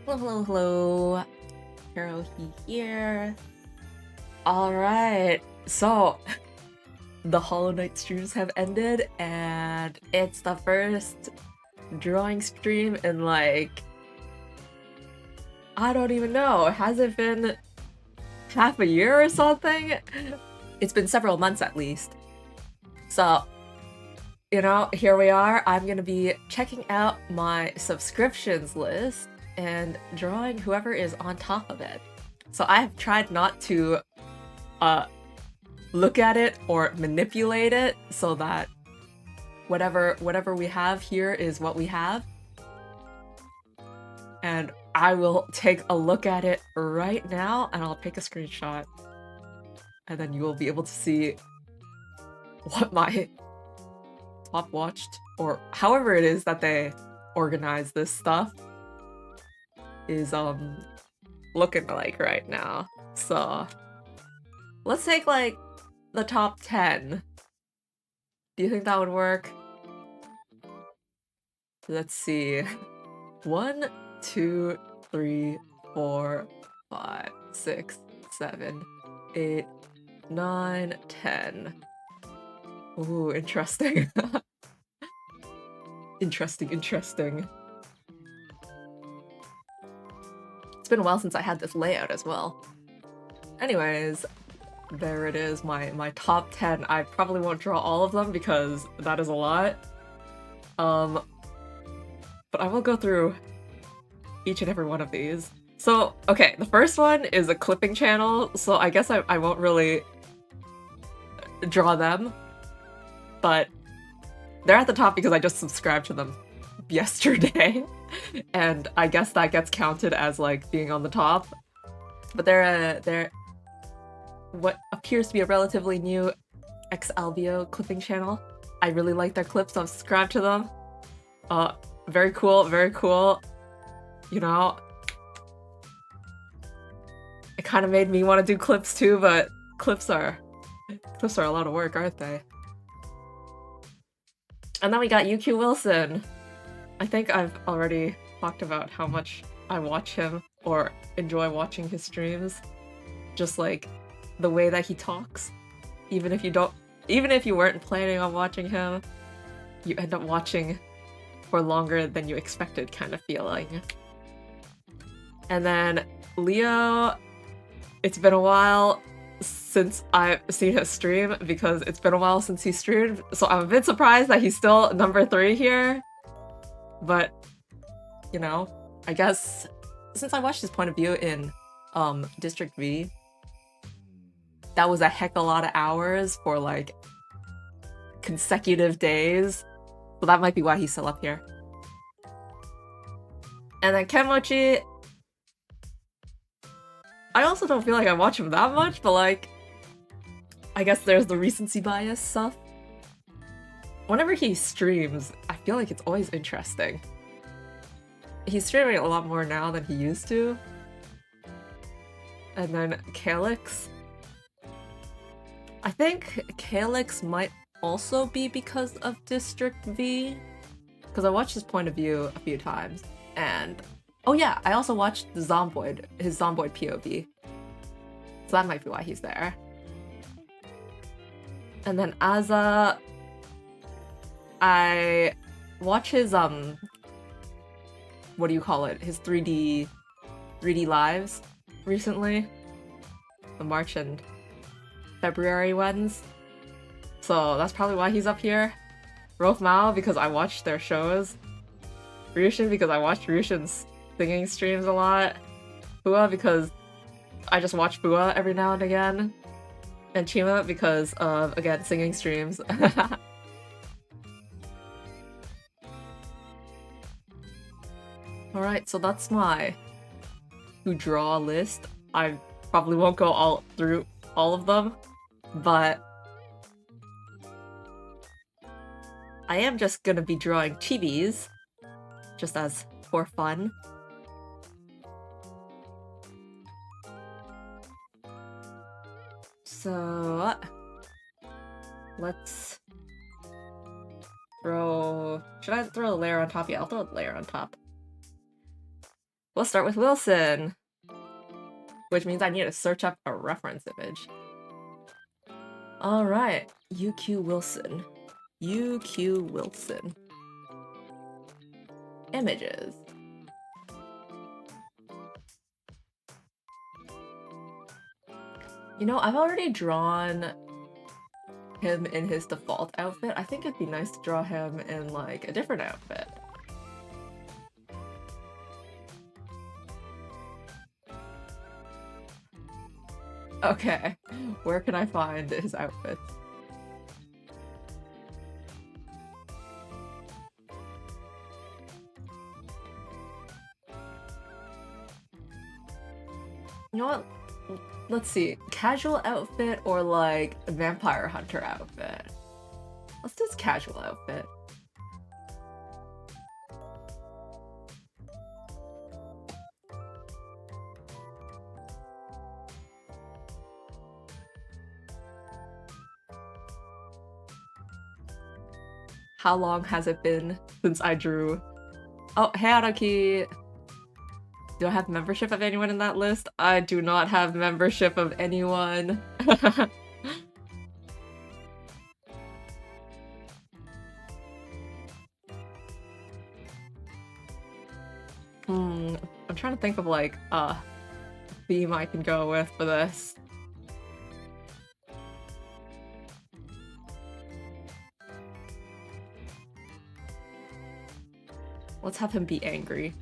Hello, hello, hello. Hirohi here. Alright, so the Hollow Knight streams have ended, and it's the first drawing stream in like, I don't even know, has it been half a year or something? It's been several months at least. So, you know, here we are. I'm gonna be checking out my subscriptions list and drawing whoever is on top of it. So I have tried not to look at it or manipulate it so that whatever we have here is what we have. And I will take a look at it right now, and I'll take a screenshot. And then you will be able to see what my top watched, or however it is that they organize this stuff, is looking like right now. So let's take like the top 10. Do you think that would work? Let's see. 1, 2, 3, 4, 5, 6, 7, 8, 9, 10. Ooh, interesting. Interesting. It's been a while since I had this layout as well. Anyways, there it is, my top 10. I probably won't draw all of them because that is a lot. But I will go through each and every one of these. So, okay, the first one is a clipping channel, so I guess I won't really draw them. But they're at the top because I just subscribed to them yesterday. And I guess that gets counted as like being on the top. But they're what appears to be a relatively new ex-Albio clipping channel. I really like their clips, so I've subscribed to them. Very cool, very cool. You know, it kind of made me want to do clips too, but clips are a lot of work, aren't they? And then we got UQ Wilson. I think I've already talked about how much I watch him or enjoy watching his streams. Just like the way that he talks. Even if you weren't planning on watching him, you end up watching for longer than you expected kind of feeling. And then Leo, it's been a while since I've seen his stream because it's been a while since he streamed, so I'm a bit surprised that he's still number 3 here. But, you know, I guess since I watched his point of view in District V, that was a heck of a lot of hours for like consecutive days. So that might be why he's still up here. And then Kenmochi, I also don't feel like I watch him that much, but like, I guess there's the recency bias stuff. Whenever he streams, I feel like it's always interesting. He's streaming a lot more now than he used to. And then Calyx. I think Calyx might also be because of District V. Because I watched his point of view a few times. And oh yeah, I also watched the Zomboid, his Zomboid POV. So that might be why he's there. And then Aza, I watch his what do you call it? His 3D lives recently. The March and February ones. So that's probably why he's up here. Roth Mao because I watched their shows. Ryushin because I watched Ryushin's singing streams a lot. Bua because I just watch Bua every now and again. And Chima because of, again, singing streams. Alright, so that's my who draw list. I probably won't go through all of them, but I am just gonna be drawing chibis, just as for fun. So let's throw... Should I throw a layer on top? Yeah, I'll throw a layer on top. We'll start with Wilson, which means I need to search up a reference image. Alright, UQ Wilson. UQ Wilson. Images. You know, I've already drawn him in his default outfit. I think it'd be nice to draw him in like a different outfit. Okay, where can I find his outfits? You know what? Let's see. Casual outfit or like vampire hunter outfit? Let's do this casual outfit. How long has it been since I drew? Oh, hey Araki! Do I have membership of anyone in that list? I do not have membership of anyone. I'm trying to think of like a theme I can go with for this. Let's have him be angry.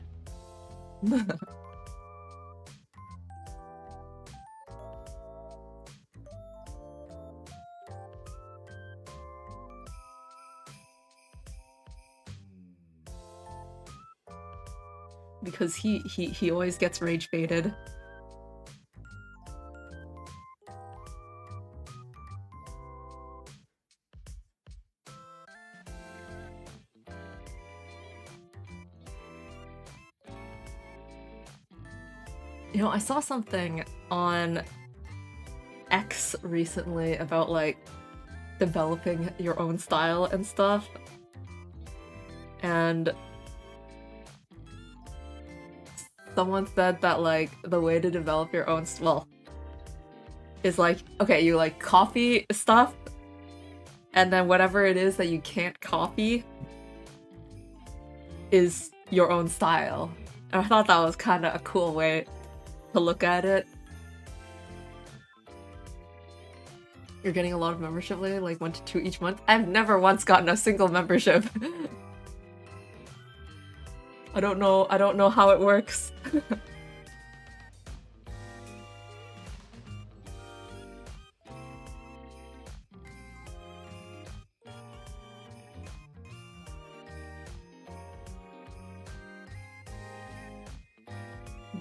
Because he always gets rage baited. You know, I saw something on X recently about like developing your own style and stuff. And someone said that like the way to develop your own is like, okay, you like copy stuff and then whatever it is that you can't copy is your own style. And I thought that was kind of a cool way to look at it. You're getting a lot of membership lately, like 1 to 2 each month? I've never once gotten a single membership. I don't know how it works.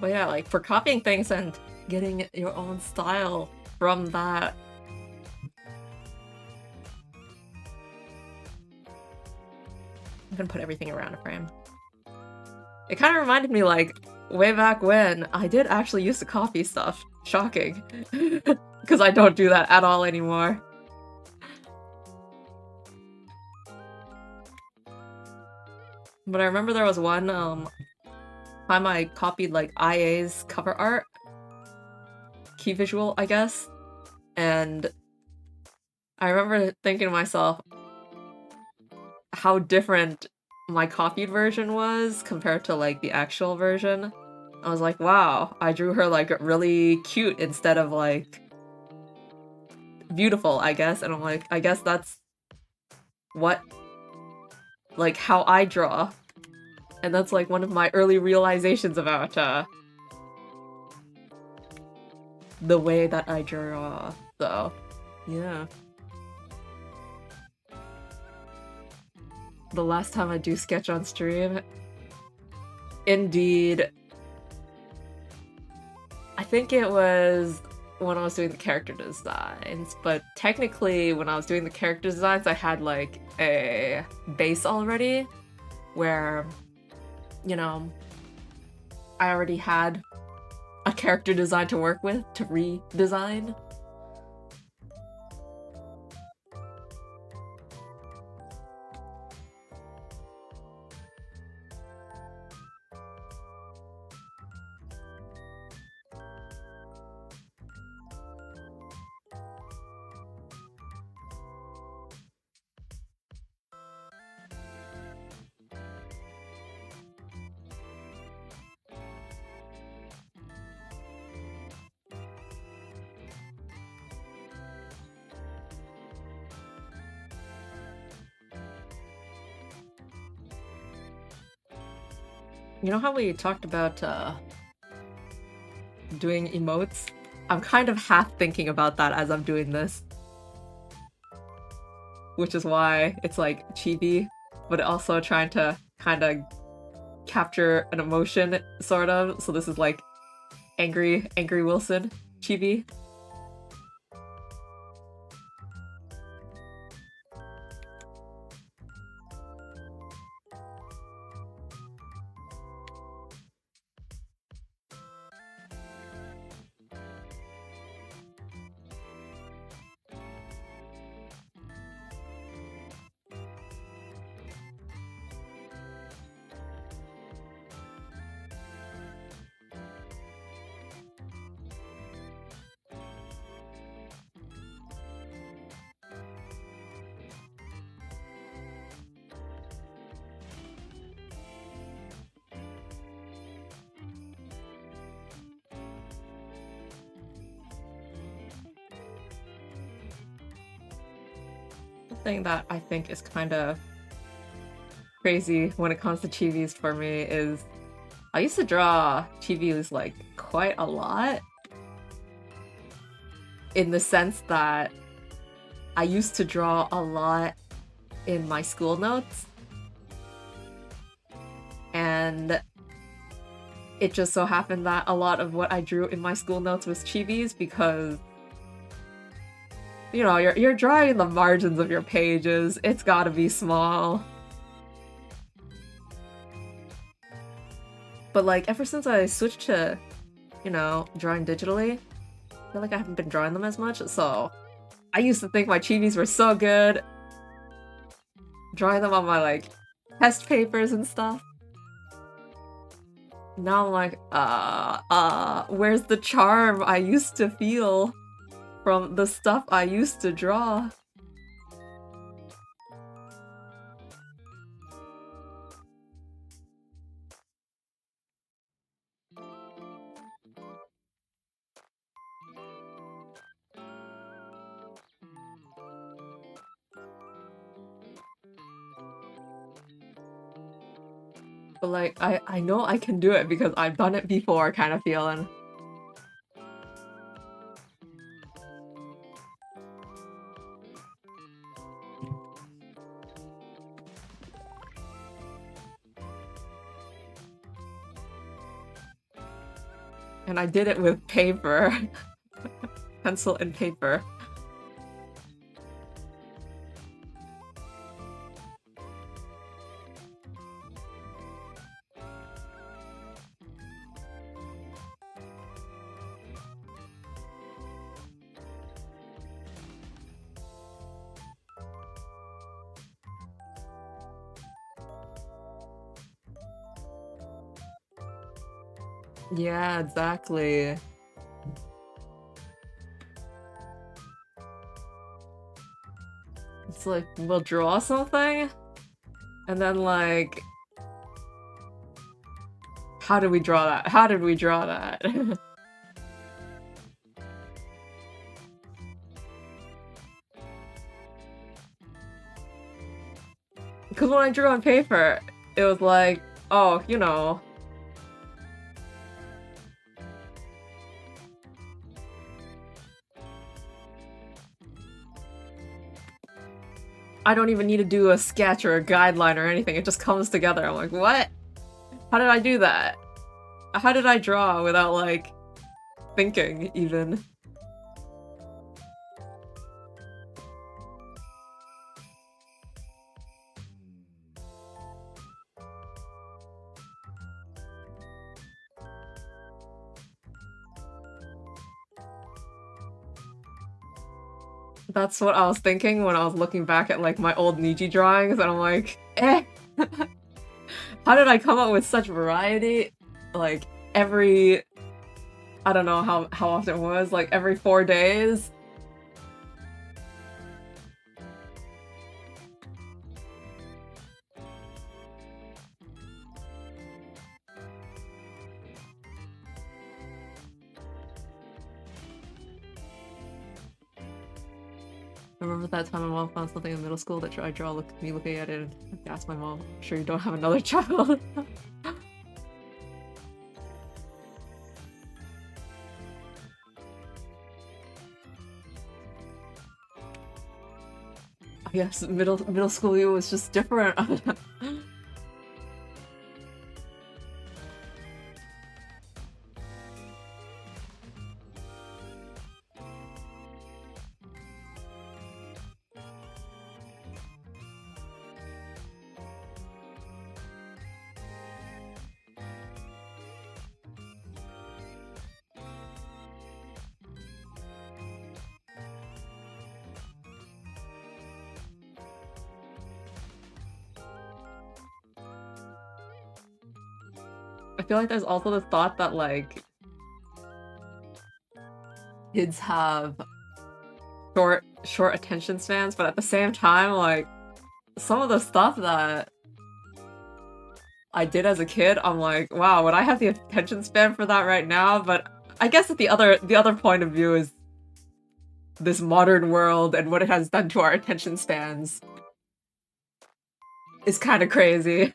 But yeah, like for copying things and getting your own style from that. I'm gonna put everything around a frame. It kind of reminded me like way back when I did actually used to copy stuff. Shocking. Because I don't do that at all anymore. But I remember there was one time I copied like IA's cover art. Key visual, I guess. And I remember thinking to myself how different my copied version was compared to like the actual version. I was like, wow, I drew her like really cute instead of like beautiful, I guess. And I'm like, I guess that's what, like how I draw. And that's like one of my early realizations about the way that I draw. So, yeah. The last time I do sketch on stream, indeed, I think it was when I was doing the character designs, but technically when I was doing the character designs, I had like a base already where, you know, I already had a character design to work with to redesign. You know how we talked about doing emotes? I'm kind of half thinking about that as I'm doing this. Which is why it's like chibi, but also trying to kind of capture an emotion, sort of. So this is like angry Wilson chibi. Thing that I think is kind of crazy when it comes to chibis for me is I used to draw chibis like quite a lot, in the sense that I used to draw a lot in my school notes, and it just so happened that a lot of what I drew in my school notes was chibis because, you know, you're drawing the margins of your pages. It's gotta be small. But like, ever since I switched to, you know, drawing digitally, I feel like I haven't been drawing them as much, so I used to think my chibis were so good. Drawing them on my, like, test papers and stuff. Now I'm like, where's the charm I used to feel from the stuff I used to draw? But like, I know I can do it because I've done it before, kind of feeling. And I did it with paper. Pencil and paper. Yeah, exactly. It's like, we'll draw something, and then like, how did we draw that? How did we draw that? Because when I drew on paper, it was like, oh, you know. I don't even need to do a sketch or a guideline or anything, it just comes together. I'm like, what? How did I do that? How did I draw without, like, thinking, even? That's what I was thinking when I was looking back at, like, my old Niji drawings, and I'm like, eh! How did I come up with such variety? Like, every... I don't know how often it was, like, every 4 days? I remember that time my mom found something in middle school that I draw me looking at it and I asked my mom, "I'm sure you don't have another child?" Yes, middle school you was just different. I feel like there's also the thought that, like, kids have short attention spans, but at the same time, like, some of the stuff that I did as a kid, I'm like, wow, would I have the attention span for that right now? But I guess that the other point of view is this modern world and what it has done to our attention spans is kind of crazy.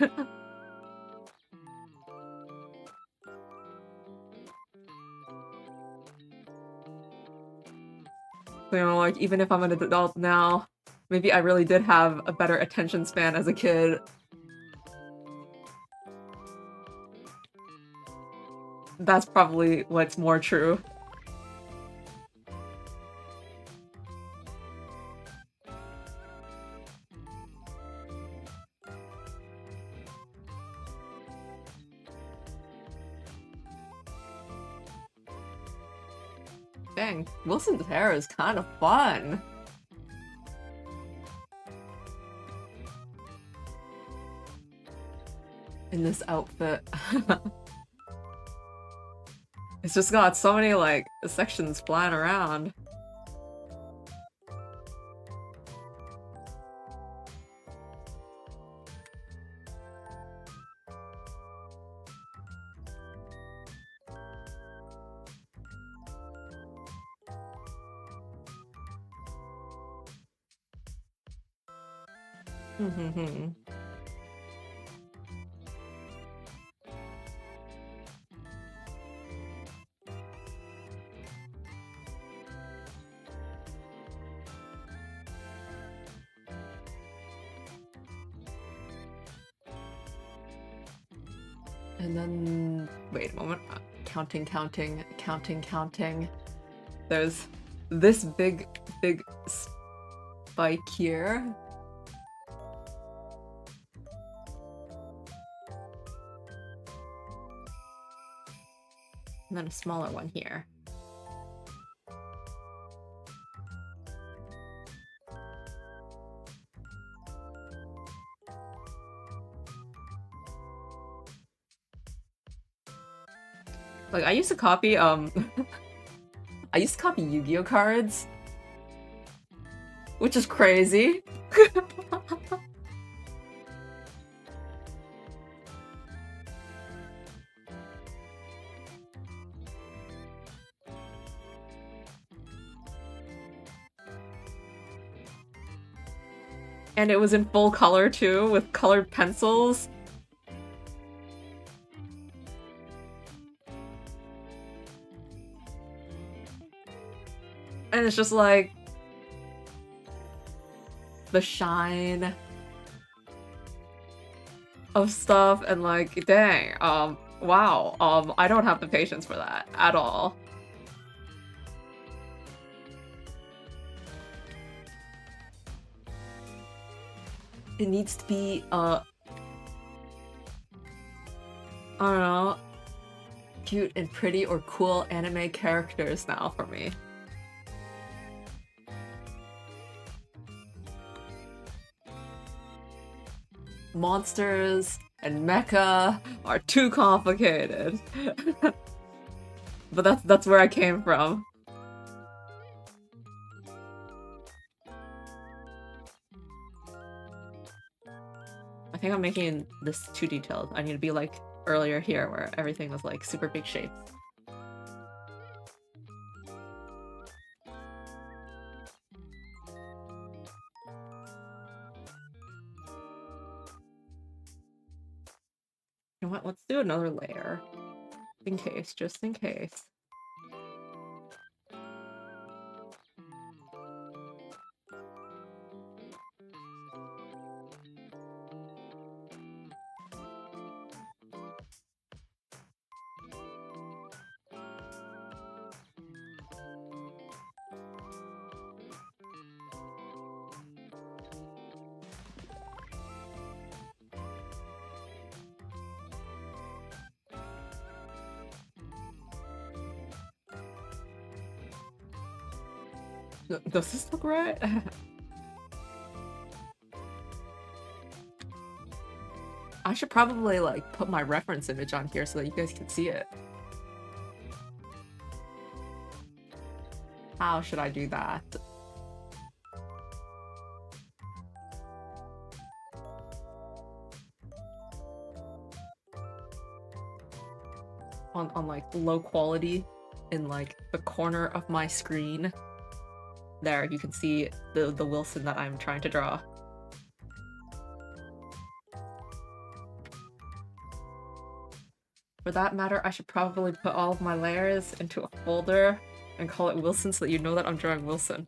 You know, like, even if I'm an adult now, maybe I really did have a better attention span as a kid. That's probably what's more true. Dang, Wilson's hair is kind of fun. In this outfit. It's just got so many, like, sections flying around. And then, wait a moment, counting. There's this big spike here. And then a smaller one here. Like, I used to copy, I used to copy Yu-Gi-Oh cards. Which is crazy. And it was in full color too, with colored pencils. And it's just like the shine of stuff and like, dang, wow, I don't have the patience for that at all. It needs to be, I don't know, cute and pretty or cool anime characters now for me. Monsters and mecha are too complicated. But that's where I came from. I think I'm making this too detailed. I need to be like earlier here where everything was like super big shapes. You know what? Let's do another layer. In case, just in case. Does this look right? I should probably like put my reference image on here so that you guys can see it. How should I do that? On like low quality in like the corner of my screen. There, you can see the Wilson that I'm trying to draw. For that matter, I should probably put all of my layers into a folder and call it Wilson so that you know that I'm drawing Wilson.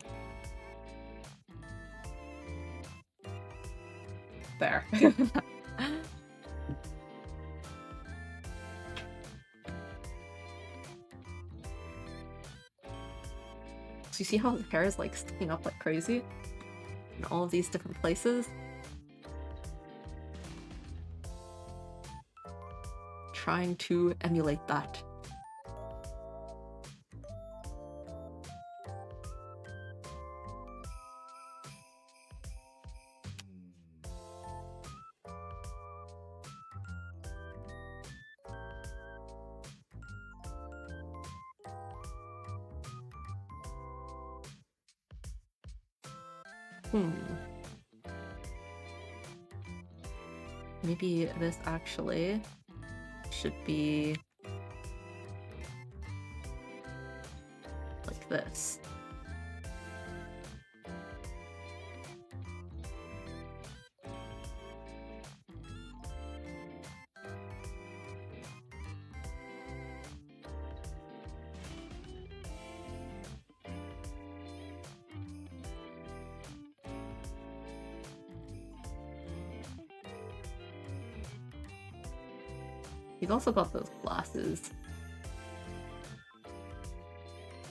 There. So you see how his hair is like sticking up like crazy? In all of these different places? Trying to emulate that. Maybe this actually should be like this. He's also got those glasses.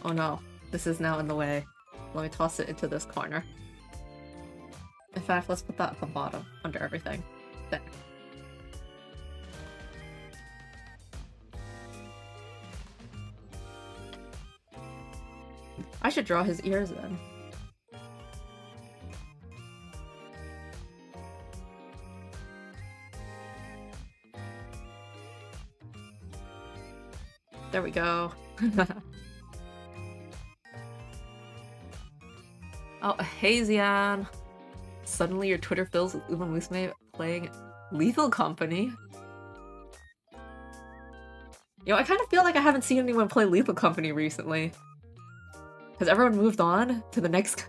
Oh no, this is now in the way. Let me toss it into this corner. In fact, let's put that at the bottom, under everything. There. I should draw his ears then. There we go. Oh, hey Zian! Suddenly your Twitter fills with Uma Musume playing Lethal Company. Yo, I kind of feel like I haven't seen anyone play Lethal Company recently. Has everyone moved on to the next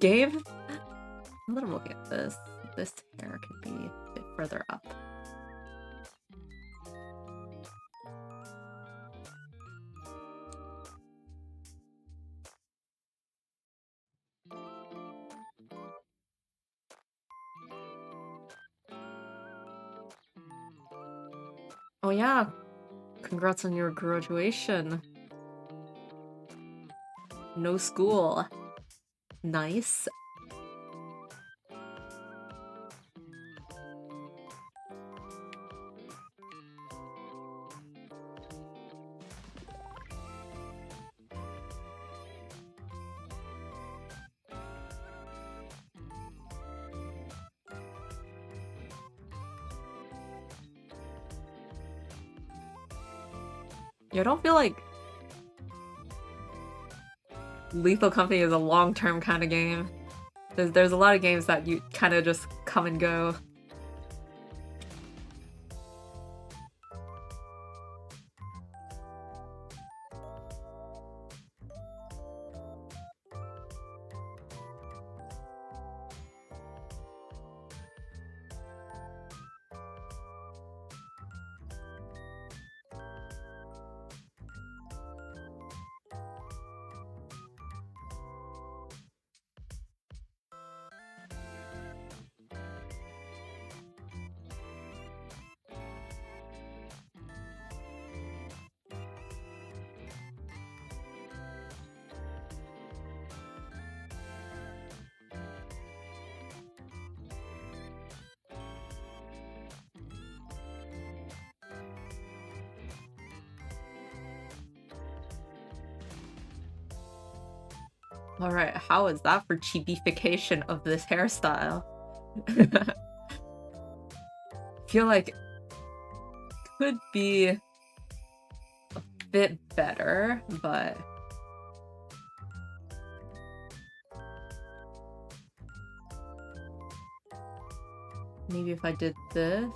game? Now that I'm looking at this hair can be a bit further up. Oh yeah, congrats on your graduation. No school. Nice. Yeah, I don't feel like Lethal Company is a long-term kind of game. There's a lot of games that you kind of just come and go. Alright, how is that for chibification of this hairstyle? Feel like could be a bit better, but maybe if I did this.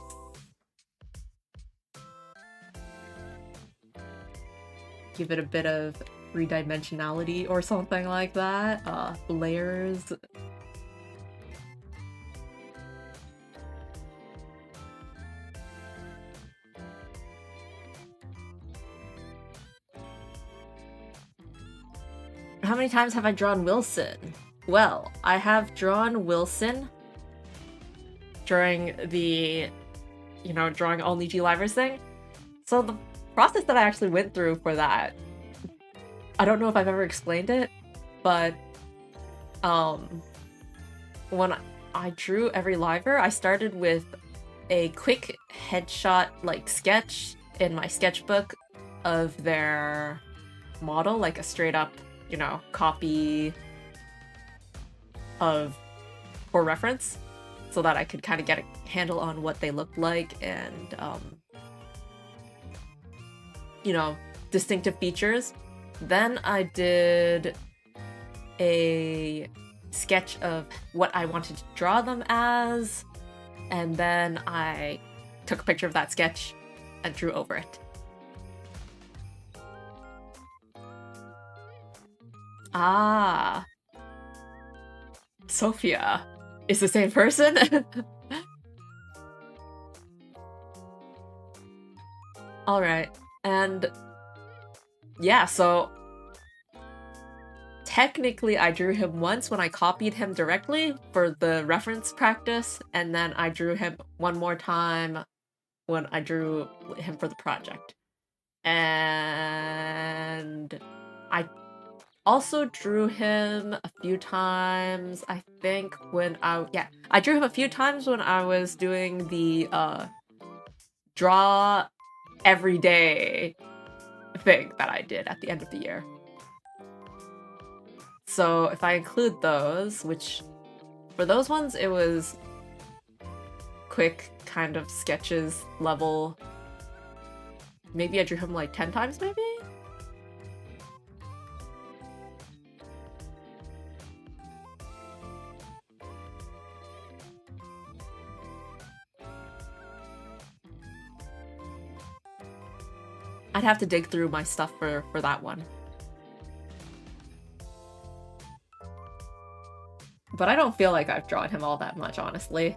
Give it a bit of three-dimensionality or something like that. Layers. How many times have I drawn Wilson? Well, I have drawn Wilson during the, drawing all Niji Livers thing. So the process that I actually went through for that, I don't know if I've ever explained it, but when I drew every Liver, I started with a quick headshot sketch in my sketchbook of their model, like a straight up, copy of for reference, so that I could kind of get a handle on what they looked like and distinctive features. Then I did a sketch of what I wanted to draw them as, and then I took a picture of that sketch and drew over it. Ah, Sophia is the same person? Alright, and yeah, so technically I drew him once when I copied him directly for the reference practice, and then I drew him one more time when I drew him for the project. And I also drew him a few times, I think, I drew him a few times when I was doing the draw every day thing that I did at the end of the year. So if I include those, which for those ones it was quick kind of sketches level, maybe I drew him like 10 times maybe? I'd have to dig through my stuff for that one. But I don't feel like I've drawn him all that much, honestly.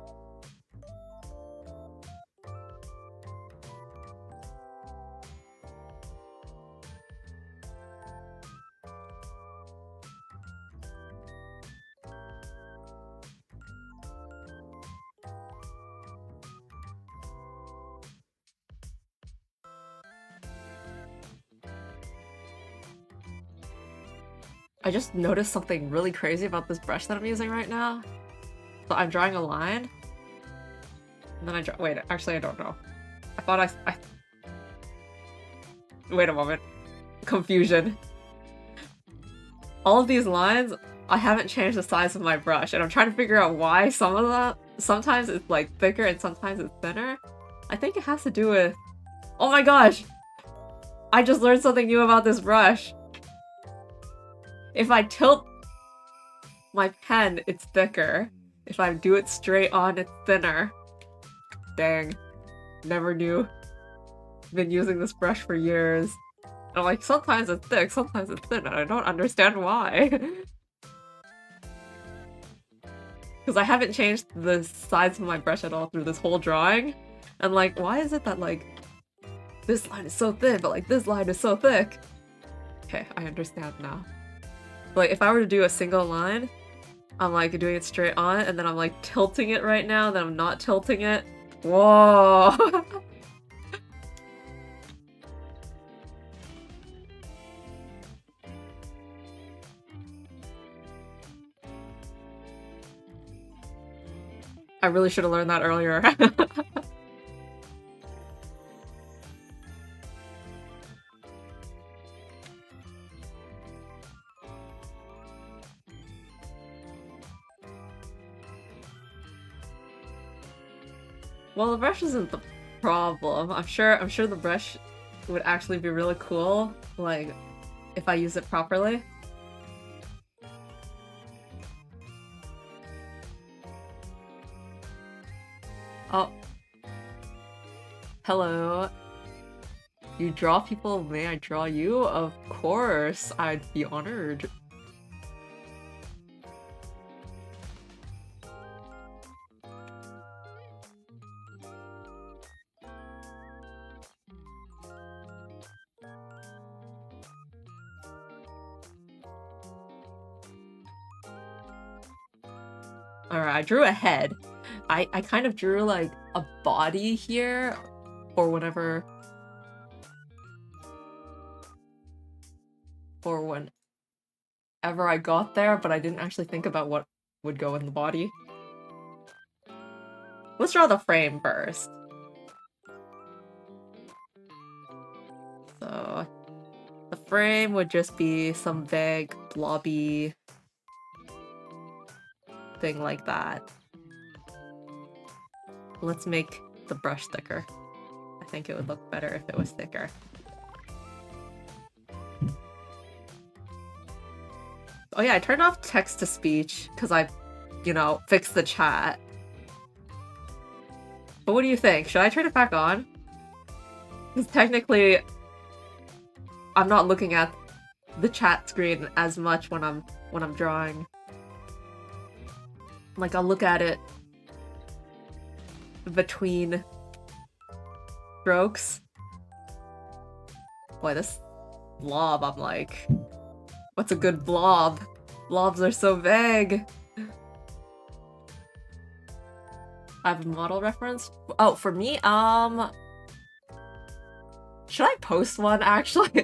I just noticed something really crazy about this brush that I'm using right now. So I'm drawing a line, and then I draw— wait, actually I don't know. I thought I wait a moment. Confusion. All of these lines, I haven't changed the size of my brush, and I'm trying to figure out why some of them, sometimes it's like thicker and sometimes it's thinner. I think it has to do with— oh my gosh! I just learned something new about this brush. If I tilt my pen, it's thicker. If I do it straight on, it's thinner. Dang. Never knew. Been using this brush for years. And I'm like, sometimes it's thick, sometimes it's thin, and I don't understand why. Because I haven't changed the size of my brush at all through this whole drawing. And like, why is it that like, this line is so thin, but like this line is so thick? Okay, I understand now. Like, if I were to do a single line, I'm like doing it straight on, and then I'm like tilting it right now, then I'm not tilting it. Whoa! I really should have learned that earlier. Well, the brush isn't the problem. I'm sure the brush would actually be really cool, like, if I use it properly. Oh. Hello. You draw people, may I draw you? Of course, I'd be honored. Alright, I drew a head. I kind of drew like a body here, or whenever... or whenever I got there, but I didn't actually think about what would go in the body. Let's draw the frame first. So, the frame would just be some vague, blobby thing like that. Let's make the brush thicker. I think it would look better if it was thicker. Oh yeah, I turned off text-to-speech because I, you know, fixed the chat. But what do you think? Should I turn it back on? Because technically, I'm not looking at the chat screen as much when I'm drawing. Like, I'll look at it between strokes. Boy, this blob, I'm like, what's a good blob? Blobs are so vague. I have a model reference. Oh, for me, should I post one actually?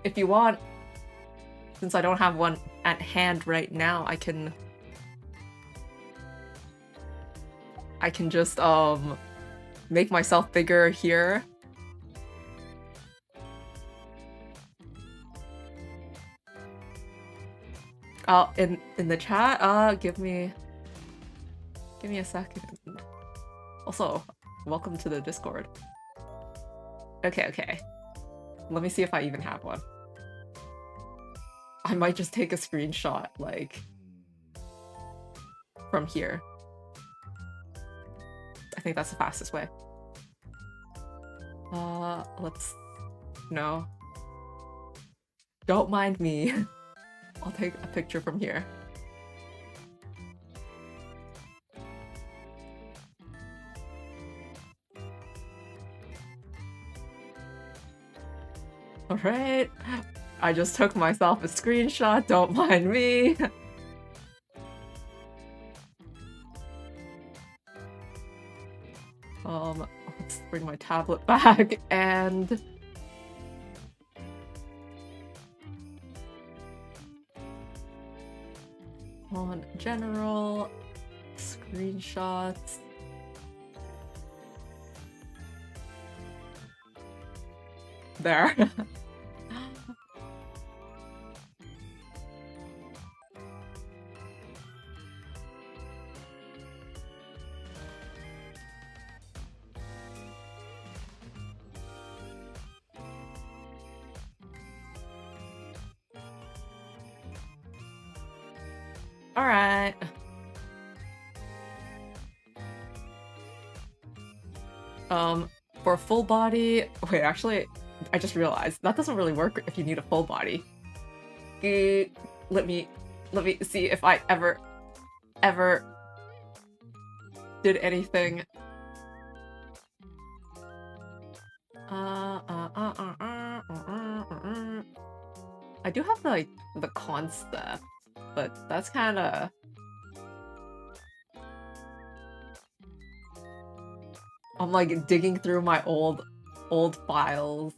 If you want, since I don't have one at hand right now, I can just make myself bigger here. In the chat, give me a second. Also, welcome to the Discord. Okay. Let me see if I even have one. I might just take a screenshot, like, from here. I think that's the fastest way. Let's... No. Don't mind me. I'll take a picture from here. Alright. I just took myself a screenshot, don't mind me. Let's bring my tablet back and... on general screenshots. There. Alright. For a full body... Wait, actually, I just realized that doesn't really work if you need a full body. Let me see if I ever did anything. I do have like the concept, but that's kind of... I'm like digging through my old files.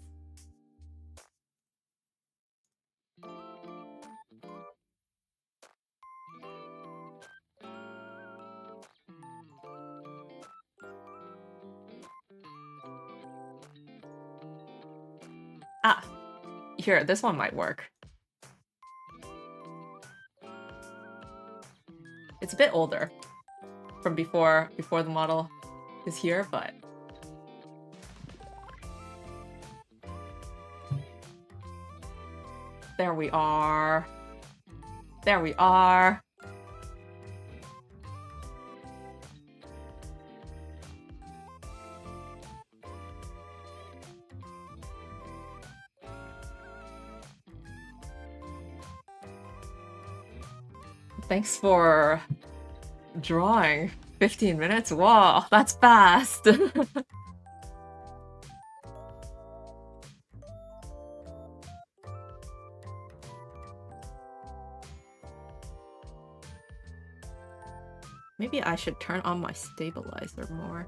here, this one might work. It's a bit older from before the model is here, but there we are. There we are. Thanks for drawing. 15 minutes? Wow, that's fast! Maybe I should turn on my stabilizer more.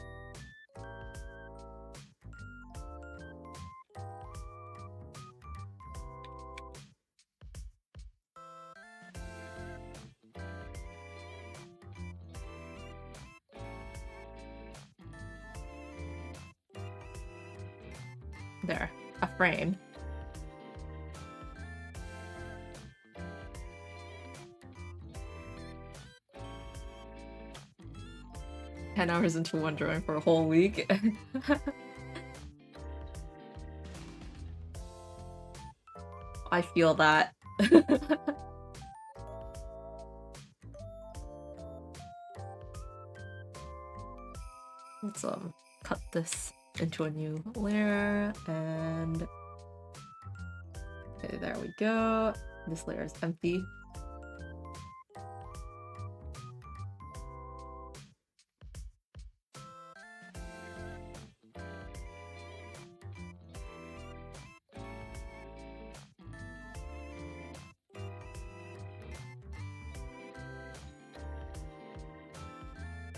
There, a frame. "10 hours into one drawing for a whole week." I feel that. Let's cut this into a new layer, and okay, there we go. This layer is empty.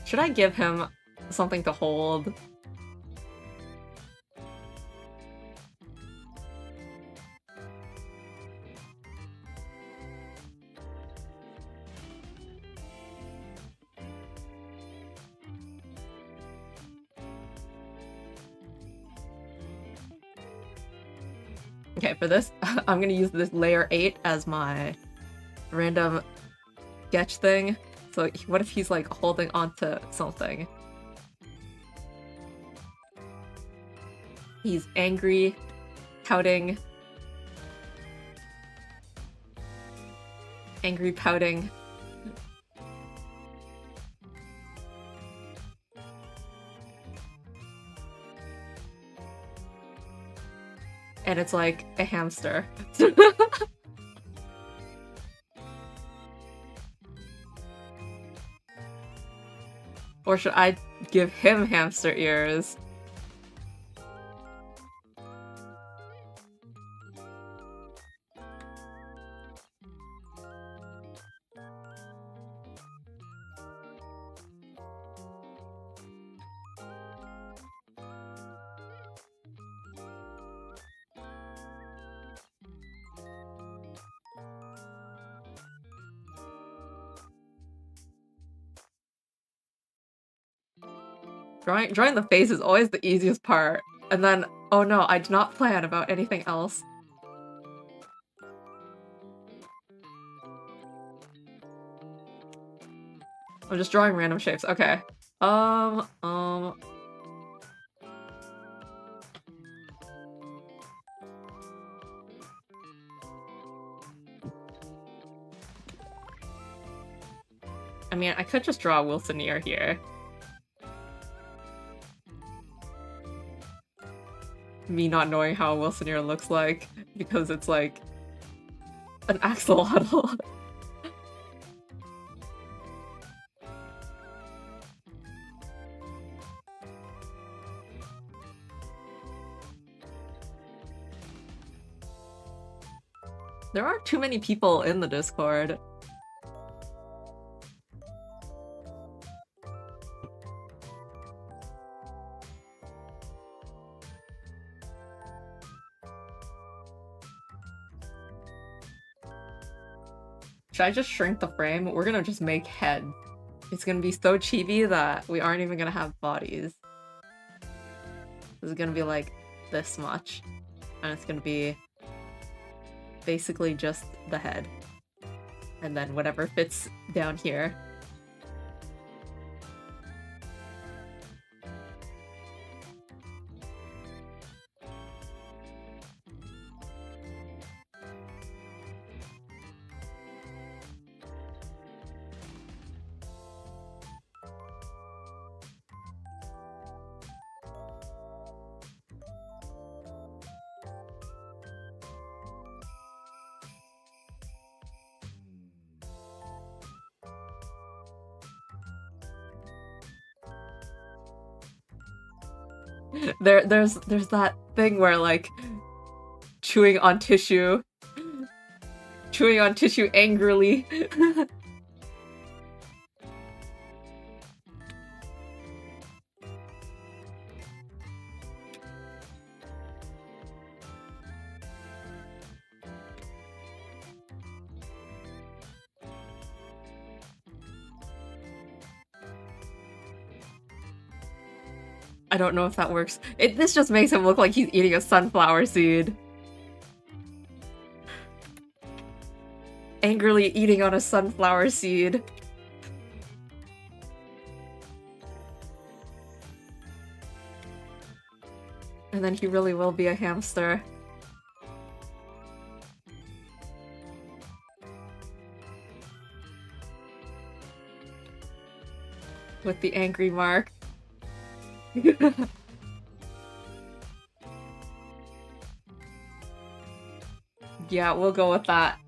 Should I give him something to hold? Okay, for this, I'm gonna use this layer 8 as my random sketch thing. So what if he's like holding onto something? He's angry, pouting. Angry, pouting. And it's like a hamster. Or should I give him hamster ears? Drawing the face is always the easiest part. And then, oh no, I do not plan about anything else. I'm just drawing random shapes. Okay. I mean, I could just draw a Wilson ear here. Me not knowing how a Wilson ear looks like, because it's like an axolotl. There aren't too many people in the Discord. Should I just shrink the frame? We're gonna just make head. It's gonna be so chibi that we aren't even gonna have bodies. This is gonna be like this much. And it's gonna be basically just the head. And then whatever fits down here. There's that thing where like chewing on tissue angrily. I don't know if that works. This just makes him look like he's eating a sunflower seed. Angrily eating on a sunflower seed. And then he really will be a hamster. With the angry mark. Yeah, we'll go with that.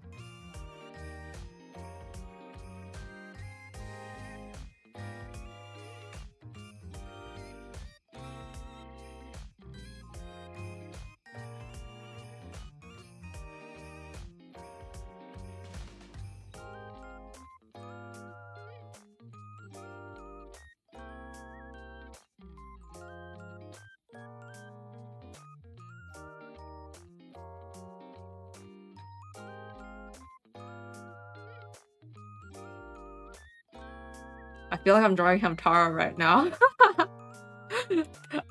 I feel like I'm drawing Hamtaro right now.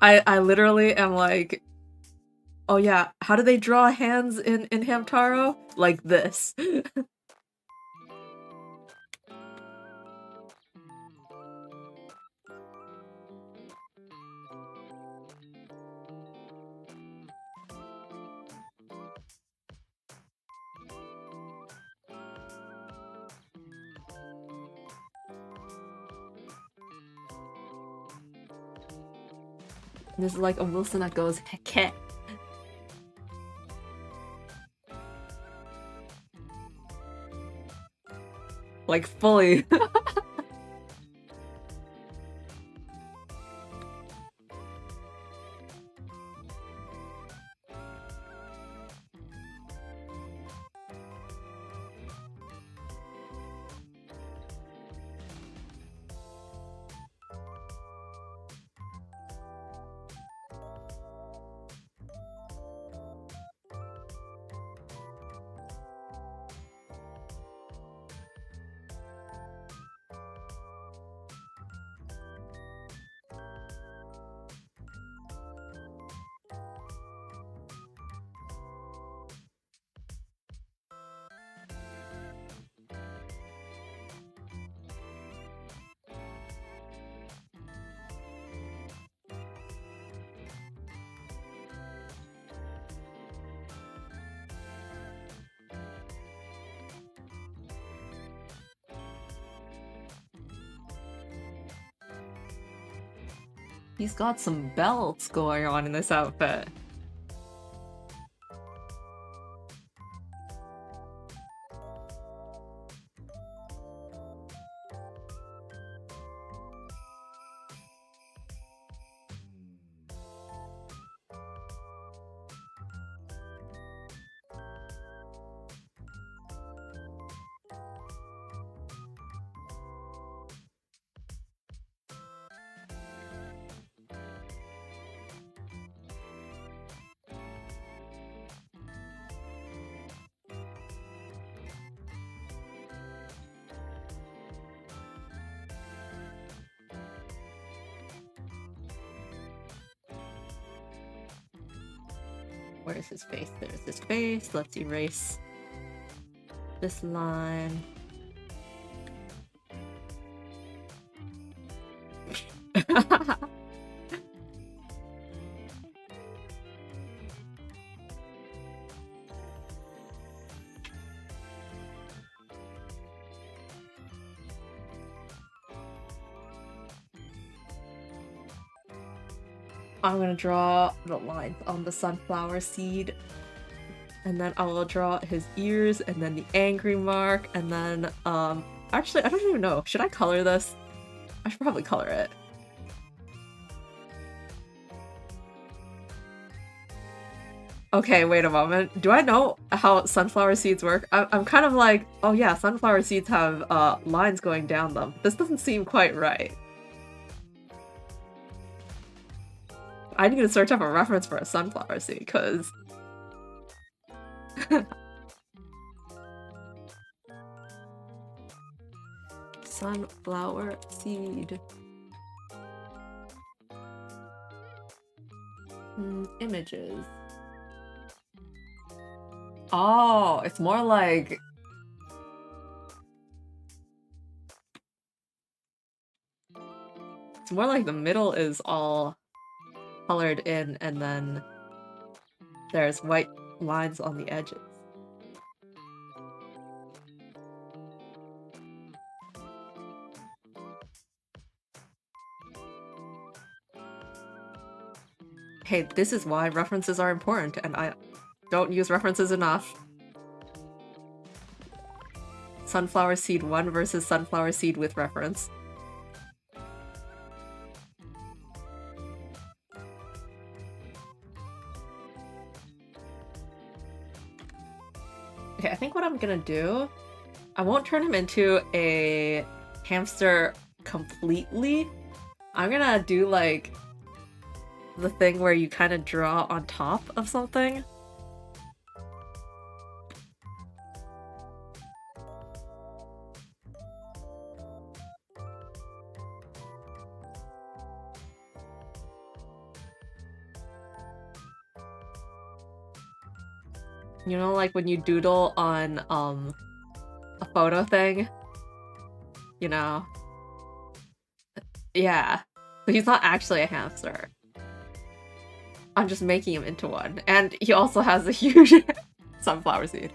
I literally am like, oh yeah, how do they draw hands in Hamtaro? Like this. This is like a Wilson that goes heke. Like fully. He's got some belts going on in this outfit. Where's his face? There's his face. Let's erase this line. I'm gonna draw the lines on the sunflower seed, and then I will draw his ears, and then the angry mark, and then actually I don't even know. Should I color this? I should probably color it. Okay, wait a moment. Do I know how sunflower seeds work? I'm kind of like, oh yeah, sunflower seeds have lines going down them. This doesn't seem quite right. I need to search up a reference for a sunflower seed, because... Sunflower seed. Images. Oh, it's more like... It's more like the middle is all colored in, and then there's white lines on the edges. Hey, this is why references are important, and I don't use references enough. Sunflower seed 1 versus sunflower seed with reference. Okay, I think what I'm gonna do, I won't turn him into a hamster completely. I'm gonna do like the thing where you kind of draw on top of something. You know, like when you doodle on a photo thing? You know? Yeah. So he's not actually a hamster. I'm just making him into one. And he also has a huge sunflower seed.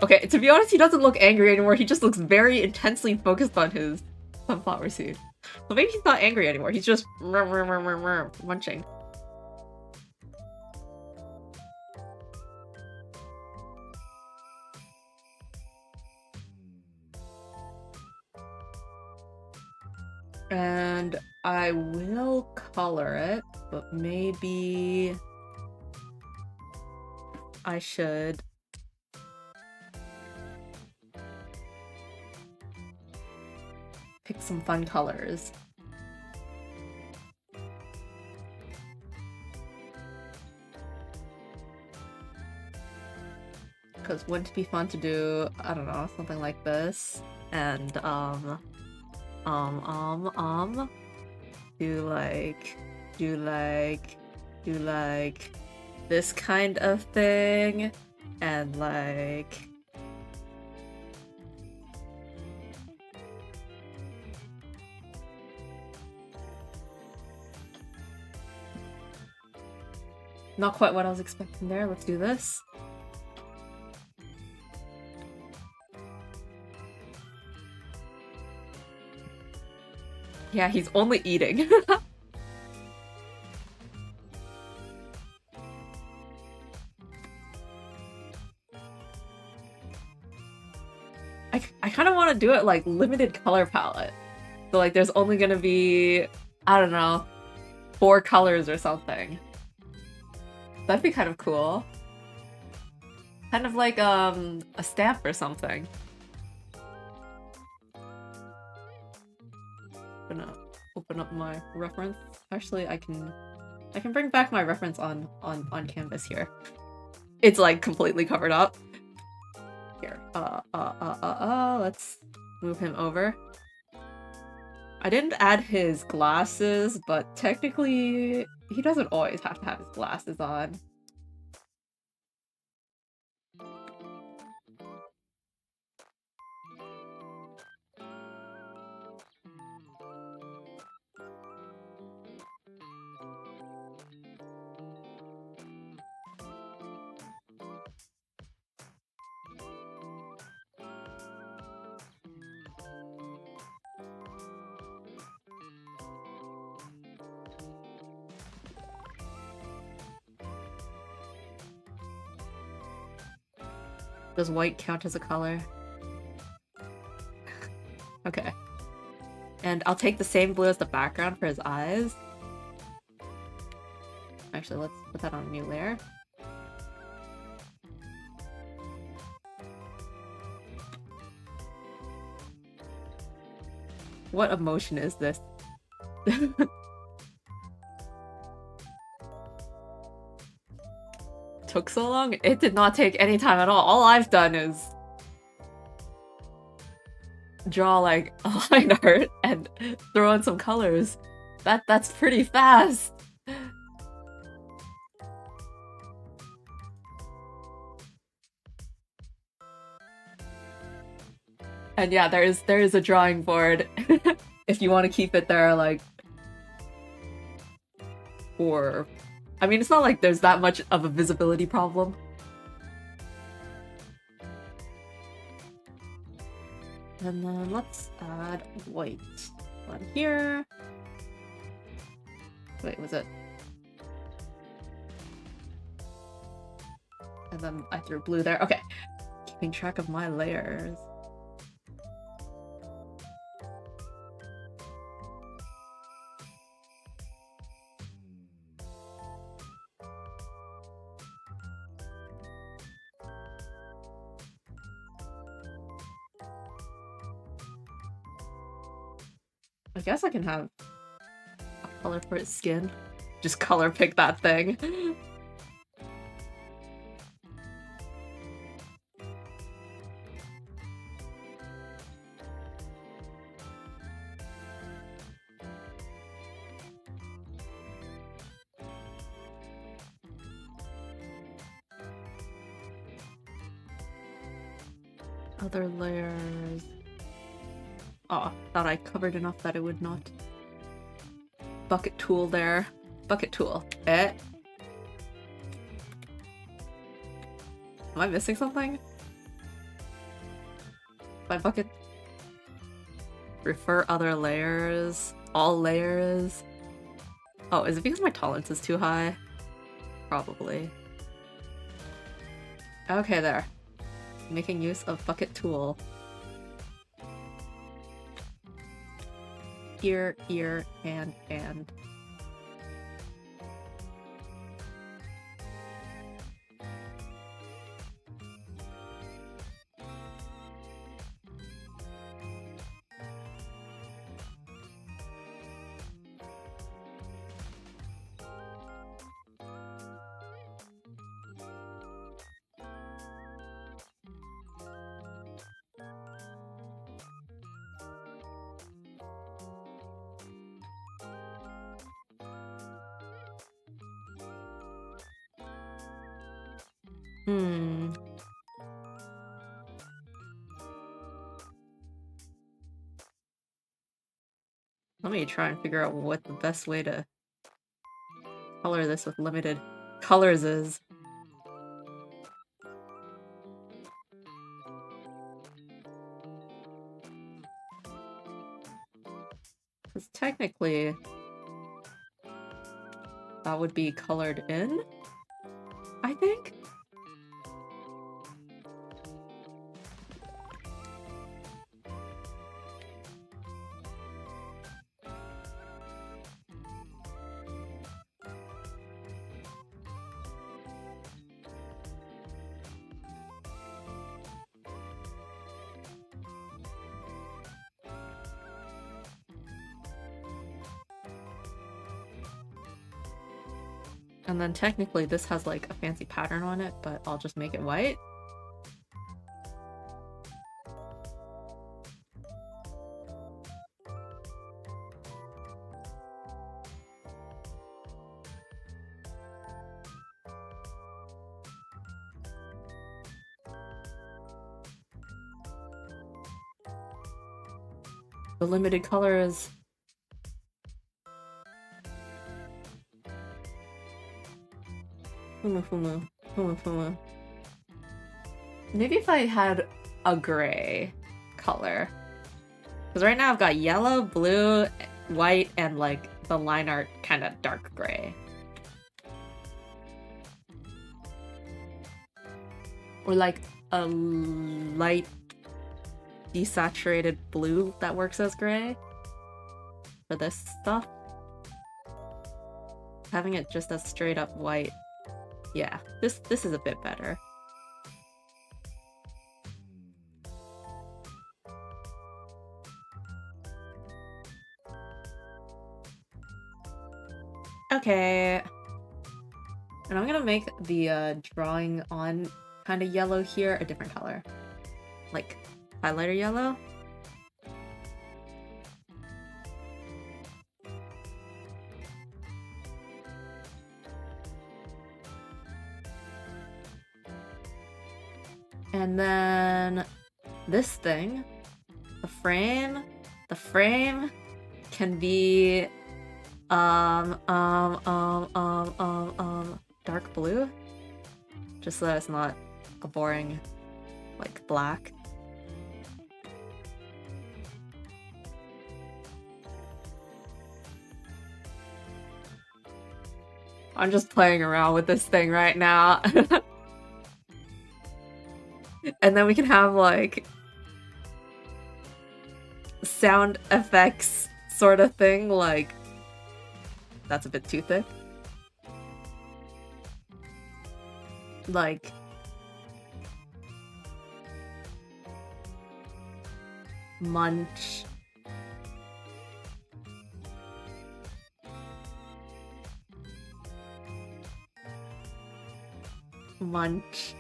Okay, to be honest, he doesn't look angry anymore. He just looks very intensely focused on his sunflower seed. So maybe he's not angry anymore. He's just munching. And I will color it, but maybe I should pick some fun colors. Because wouldn't it be fun to do, I don't know, something like this? And, do like this kind of thing, and like... Not quite what I was expecting there. Let's do this. Yeah, he's only eating. I kind of want to do it like limited color palette. So like there's only gonna be, I don't know, 4 colors or something. That'd be kind of cool. Kind of like a stamp or something. Gonna open up my reference. Actually, I can bring back my reference on Kamvas here. It's like completely covered up. Here. let's move him over. I didn't add his glasses, but technically he doesn't always have to have his glasses on. Does white count as a color? Okay. And I'll take the same blue as the background for his eyes. Actually, let's put that on a new layer. What emotion is this? Took so long? It did not take any time at all. All I've done is draw like a line art and throw in some colors. That's pretty fast. And yeah, there is a drawing board if you want to keep it there, like, or I mean, it's not like there's that much of a visibility problem. And then let's add white one here. Wait, was it? And then I threw blue there. Okay. Keeping track of my layers. I guess I can have a color for his skin. Just color pick that thing. Other layers. Oh, thought I covered enough that it would not. Bucket tool there. Bucket tool. Am I missing something? By bucket... Refer other layers. All layers. Oh, is it because my tolerance is too high? Probably. Okay, there. Making use of bucket tool. Ear, ear, hand. Let me try and figure out what the best way to color this with limited colors is. Because technically, that would be colored in, I think? And then technically this has like a fancy pattern on it, but I'll just make it white. The limited colors. Fumu. Maybe if I had a gray color. Because right now I've got yellow, blue, white, and like the line art kind of dark gray. Or like a light desaturated blue that works as gray for this stuff. Having it just as straight up white. Yeah, this is a bit better. Okay. And I'm gonna make the drawing on kind of yellow here a different color. Like highlighter yellow. And then this thing, the frame can be dark blue, just so that it's not a boring like black. I'm just playing around with this thing right now. And then we can have like sound effects sort of thing, like that's a bit too thick. Like munch. Munch.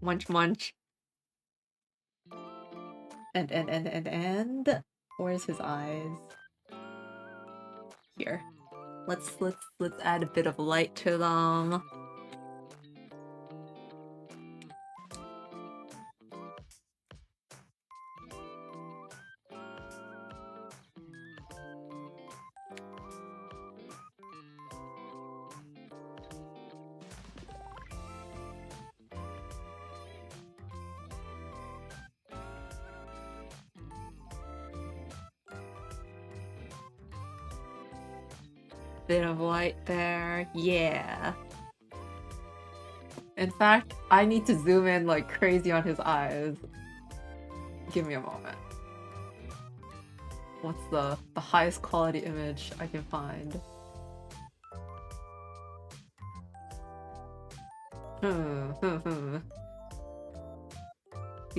Munch munch. And where's his eyes? Here. Let's add a bit of light to them. Bit of light there, yeah. In fact, I need to zoom in like crazy on his eyes. Give me a moment. What's the highest quality image I can find? The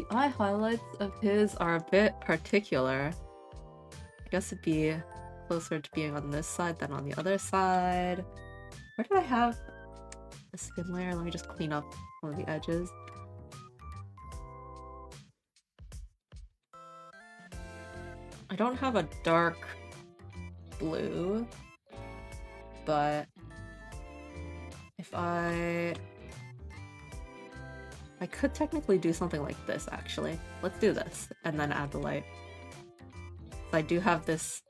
eye highlights of his are a bit particular. I guess it'd be closer to being on this side than on the other side. Where do I have a skin layer? Let me just clean up one of the edges. I don't have a dark blue, but if I could technically do something like this, actually. Let's do this, and then add the light. So I do have this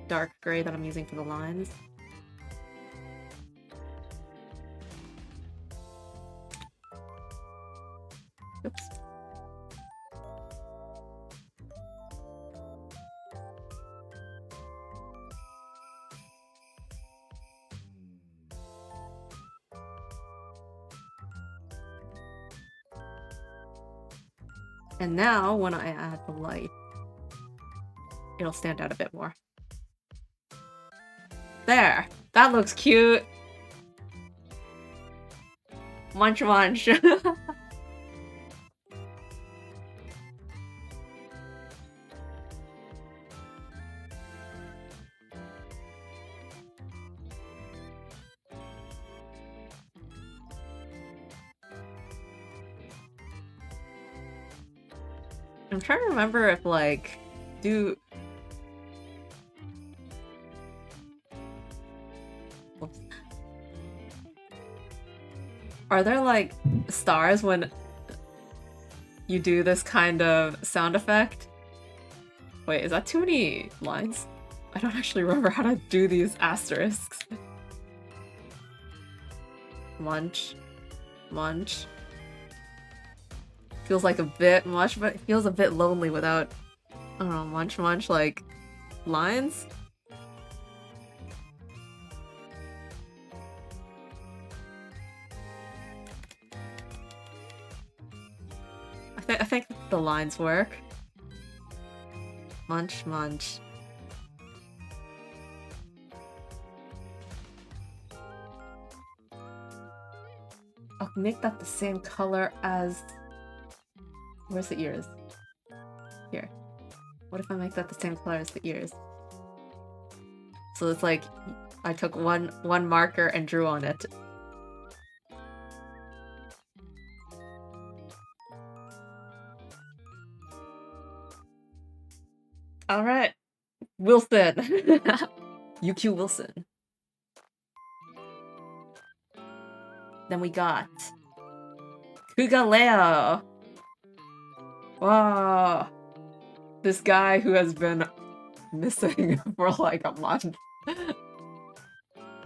dark gray that I'm using for the lines. Oops. And now, when I add the light, it'll stand out a bit more. There! That looks cute! Munch munch! I'm trying to remember if, like, do... Whoops. Are there, like, stars when you do this kind of sound effect? Wait, is that too many lines? I don't actually remember how to do these asterisks. Munch. Munch. Feels like a bit much, but it feels a bit lonely without, I don't know, munch munch, like, lines? I think the lines work. Munch munch. I'll make that the same color as... Where's the ears? Here. What if I make that the same color as the ears? So it's like I took one marker and drew on it. Alright. Wilson. UQ Wilson. Then we got Kugaleo. Wow. This guy who has been missing for like a month.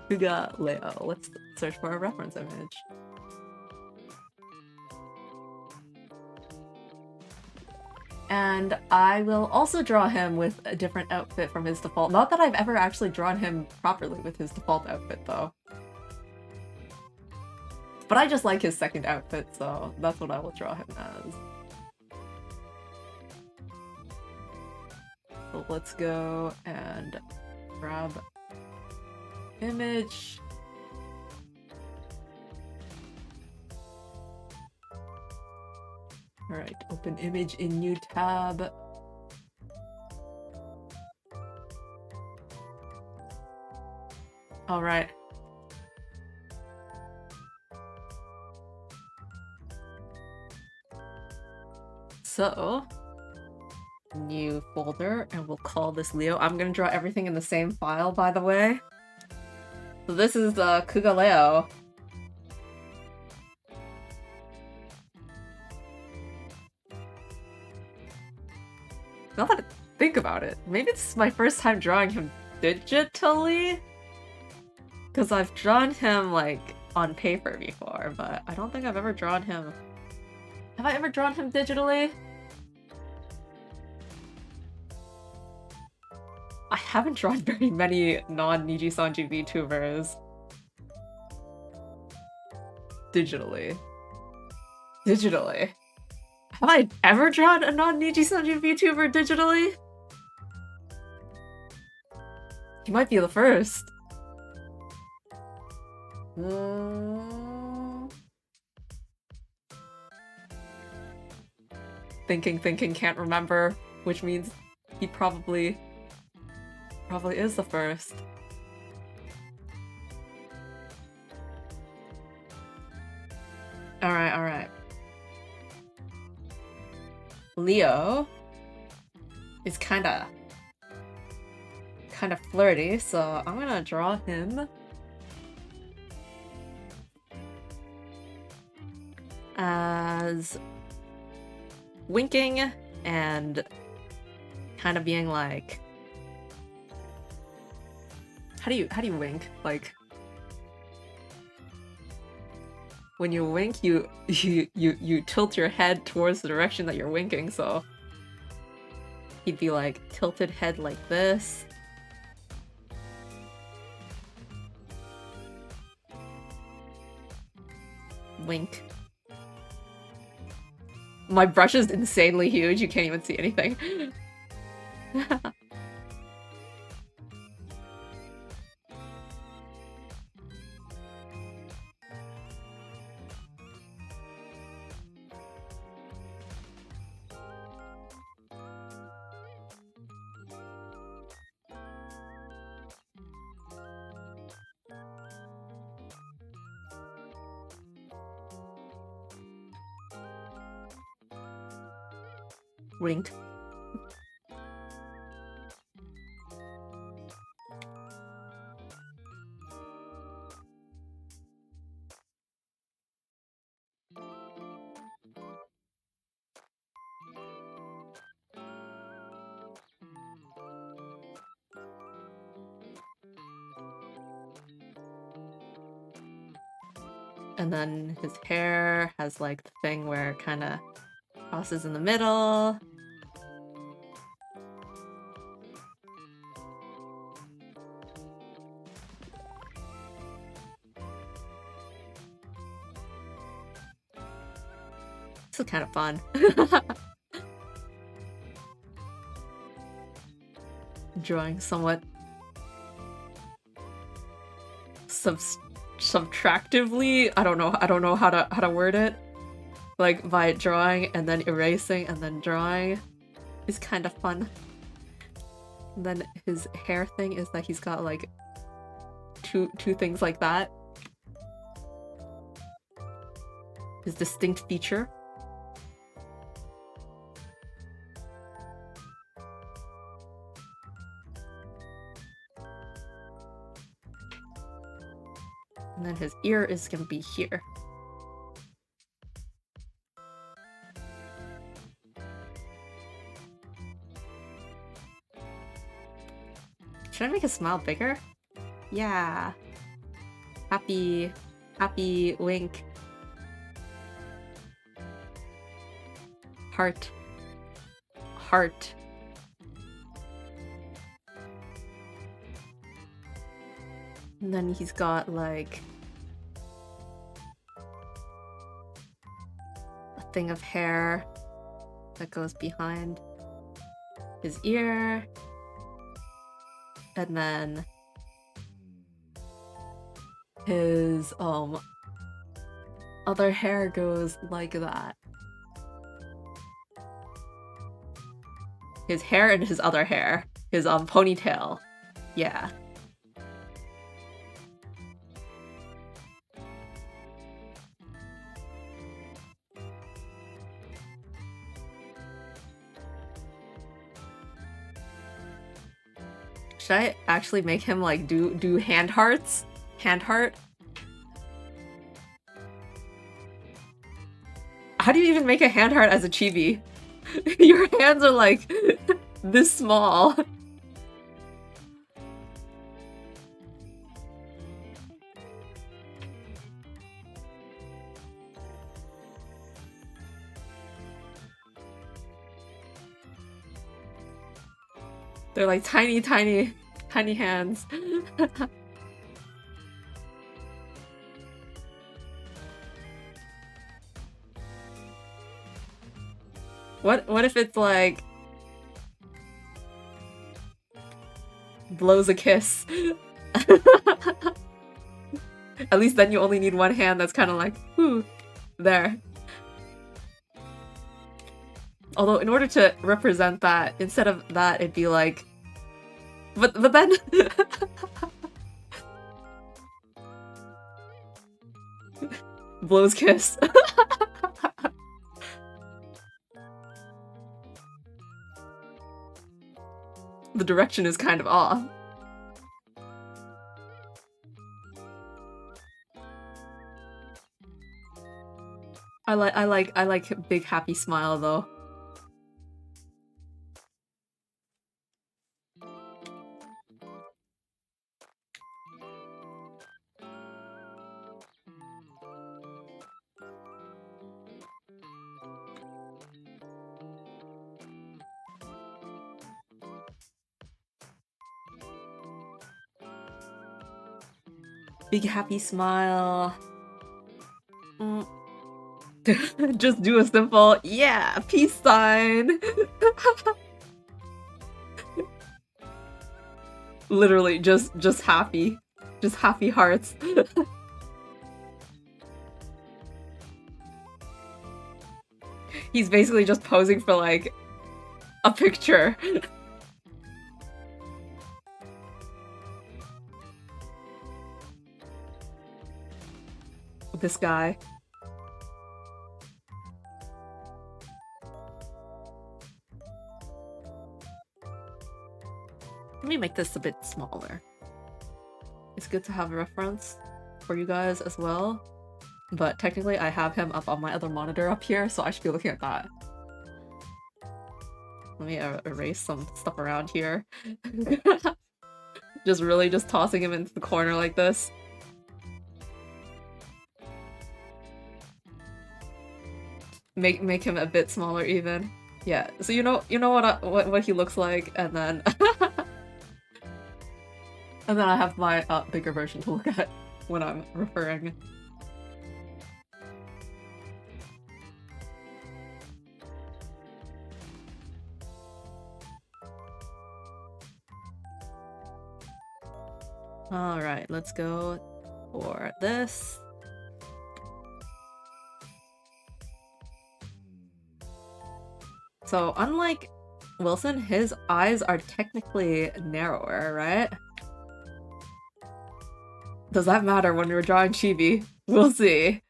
Kugaleo. Let's search for a reference image. And I will also draw him with a different outfit from his default. Not that I've ever actually drawn him properly with his default outfit, though. But I just like his second outfit, so that's what I will draw him as. So let's go and grab image. Alright, open image in new tab. Alright. So, new folder, and we'll call this Leo. I'm gonna draw everything in the same file, by the way. So this is Kugaleo. Now that I think about it, maybe this is my first time drawing him digitally? Because I've drawn him, like, on paper before, but I don't think I've ever drawn him... Have I ever drawn him digitally? I haven't drawn very many non-Niji-sanji VTubers digitally. Digitally. Have I ever drawn a non-Niji-sanji VTuber digitally? He might be the first. Thinking, can't remember, which means he probably is the first. Alright. Leo is kinda flirty, so I'm gonna draw him as winking and kind of being like, how do you wink? Like, when you wink, you tilt your head towards the direction that you're winking, so he'd be like tilted head like this. Wink. My brush is insanely huge, you can't even see anything. Wink. And then his hair has like the thing where it kind of crosses in the middle. This is kind of fun. Drawing somewhat subtractively. I don't know how to word it. Like by drawing and then erasing and then drawing is kind of fun. And then his hair thing is that he's got like two things like that. His distinct feature. And then his ear is gonna be here. Should I make his smile bigger? Yeah. Happy wink. Heart. And then he's got like a thing of hair that goes behind his ear. And then his other hair goes like that. His hair and his other hair. His ponytail. Yeah. Should I actually make him like do hand hearts? Hand heart? How do you even make a hand heart as a chibi? Your hands are like this small. They're like tiny hands. What if it's like blows a kiss? At least then you only need one hand that's kind of like, whoo, there. Although in order to represent that, instead of that, it'd be like, but then blows kiss. The direction is kind of off. I like big happy smile though. Big happy smile. Just do a simple, yeah, peace sign. Literally, just happy. Just happy hearts. He's basically just posing for like a picture. This guy. Let me make this a bit smaller. It's good to have a reference for you guys as well. But technically I have him up on my other monitor up here, so I should be looking at that. Let me erase some stuff around here. just tossing him into the corner like this. Make him a bit smaller even. Yeah, so you know what he looks like, and then and then I have my bigger version to look at when I'm referring. Alright, let's go for this. So unlike Wilson, his eyes are technically narrower, right? Does that matter when we're drawing chibi? We'll see.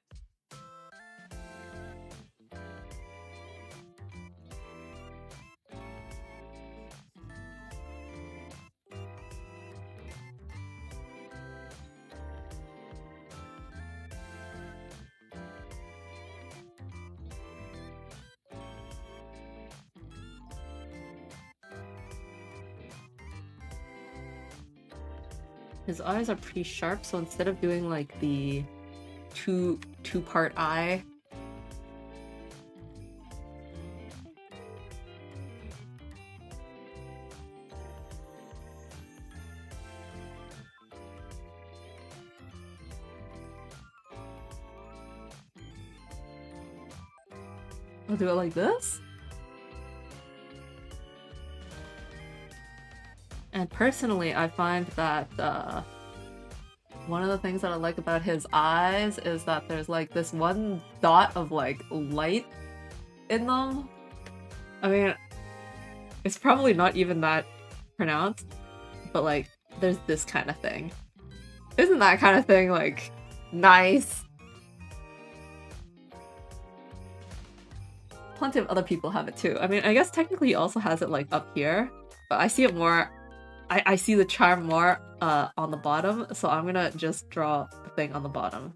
His eyes are pretty sharp, so instead of doing like the two-part eye, I'll do it like this. And personally, I find that one of the things that I like about his eyes is that there's like this one dot of like light in them. I mean, it's probably not even that pronounced, but like there's this kind of thing. Isn't that kind of thing like nice? Plenty of other people have it too. I mean, I guess technically he also has it like up here, but I see it more. I see the charm more on the bottom, so I'm gonna just draw the thing on the bottom.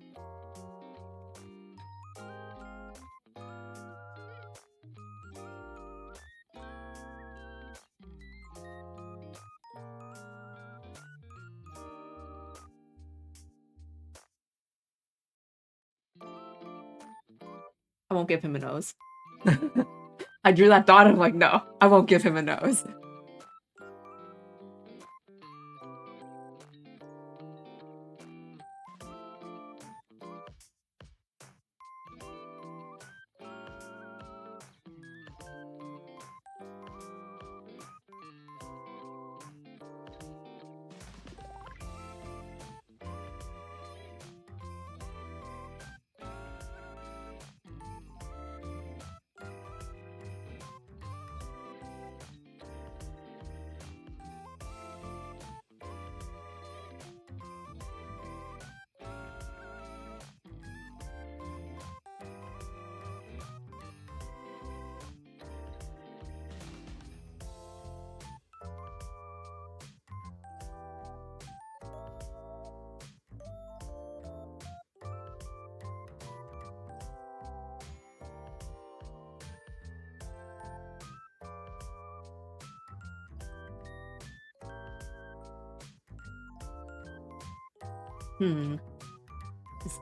I won't give him a nose. I drew that dot and I'm like, no, I won't give him a nose.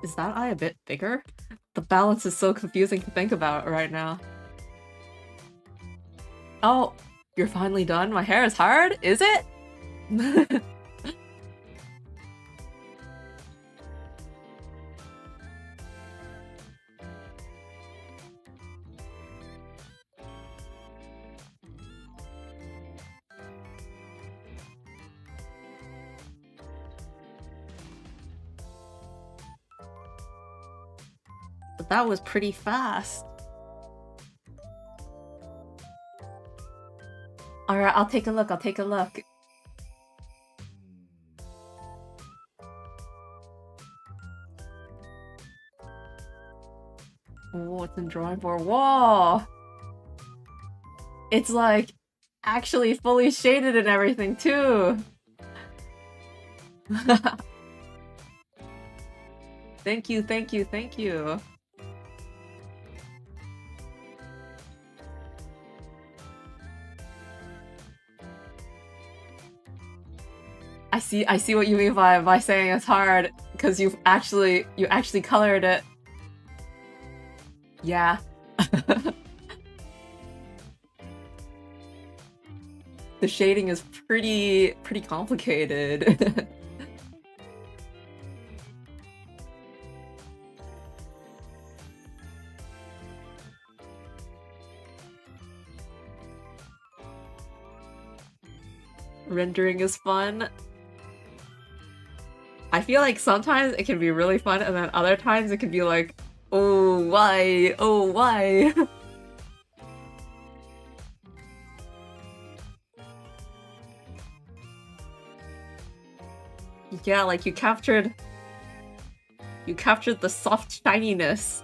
Is that eye a bit bigger? The balance is so confusing to think about right now. Oh, you're finally done? My hair is hard? Is it? But that was pretty fast. Alright, I'll take a look, I'll take a look. What's in drawing board? Whoa! It's like actually fully shaded and everything too. Thank you, thank you, thank you. I see what you mean by saying it's hard, because you actually colored it. Yeah. The shading is pretty complicated. Rendering is fun. I feel like sometimes it can be really fun, and then other times it can be like, oh, why? Oh, why? Yeah, like you captured the soft shininess.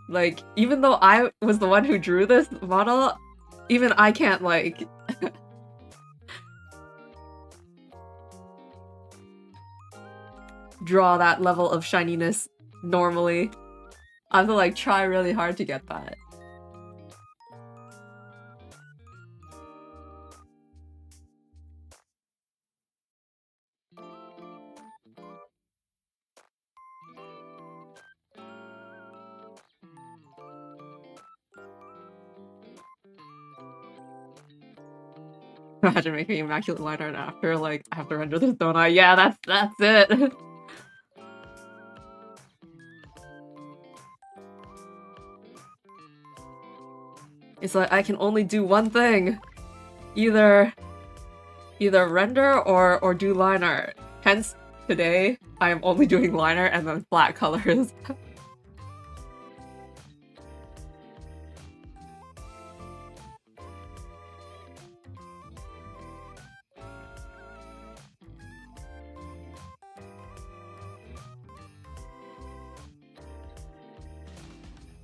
Like, even though I was the one who drew this model, even I can't, like... draw that level of shininess normally. I have to, like, try really hard to get that. Imagine making immaculate line art after, like, I have to render this, don't I? Yeah, that's it! It's like, I can only do one thing! Either render or do line art. Hence, today, I am only doing line art and then flat colors.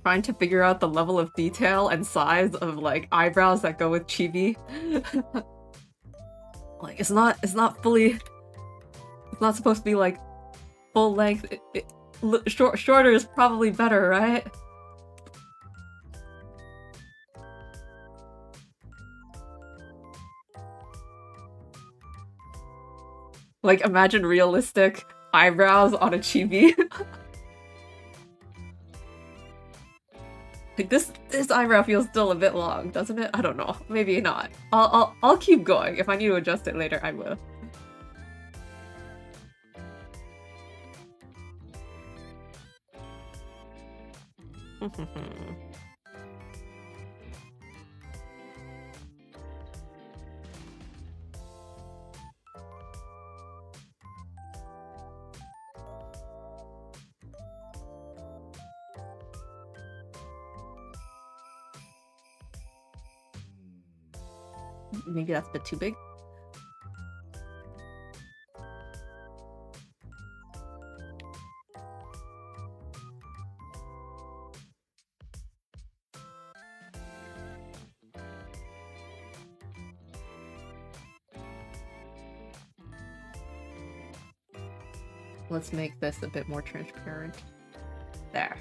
Trying to figure out the level of detail and size of, like, eyebrows that go with chibi. Like, it's not fully... It's not supposed to be, like, full length. Shorter is probably better, right? Like, imagine realistic eyebrows on a chibi. Like, this eyebrow feels still a bit long, doesn't it? I don't know. Maybe not. I'll keep going. If I need to adjust it later, I will. Maybe that's a bit too big. Let's make this a bit more transparent. There.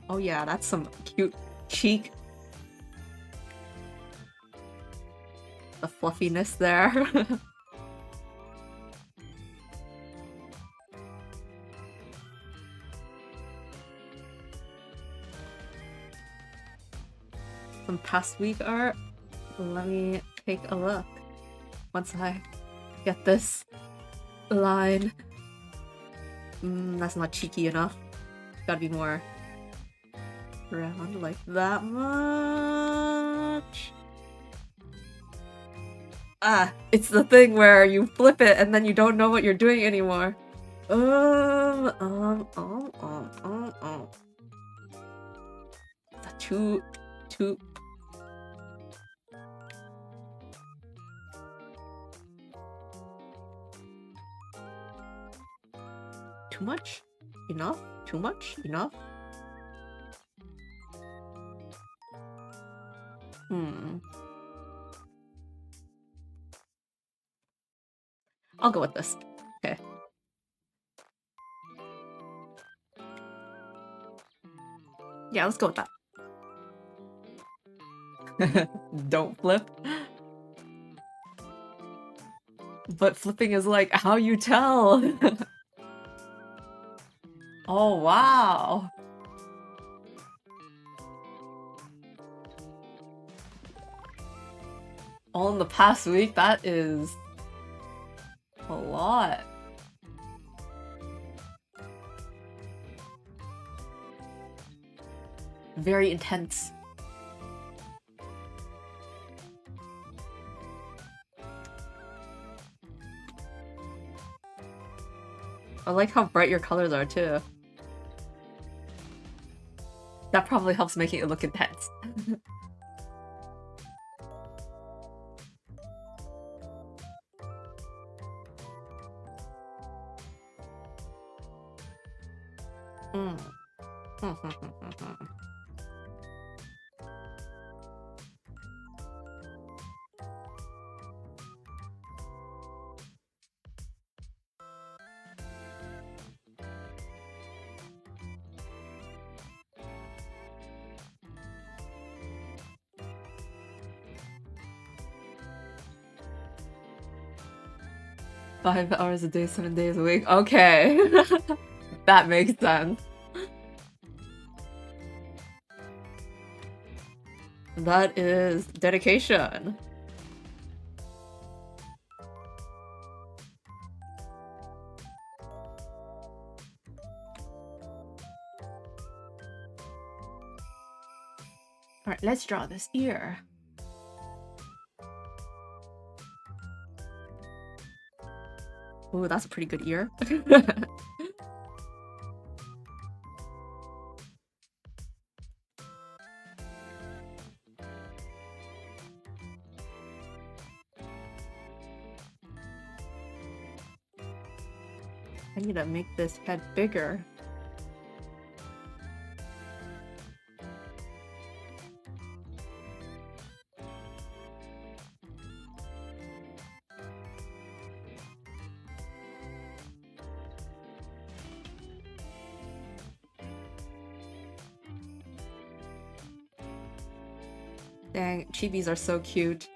Oh yeah, that's some cute cheek. The fluffiness there. Some past week art. Let me take a look. Once I get this line. That's not cheeky enough. Gotta be more around like that much. Ah, it's the thing where you flip it and then you don't know what you're doing anymore. Is that too... Too much? Enough? Too much? Enough? I'll go with this. Okay. Yeah, let's go with that. Don't flip. But flipping is like how you tell. Oh, wow. All in the past week? That is a lot. Very intense. I like how bright your colors are too. That probably helps making it look intense. Mm. 5 hours a day, 7 days a week. Okay. That makes sense. That is dedication. Alright, let's draw this ear. Ooh, that's a pretty good ear. I need to make this head bigger. Dang, chibis are so cute.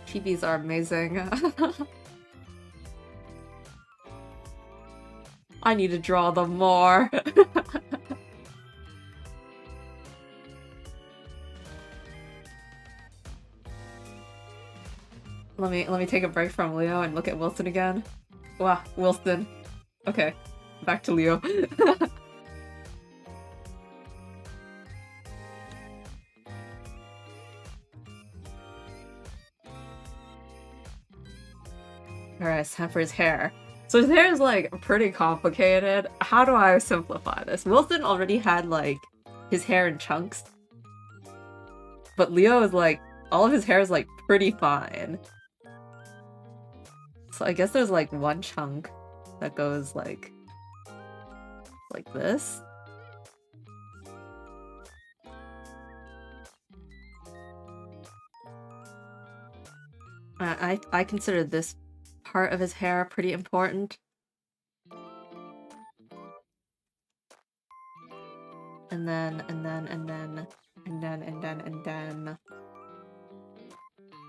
Chibis are amazing. I need to draw them more. Let me take a break from Leo and look at Wilson again. Wow, Wilson. Okay, back to Leo. Alright, it's time for his hair. So his hair is like pretty complicated. How do I simplify this? Wilson already had like his hair in chunks. But Leo is like, all of his hair is like pretty fine. So I guess there's like one chunk that goes like this. I consider this part of his hair pretty important. And then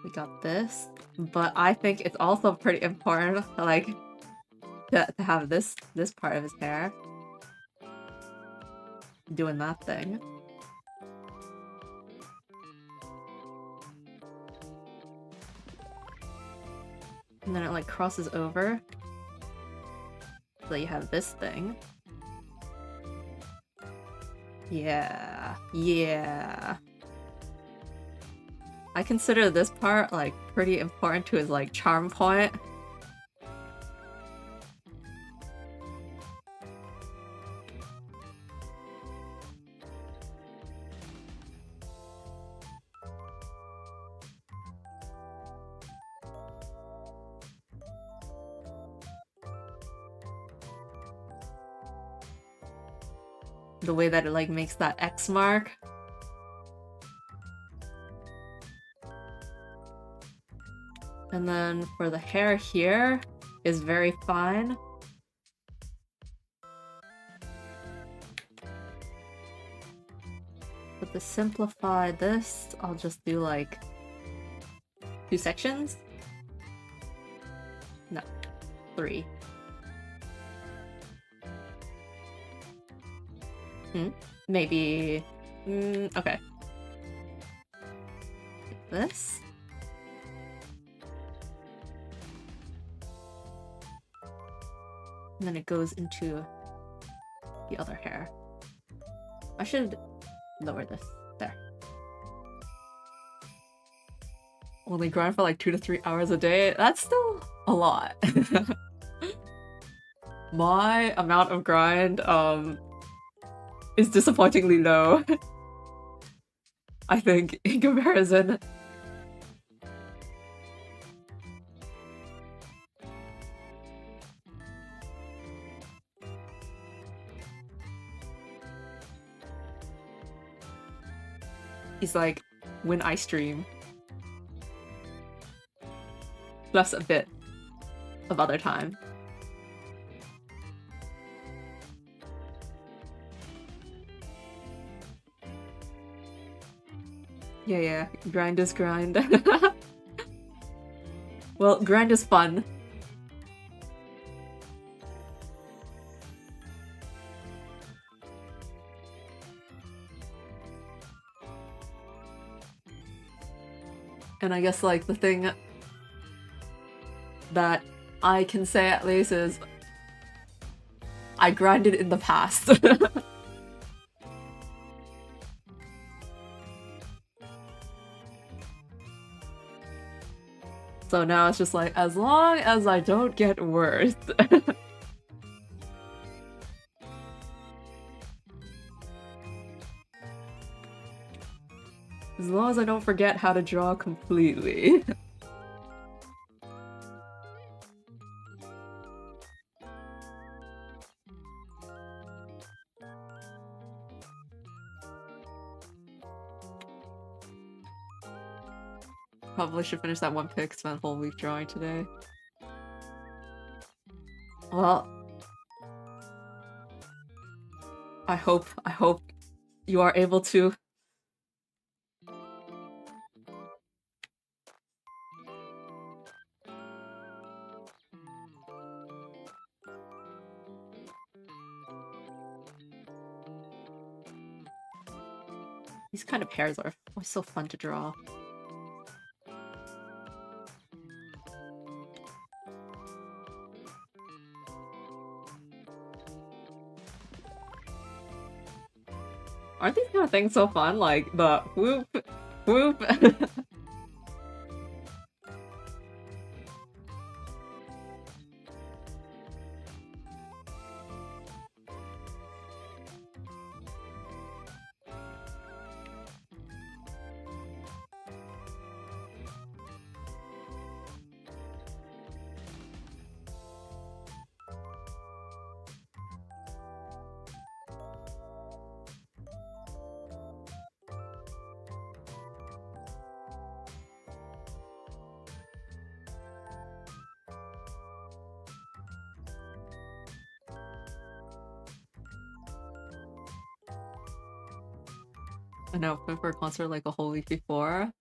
we got this. But I think it's also pretty important, like, to have this part of his hair doing that thing. And then it like crosses over. So you have this thing. Yeah. Yeah. I consider this part, like, pretty important to his, like, charm point. The way that it, like, makes that X mark. And then for the hair here is very fine. But to simplify this, I'll just do like 2 sections? No, 3. Maybe... okay. Like this. And then it goes into the other hair. I should lower this. There. Only grind for like 2 to 3 hours a day? That's still a lot. My amount of grind, is disappointingly low. I think, in comparison. He's like, when I stream. Plus a bit of other time. Yeah, grind is grind. Well, grind is fun. And I guess, like, the thing that I can say at least is I grinded in the past. So now it's just like, as long as I don't get worse. As long as I don't forget how to draw completely. Probably should finish that one pic, spent a whole week drawing today. Well, I hope you are able to. These kind of hairs are always so fun to draw. Aren't these kind of things so fun? Like the whoop, whoop. An outfit for a concert like a whole week before.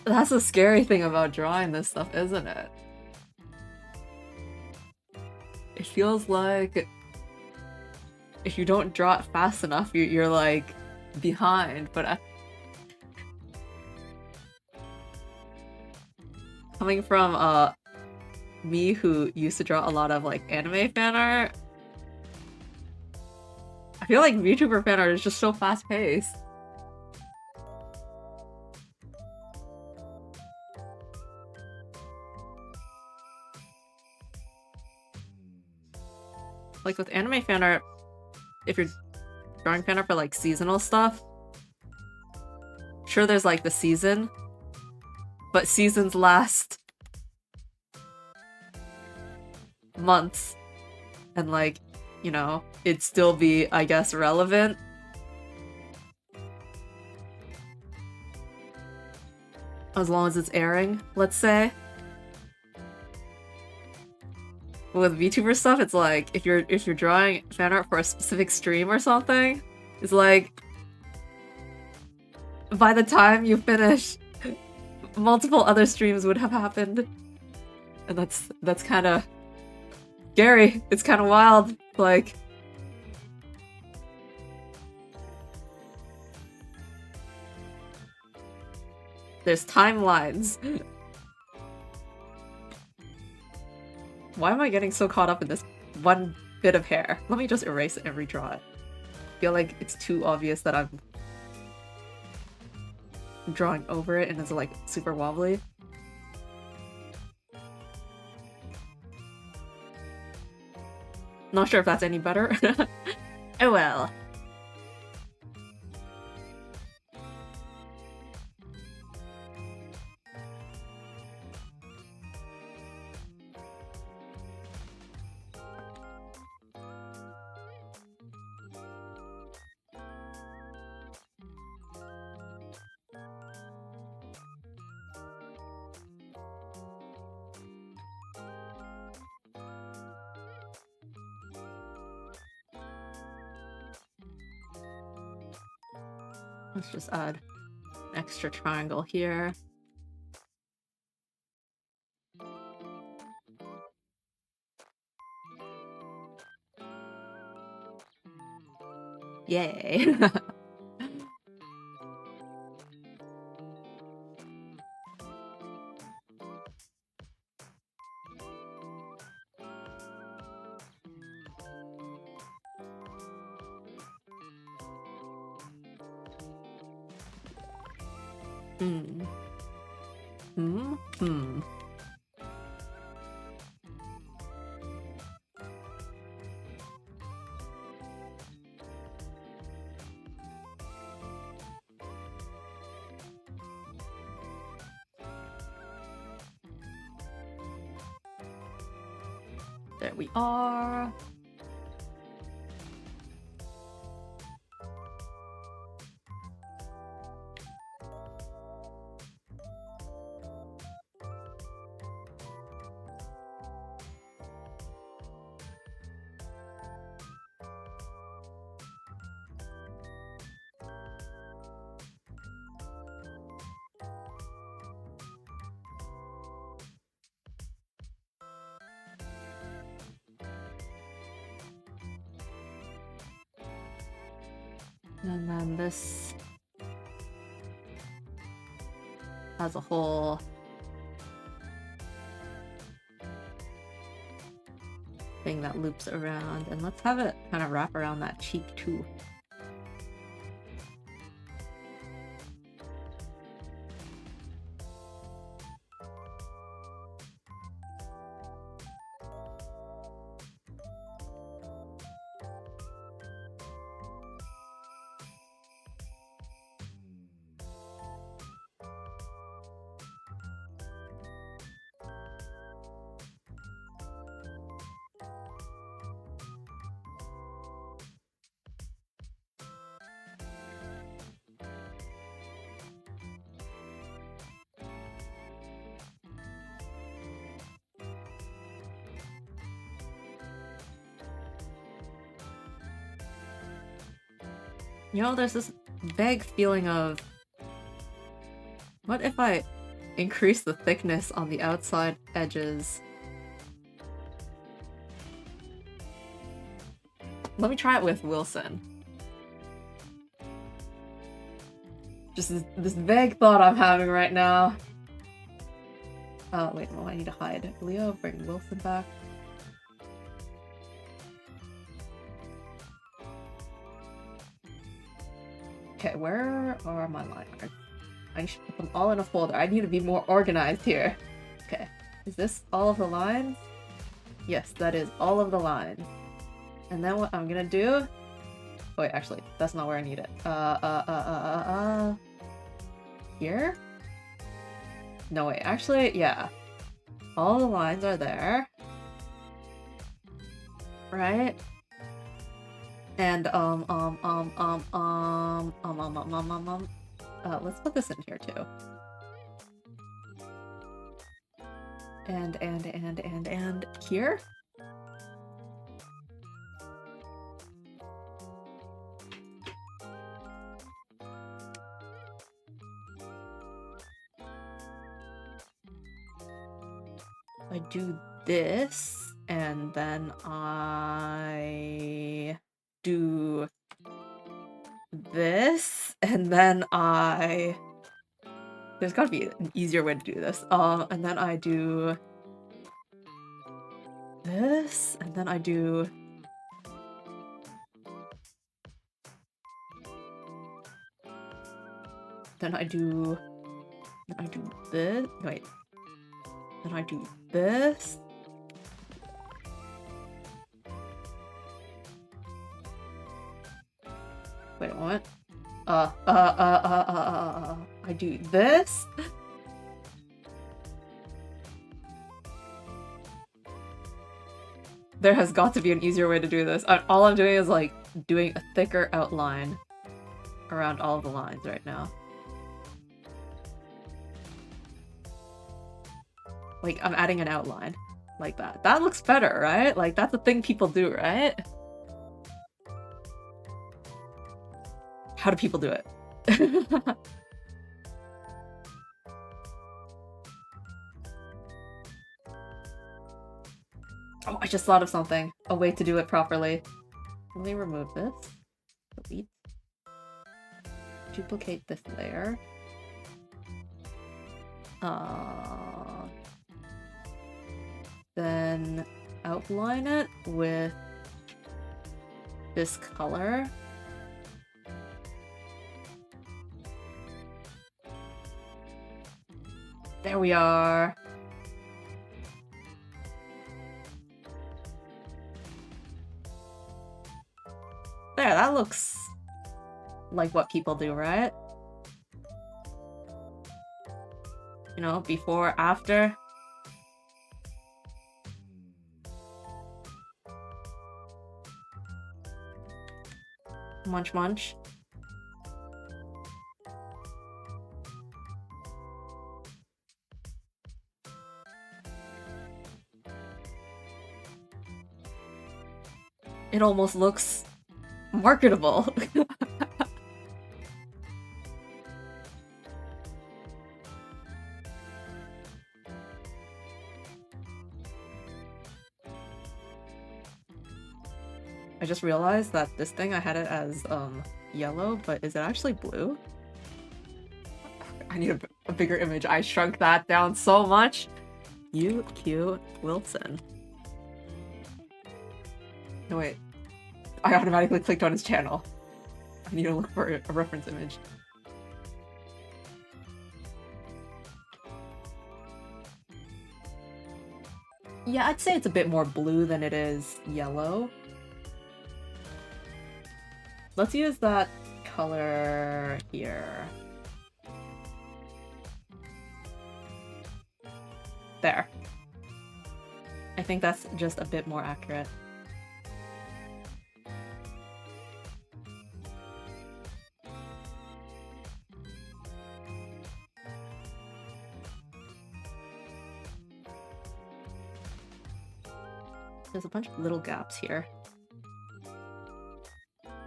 That's the scary thing about drawing this stuff, isn't it? It feels like if you don't draw it fast enough, you're like behind, but coming from me who used to draw a lot of like anime fan art, I feel like VTuber fan art is just so fast paced. Like with anime fan art, if you're drawing fan art for like seasonal stuff, sure there's like the season, but seasons last months, and like, you know, it'd still be, I guess, relevant. As long as it's airing, let's say. With VTuber stuff, it's like if you're drawing fan art for a specific stream or something, it's like by the time you finish, multiple other streams would have happened, and that's kind of scary. It's kind of wild. Like, there's timelines. Why am I getting so caught up in this one bit of hair? Let me just erase it and redraw it. I feel like it's too obvious that I'm drawing over it and it's like super wobbly. Not sure if that's any better. Oh well. Let's just add an extra triangle here. Yay! There we are. And then this has a whole thing that loops around, and let's have it kind of wrap around that cheek too. You know, there's this vague feeling of, what if I increase the thickness on the outside edges? Let me try it with Wilson. Just this vague thought I'm having right now. Wait, no, I need to hide. Leo, bring Wilson back. Okay, where are my line arts? I should put them all in a folder. I need to be more organized here. Okay, is this all of the lines? Yes, that is all of the lines. And then what I'm gonna do... Oh, wait, actually, that's not where I need it. Here? No, wait, actually, yeah. All the lines are there. Right? And, let's put this in here too. And here? I do this, and then I do this, and then I... There's gotta be an easier way to do this. And then I do this, and then I do... Then I do this. Wait. Then I do this. Wait a moment. I do this. There has got to be an easier way to do this. All I'm doing is like doing a thicker outline around all of the lines right now. Like, I'm adding an outline like that. That looks better, right? Like, that's a thing people do, right? How do people do it? Oh, I just thought of something. A way to do it properly. Let me remove this. Delete. Duplicate this layer. Then outline it with this color. There we are. There, that looks like what people do, right? You know, before, after. Munch munch. It almost looks marketable. I just realized that this thing I had it as yellow, but is it actually blue? I need a bigger image. I shrunk that down so much. UQ Wilson. No, wait. I automatically clicked on his channel. I need to look for a reference image. Yeah, I'd say it's a bit more blue than it is yellow. Let's use that color here. There. I think that's just a bit more accurate. There's a bunch of little gaps here.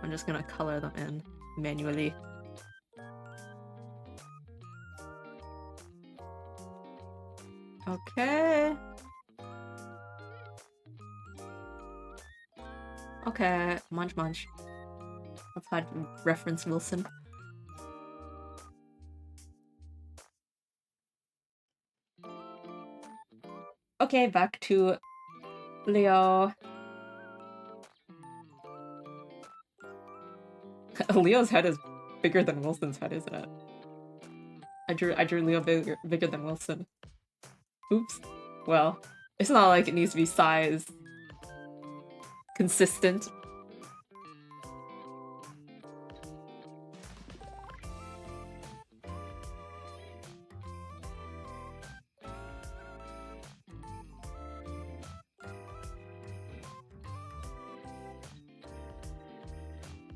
I'm just gonna color them in manually. Okay. Okay, munch munch. Let's hide reference Wilson. Okay, back to Leo. Leo's head is bigger than Wilson's head, isn't it? I drew Leo bigger than Wilson. Oops. Well, it's not like it needs to be size consistent.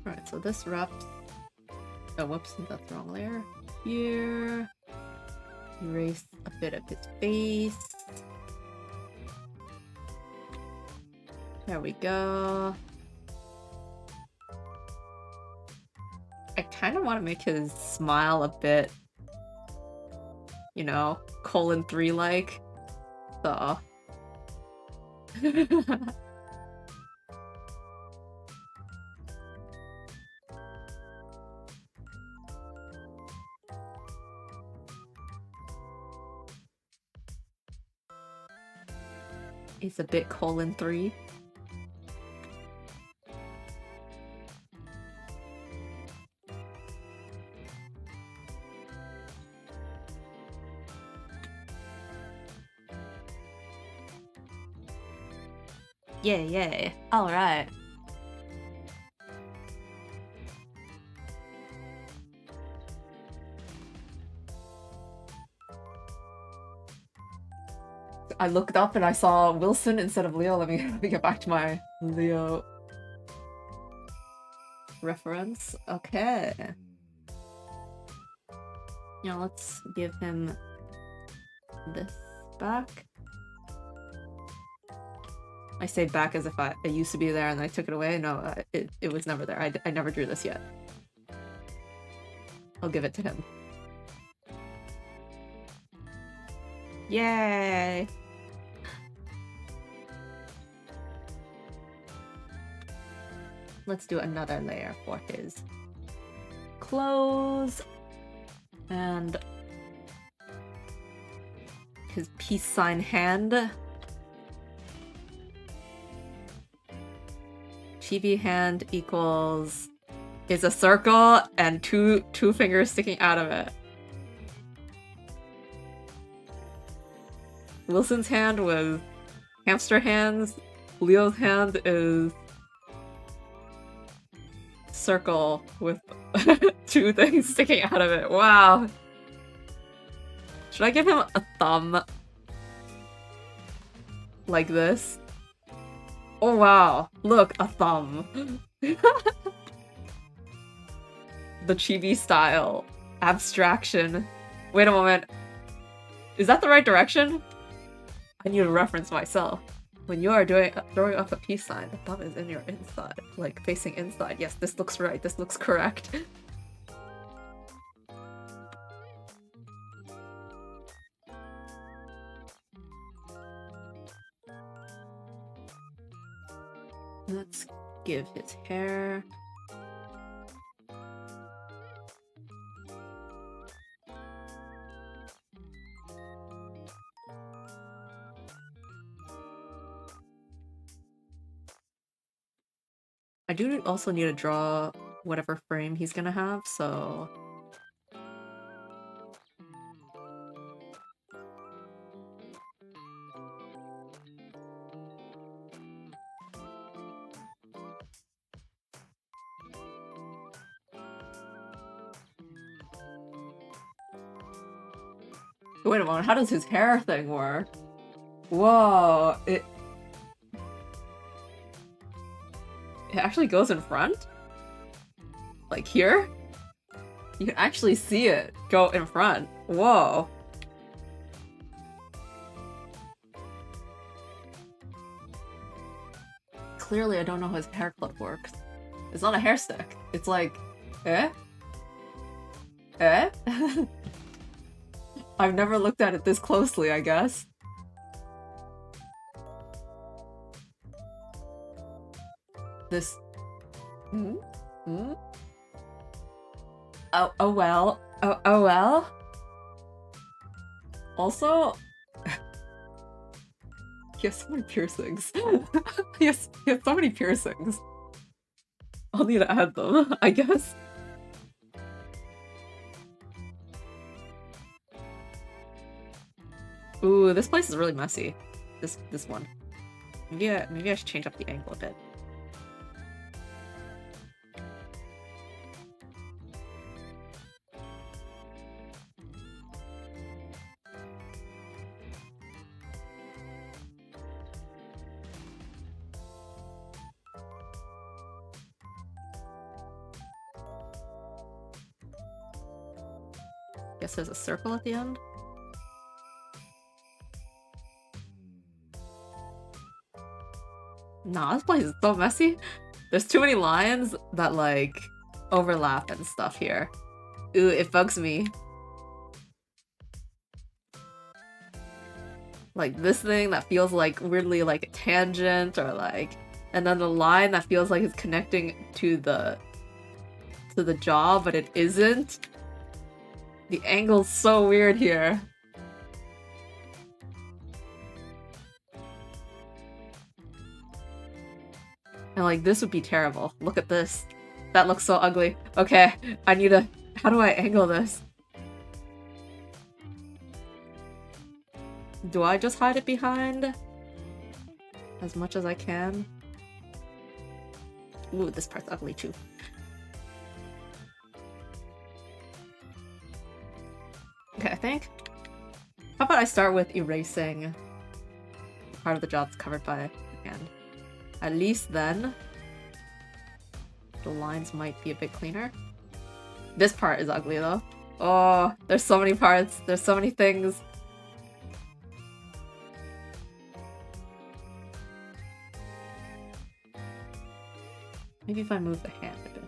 Alright, so this wraps. Oh, whoops, that's the wrong layer. Here. Erase a bit of his face. There we go. I kind of want to make his smile a bit, you know, :3 like. So. It's a bit :3. Yay, yay. Alright. I looked up and I saw Wilson instead of Leo. Let me get back to my Leo reference. Okay. Yeah, let's give him this back. I say back as if it used to be there and then I took it away. No, it was never there. I never drew this yet. I'll give it to him. Yay! Let's do another layer for his clothes and his peace sign hand. Chibi hand equals is a circle and two fingers sticking out of it. Wilson's hand was hamster hands. Leo's hand is circle with 2 things sticking out of it. Wow. Should I give him a thumb? Like this? Oh wow. Look, a thumb. The chibi style. Abstraction. Wait a moment. Is that the right direction? I need to reference myself. When you are throwing up a peace sign, the thumb is in your inside. Like, facing inside. Yes, this looks right. This looks correct. Let's give his hair. I do also need to draw whatever frame he's gonna have, so... Wait a moment, how does his hair thing work? Whoa, it actually goes in front? Like here? You can actually see it go in front. Whoa. Clearly I don't know how his hair clip works. It's not a hair stick. It's like, eh? Eh? I've never looked at it this closely, I guess. This... Hmm? Hmm? Oh well. Oh well? Also... He has so many piercings. he has so many piercings. I'll need to add them, I guess. Ooh, this place is really messy. This one. Maybe I should change up the angle a bit. Guess there's a circle at the end. Nah, this place is so messy. There's too many lines that, like, overlap and stuff here. Ooh, it bugs me. Like, this thing that feels, like, weirdly like a tangent, or, like... And then the line that feels like it's connecting to the jaw, but it isn't. The angle's so weird here. And like, this would be terrible. Look at this. That looks so ugly. Okay, I need to... How do I angle this? Do I just hide it behind? As much as I can? Ooh, this part's ugly too. Okay, I think... How about I start with erasing part of the job that's covered by the hand. At least then, the lines might be a bit cleaner. This part is ugly though. Oh, there's so many parts. There's so many things. Maybe if I move the hand a bit.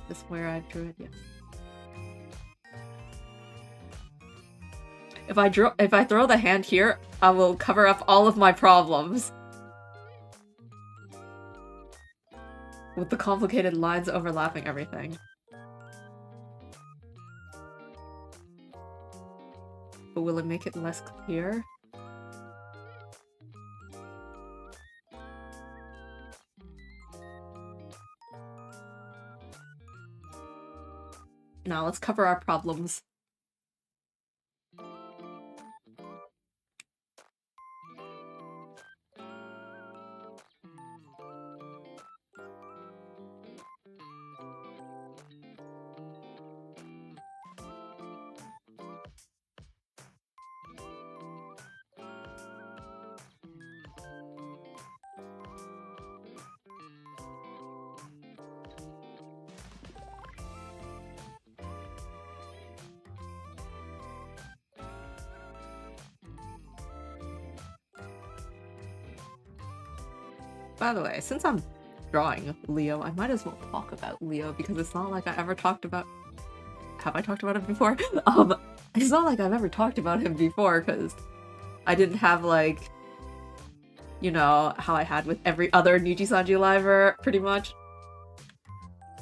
This where I drew it, yes. If I throw the hand here, I will cover up all of my problems. With the complicated lines overlapping everything. But will it make it less clear? Now let's cover our problems. By the way, since I'm drawing Leo, I might as well talk about Leo because it's not like I ever talked about... Have I talked about him before? It's not like I've ever talked about him before because I didn't have like, you know, how I had with every other Nijisanji liver, pretty much.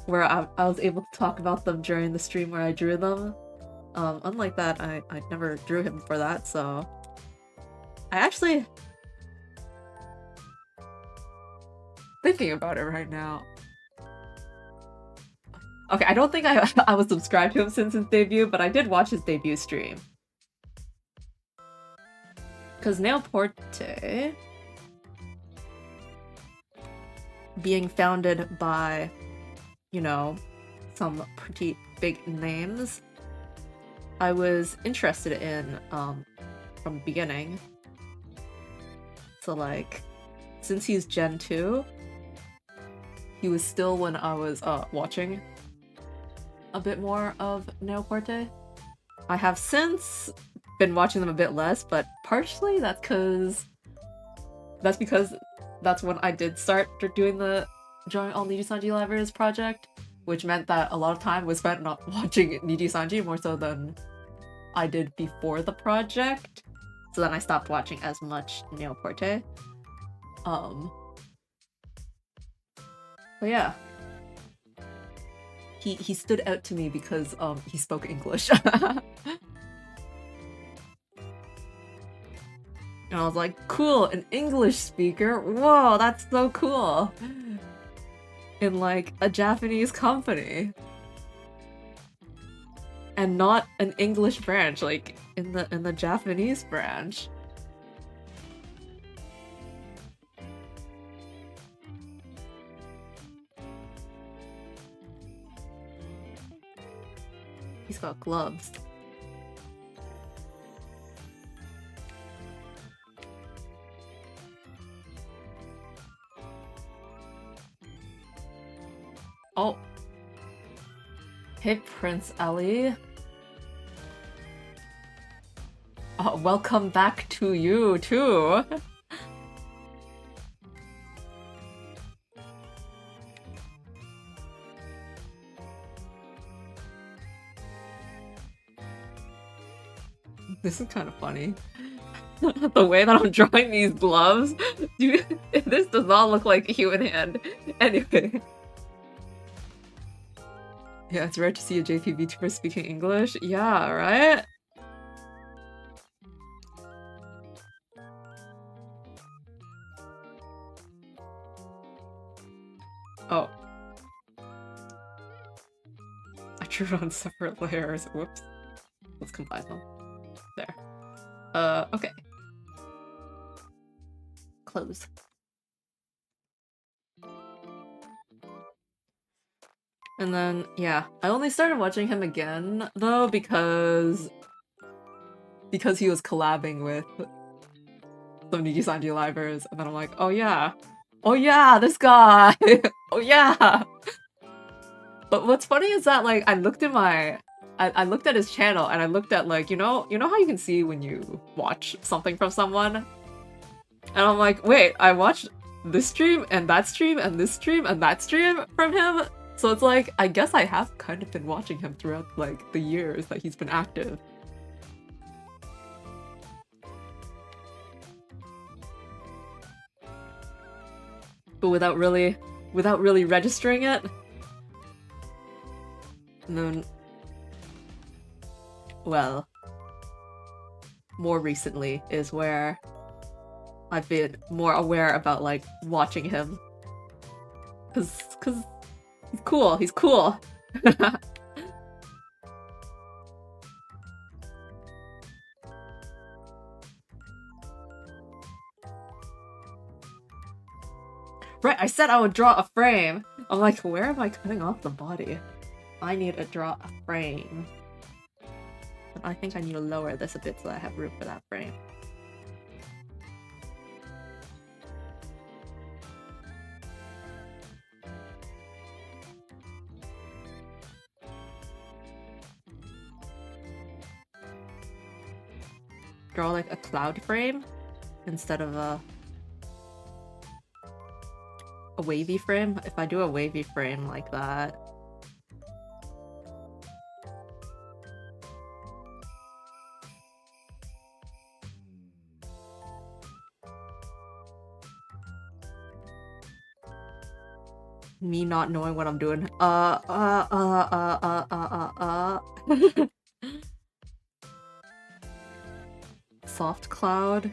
Where I was able to talk about them during the stream where I drew them. Unlike that, I never drew him for that, so... I actually... Thinking about it right now. Okay, I don't think I was subscribed to him since his debut, but I did watch his debut stream. Because Neoporte... being founded by, you know, some pretty big names, I was interested in from the beginning. So like, since he's Gen 2, he was still when I was watching a bit more of Neoporte. I have since been watching them a bit less, but partially that's because that's when I did start doing the Drawing All Nijisanji Livers project, which meant that a lot of time was spent not watching Nijisanji more so than I did before the project. So then I stopped watching as much Neoporte. But yeah. He stood out to me because he spoke English. And I was like, cool, an English speaker? Whoa, that's so cool! In like a Japanese company. And not an English branch, like in the Japanese branch. He's got gloves. Oh. Hey, Prince Ali. Oh, welcome back to you, too. This is kind of funny. The way that I'm drawing these gloves, dude, this does not look like a human hand. Anyway. Yeah, it's rare to see a JP VTuber speaking English. Yeah, right? Oh. I drew it on separate layers. Whoops. Let's combine them. There. Okay. Close. And then, yeah. I only started watching him again, though, because he was collabing with some Niji-sanji livers, and then I'm like, oh yeah. Oh yeah, this guy! Oh yeah! But what's funny is that, like, I looked at his channel, and I looked at, like, you know how you can see when you watch something from someone? And I'm like, wait, I watched this stream, and that stream, and this stream, and that stream from him? So it's like, I guess I have kind of been watching him throughout, like, the years that he's been active. But without really registering it. And then, well, more recently is where I've been more aware about, like, watching him. Cause he's cool. Right, I said I would draw a frame. I'm like, where am I cutting off the body? I need to draw a frame. But I think I need to lower this a bit so I have room for that frame. Draw like a cloud frame instead of a wavy frame. If I do a wavy frame like that, me not knowing what I'm doing. Soft cloud.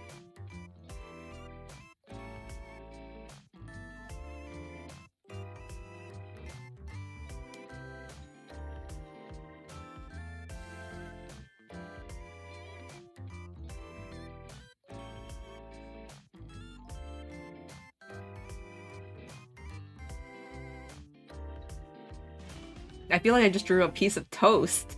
I feel like I just drew a piece of toast.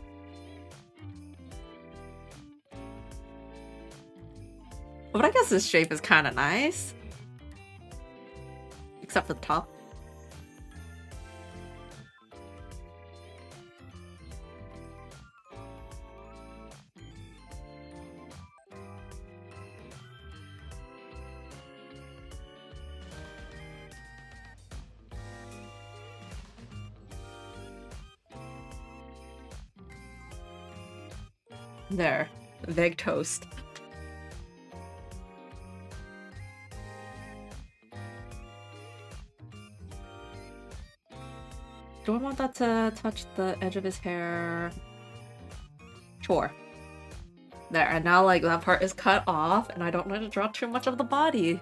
But I guess this shape is kind of nice. Except for the top. There. Vague toast. Do I want that to touch the edge of his hair? Sure. There, and now like that part is cut off, and I don't want to draw too much of the body.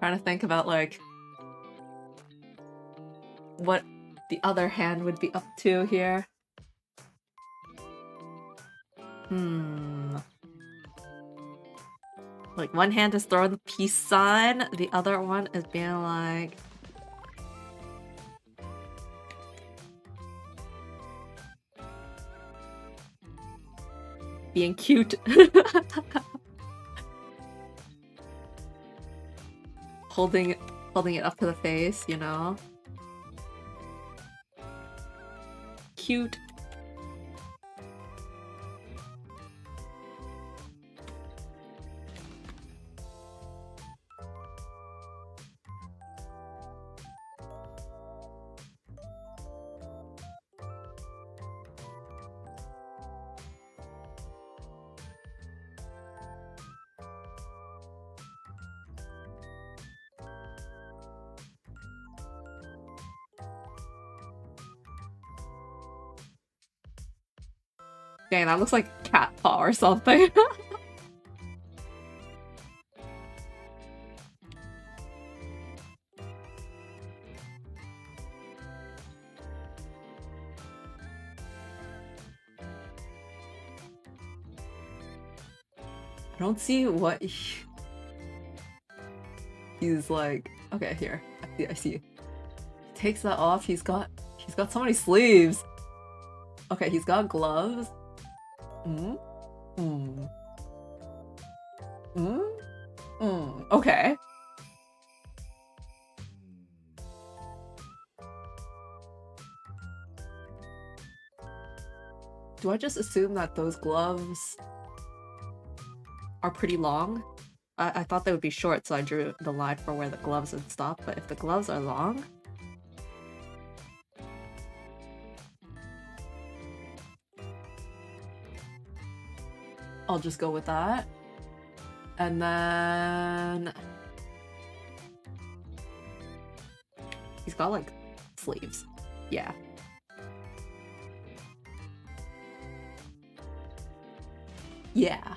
Trying to think about like what the other hand would be up to here. Like one hand is throwing the peace sign, the other one is being like being cute. holding it up to the face, you know? Cute. Dang, that looks like cat paw or something. I don't see what he's like. Okay, here. I see. He takes that off. He's got so many sleeves. Okay, he's got gloves. Okay. Do I just assume that those gloves are pretty long? I thought they would be short, so I drew the line for where the gloves would stop, but if the gloves are long... I'll just go with that. And then... he's got, like, sleeves. Yeah. Yeah.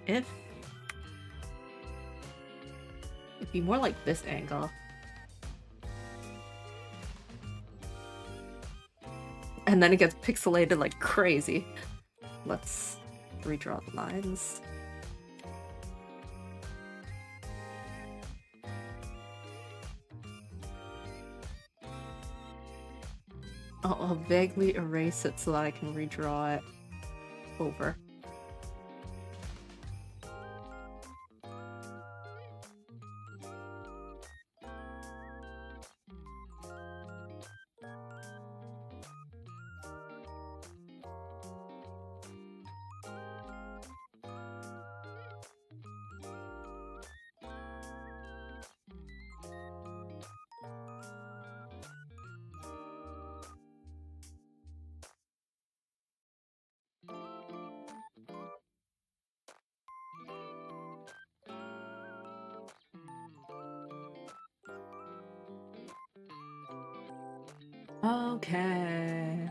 It'd be more like this angle. And then it gets pixelated like crazy. Let's redraw the lines. I'll vaguely erase it so that I can redraw it over. Okay.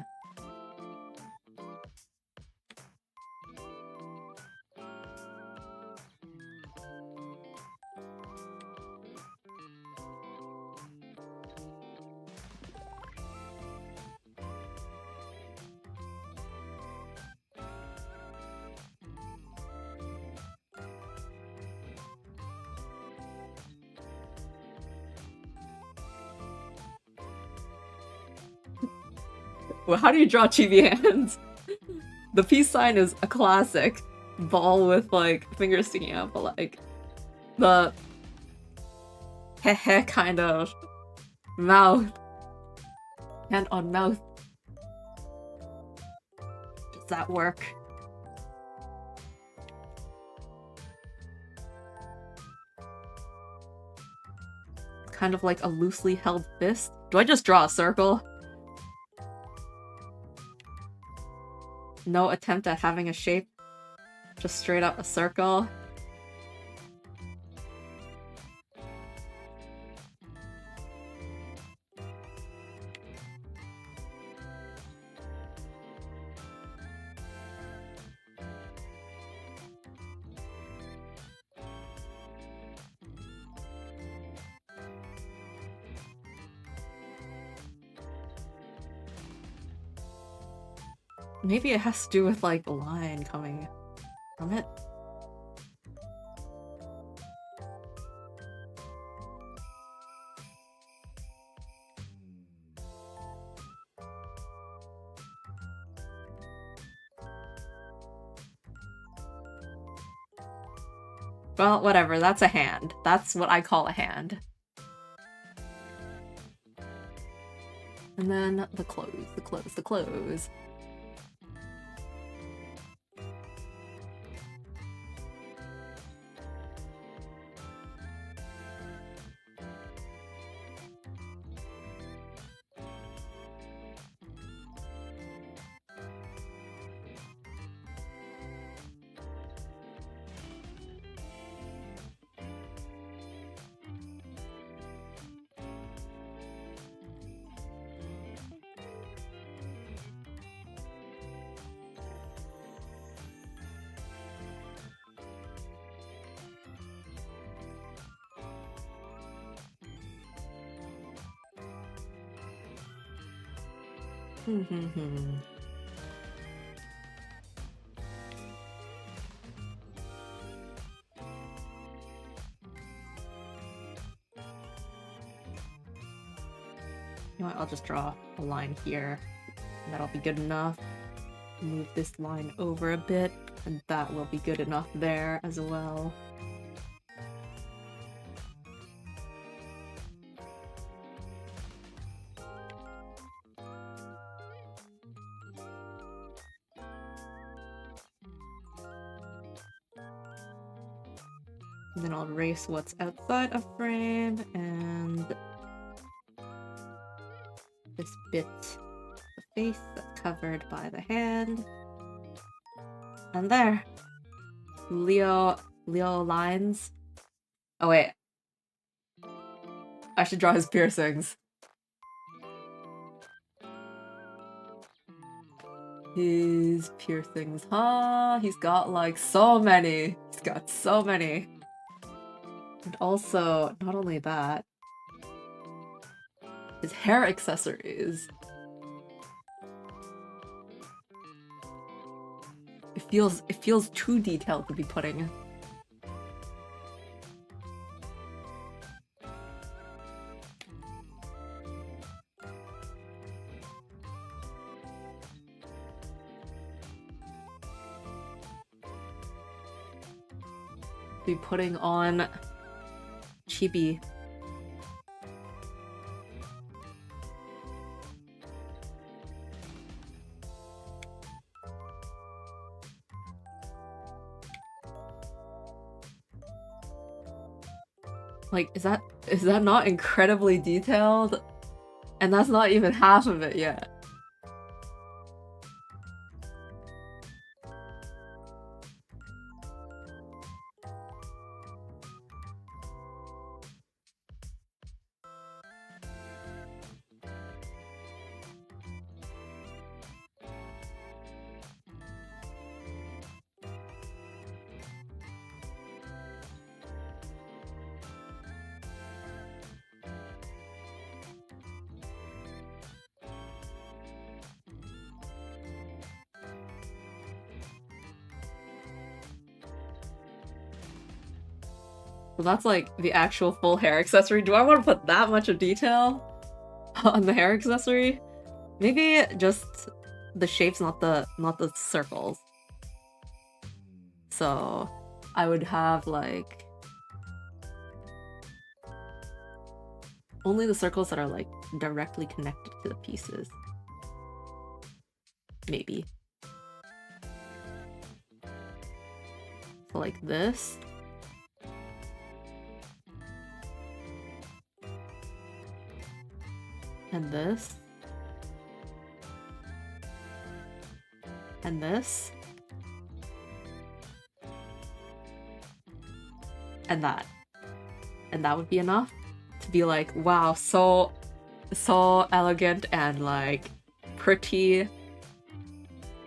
Well, how do you draw chibi hands? The peace sign is a classic. Ball with, like, fingers sticking out, but, like, the heh kind of mouth. Hand on mouth. Does that work? Kind of like a loosely held fist. Do I just draw a circle? No attempt at having a shape. Just straight up a circle. Maybe it has to do with, like, the line coming from it. Well, whatever, that's a hand. That's what I call a hand. And then the close, the close, the close. You know what, I'll just draw a line here. That'll be good enough. Move this line over a bit, and that will be good enough there as well. And then I'll erase what's outside of frame, and this bit, the face that's covered by the hand. And there. Leo lines. Oh wait. I should draw his piercings. His piercings, huh? He's got like so many. He's got so many. And also, not only that, his hair accessories. It feels too detailed to be putting. Be putting on chibi. Like, is that not incredibly detailed? And that's not even half of it yet. So that's like the actual full hair accessory. Do I want to put that much of detail on the hair accessory? Maybe just the shapes, not the circles. So I would have like only the circles that are like directly connected to the pieces. Maybe. So like this. And this. And this. And that. And that would be enough to be like, wow, so elegant and like pretty.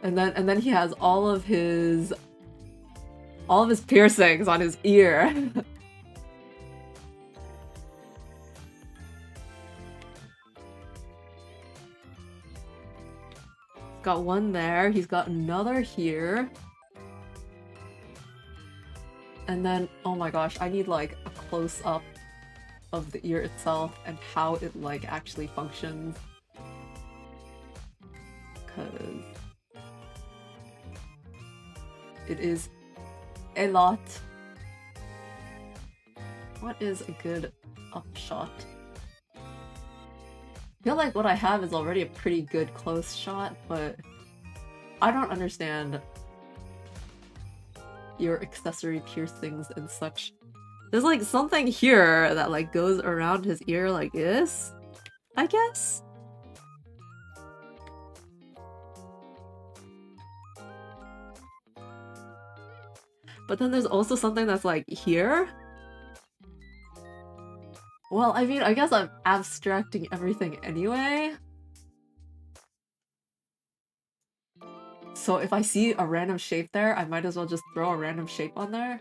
And then he has all of his piercings on his ear. Got one there, he's got another here. And then, oh my gosh, I need like a close-up of the ear itself and how it like actually functions. Cause it is a lot. What is a good upshot? I feel like what I have is already a pretty good close shot, but I don't understand your accessory piercings and such. There's like something here that like goes around his ear like this, I guess? But then there's also something that's like here. Well, I mean, I guess I'm abstracting everything anyway. So if I see a random shape there, I might as well just throw a random shape on there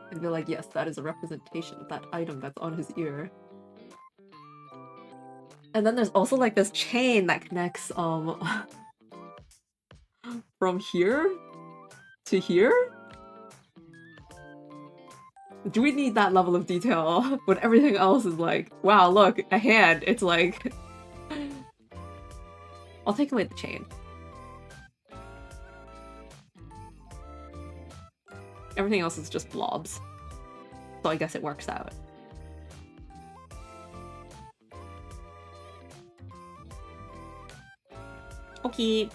and be like, yes, that is a representation of that item that's on his ear. And then there's also like this chain that connects from here to here? Do we need that level of detail when everything else is like, wow, look, a hand, it's like... I'll take away the chain. Everything else is just blobs. So I guess it works out. Okay.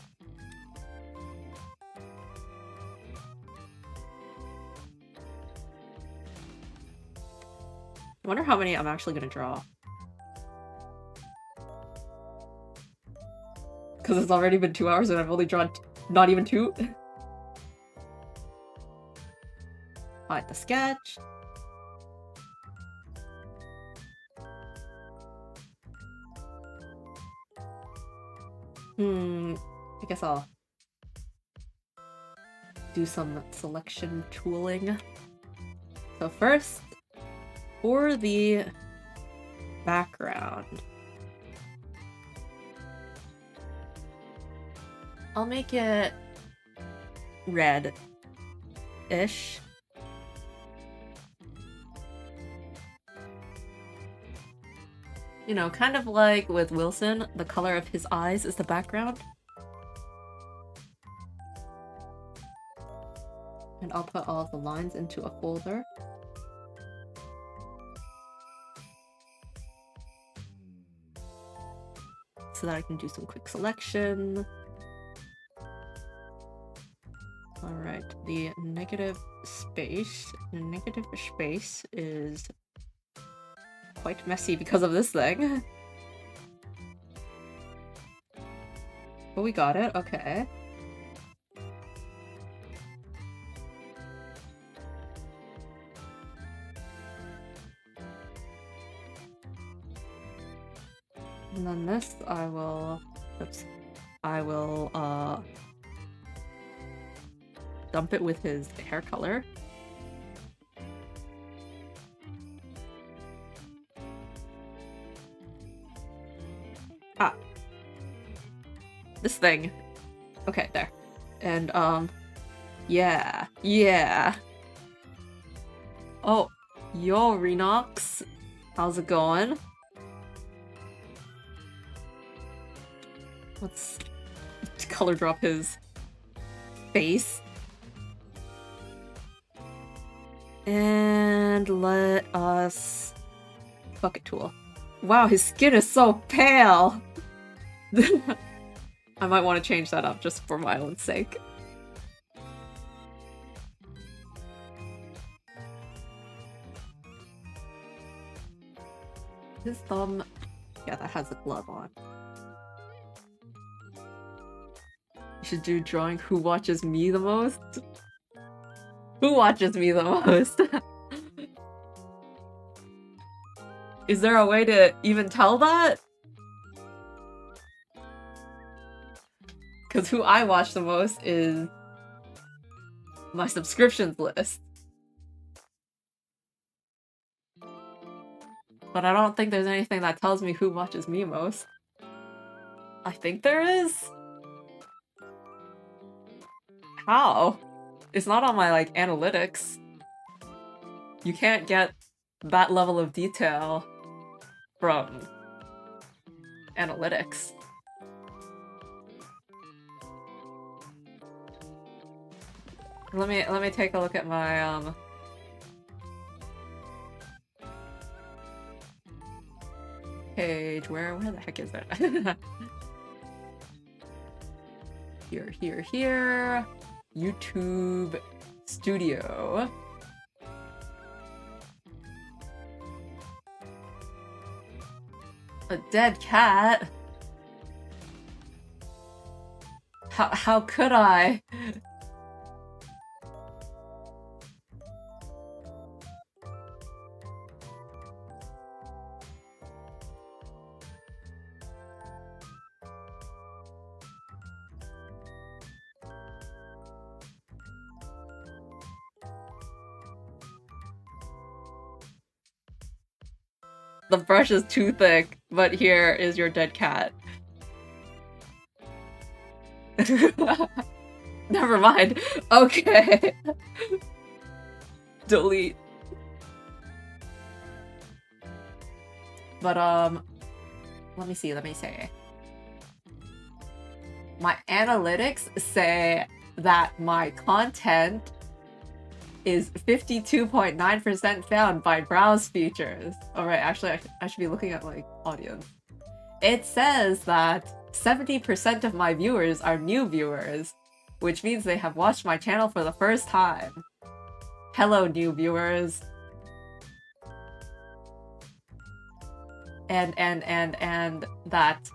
I wonder how many I'm actually gonna draw. Because it's already been 2 hours and I've only drawn not even 2. Alright, the sketch. I guess I'll do some selection tooling. So first, for the background, I'll make it red-ish. You know, kind of like with Wilson, the color of his eyes is the background. And I'll put all of the lines into a folder. So that I can do some quick selection. Alright, the negative space is quite messy because of this thing. But we got it, okay. And then this, I will dump it with his hair color. Ah. This thing. Okay, there. And, yeah. Yeah. Oh, yo, Renox. How's it going? Let's color drop his face. And let us... Bucket tool. Wow, his skin is so pale! I might want to change that up just for my own sake. His thumb... Yeah, that has a glove on. You should do drawing who watches me the most? Who watches me the most? Is there a way to even tell that? Because who I watch the most is my subscriptions list. But I don't think there's anything that tells me who watches me most. I think there is? How? It's not on my, like, analytics. You can't get that level of detail from analytics. Let me take a look at my page. Where the heck is it? Here. YouTube Studio. A dead cat? How could I? The brush is too thick, but here is your dead cat. Never mind. Okay. Delete. But, let me see. My analytics say that my content is 52.9% found by browse features. Alright, actually, I should be looking at, like, audience. It says that 70% of my viewers are new viewers, which means they have watched my channel for the first time. Hello, new viewers. And that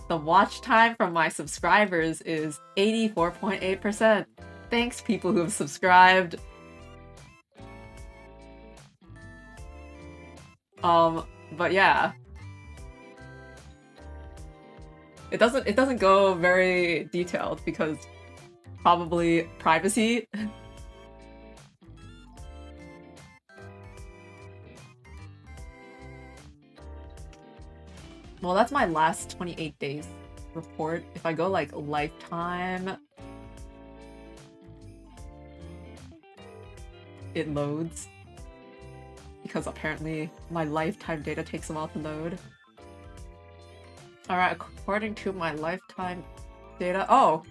the watch time from my subscribers is 84.8%. Thanks, people who have subscribed. But yeah. It doesn't go very detailed because probably privacy. Well, that's my last 28 days report. If I go like lifetime, it loads. Because apparently my lifetime data takes a while to load. Alright, according to my lifetime data... Oh!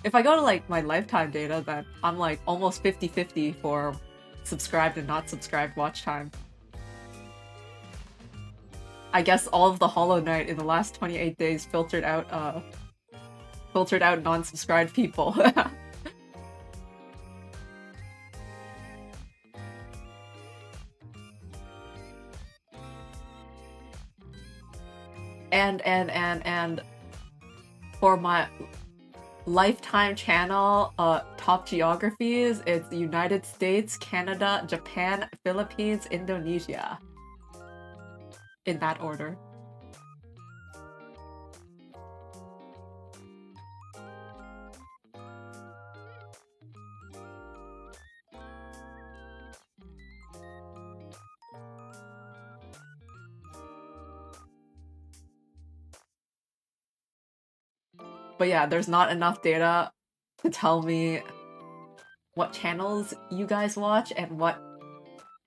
If I go to like my lifetime data, then I'm like almost 50-50 for subscribed and not subscribed watch time. I guess all of the Hollow Knight in the last 28 days filtered out non-subscribed people. And for my lifetime channel, top geographies, it's the United States, Canada, Japan, Philippines, Indonesia. In that order. But yeah, there's not enough data to tell me what channels you guys watch and what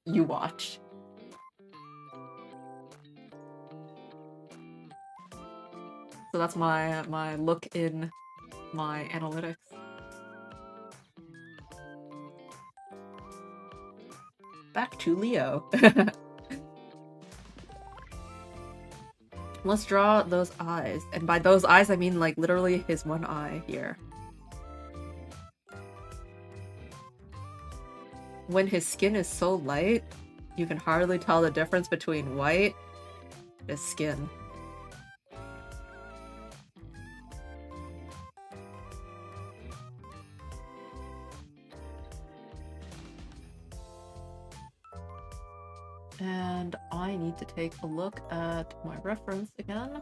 you watch. So that's my look in my analytics. Back to Leo. Let's draw those eyes. And by those eyes, I mean like literally his one eye here. When his skin is so light, you can hardly tell the difference between white and his skin. And I need to take a look at my reference again.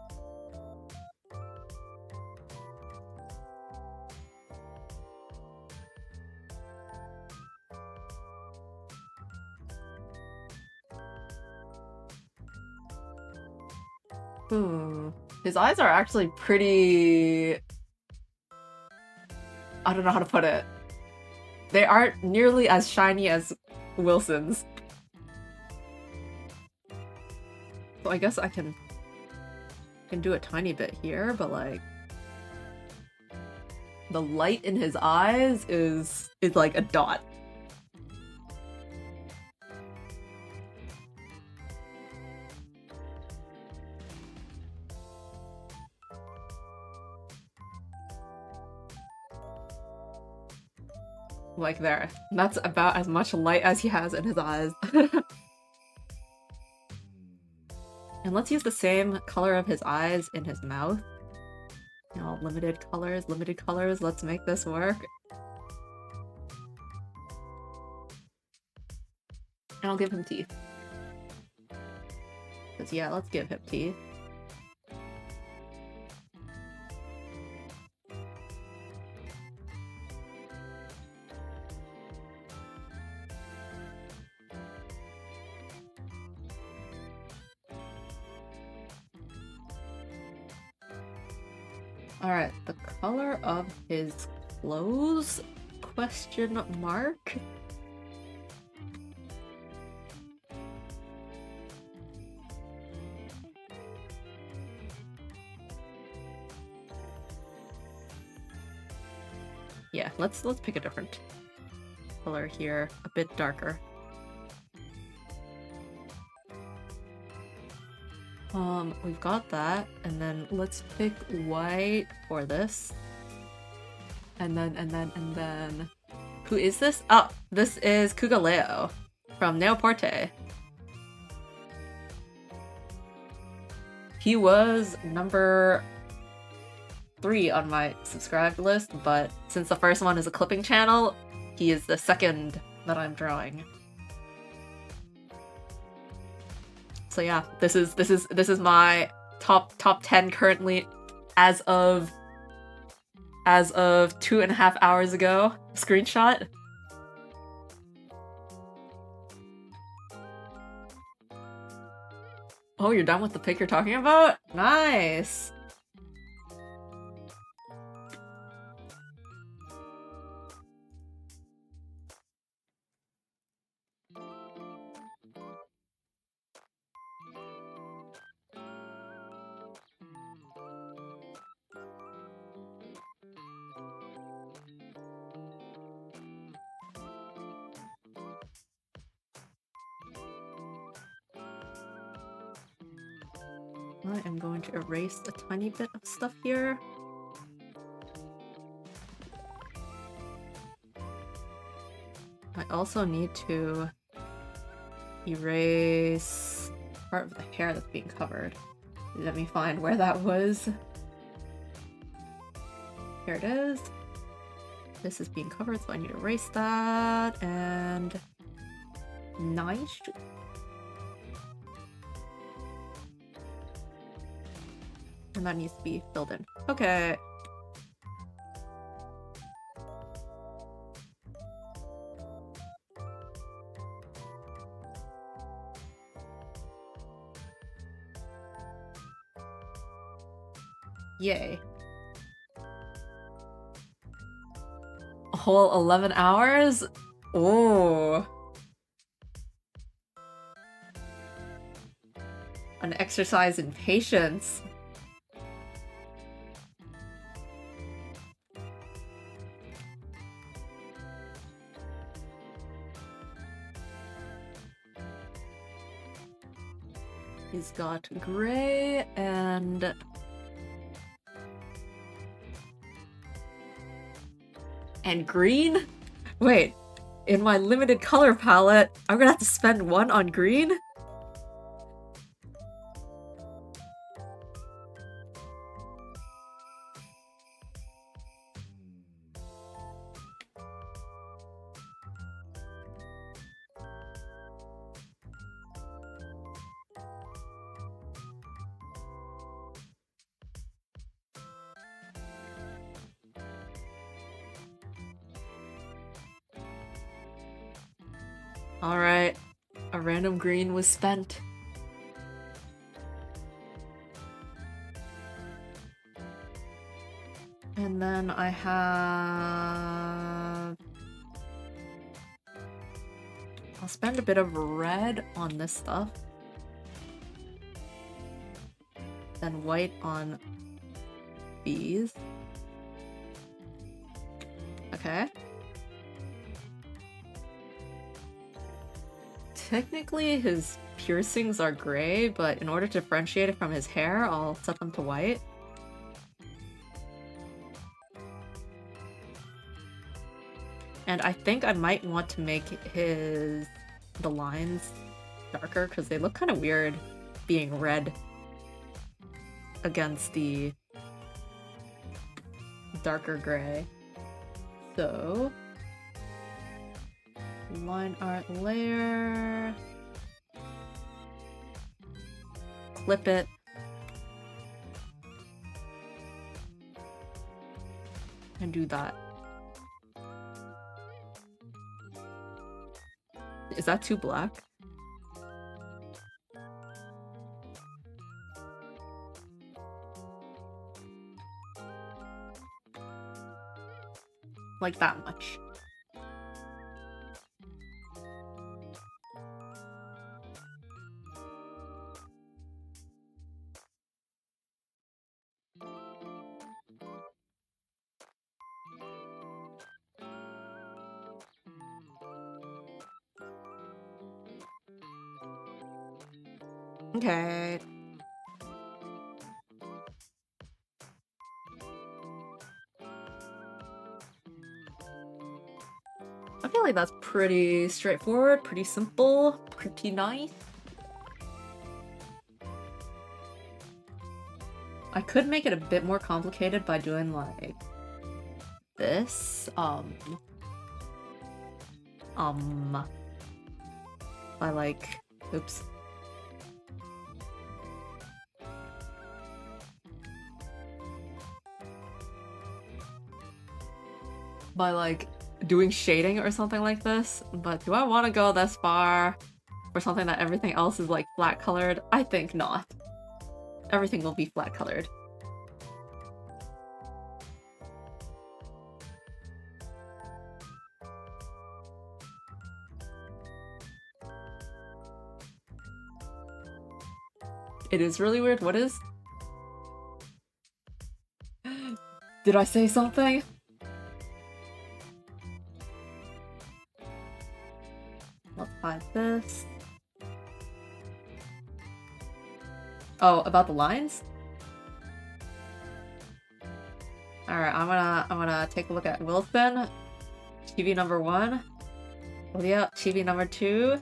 His eyes are actually pretty... I don't know how to put it. They aren't nearly as shiny as Wilson's. So I guess I can do a tiny bit here, but like... the light in his eyes is like a dot. Like there. That's about as much light as he has in his eyes. And let's use the same color of his eyes in his mouth. You know, limited colors, let's make this work. And I'll give him teeth. Because yeah, let's give him teeth. Alright, the color of his clothes? Question mark? Yeah, let's pick a different color here, a bit darker. We've got that, and then let's pick white for this. And then... Who is this? Oh, this is Kugaleo from Neoporte. He was number 3 on my subscribed list, but since the first one is a clipping channel, he is the second that I'm drawing. So yeah, this is my top 10 currently as of 2.5 hours ago. Screenshot. Oh, you're done with the pic you're talking about? Nice. I am going to erase a tiny bit of stuff here. I also need to erase part of the hair that's being covered. Let me find where that was. Here it is. This is being covered, so I need to erase that, and... nice. And that needs to be filled in. Okay. Yay. A whole 11 hours? Oh. An exercise in patience. He's got gray and... and green? Wait, in my limited color palette, I'm gonna have to spend one on green? Alright, a random green was spent. And then I have... I'll spend a bit of red on this stuff. Then white on these. Okay. Technically, his piercings are gray, but in order to differentiate it from his hair, I'll set them to white. And I think I might want to make the lines darker, because they look kind of weird being red against the darker gray. So... line art layer, clip it, and do that. Is that too black? Like that much. Okay. I feel like that's pretty straightforward, pretty simple, pretty nice. I could make it a bit more complicated by doing like this, by like, oops. By like doing shading or something like this, but do I want to go this far for something that everything else is like flat colored? I think not. Everything will be flat colored. It is really weird. What is? Did I say something? Let's hide this. Oh, about the lines? Alright, I'm gonna take a look at Wilson, chibi number 1. Leah, chibi number 2.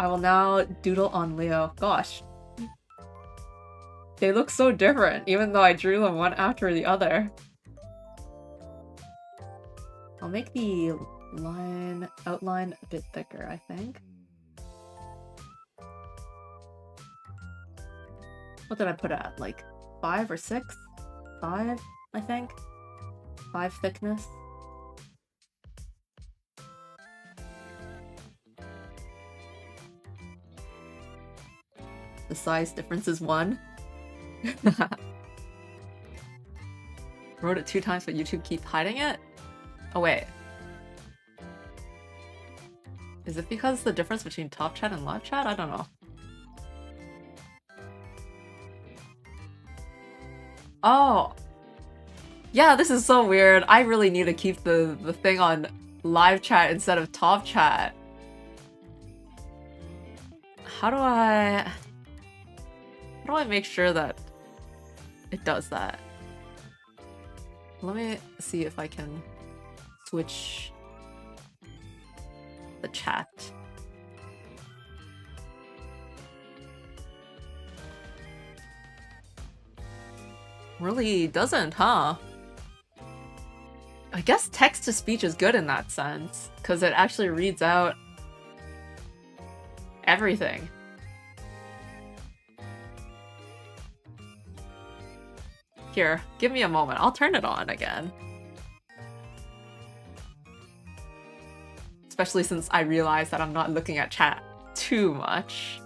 I will now doodle on Leo. Gosh. They look so different, even though I drew them one after the other. I'll make the outline a bit thicker, I think. What did I put it at? Like 5 or 6? 5, I think. 5 thickness. The size difference is 1. Wrote it 2 times, but YouTube keeps hiding it? Oh wait. Is it because the difference between top chat and live chat? I don't know. Oh! Yeah, this is so weird. I really need to keep the thing on live chat instead of top chat. how do I make sure that it does that? Let me see if I can switch the chat. Really doesn't, huh? I guess text-to-speech is good in that sense, because it actually reads out everything. Here, give me a moment. I'll turn it on again. Especially since I realize that I'm not looking at chat too much.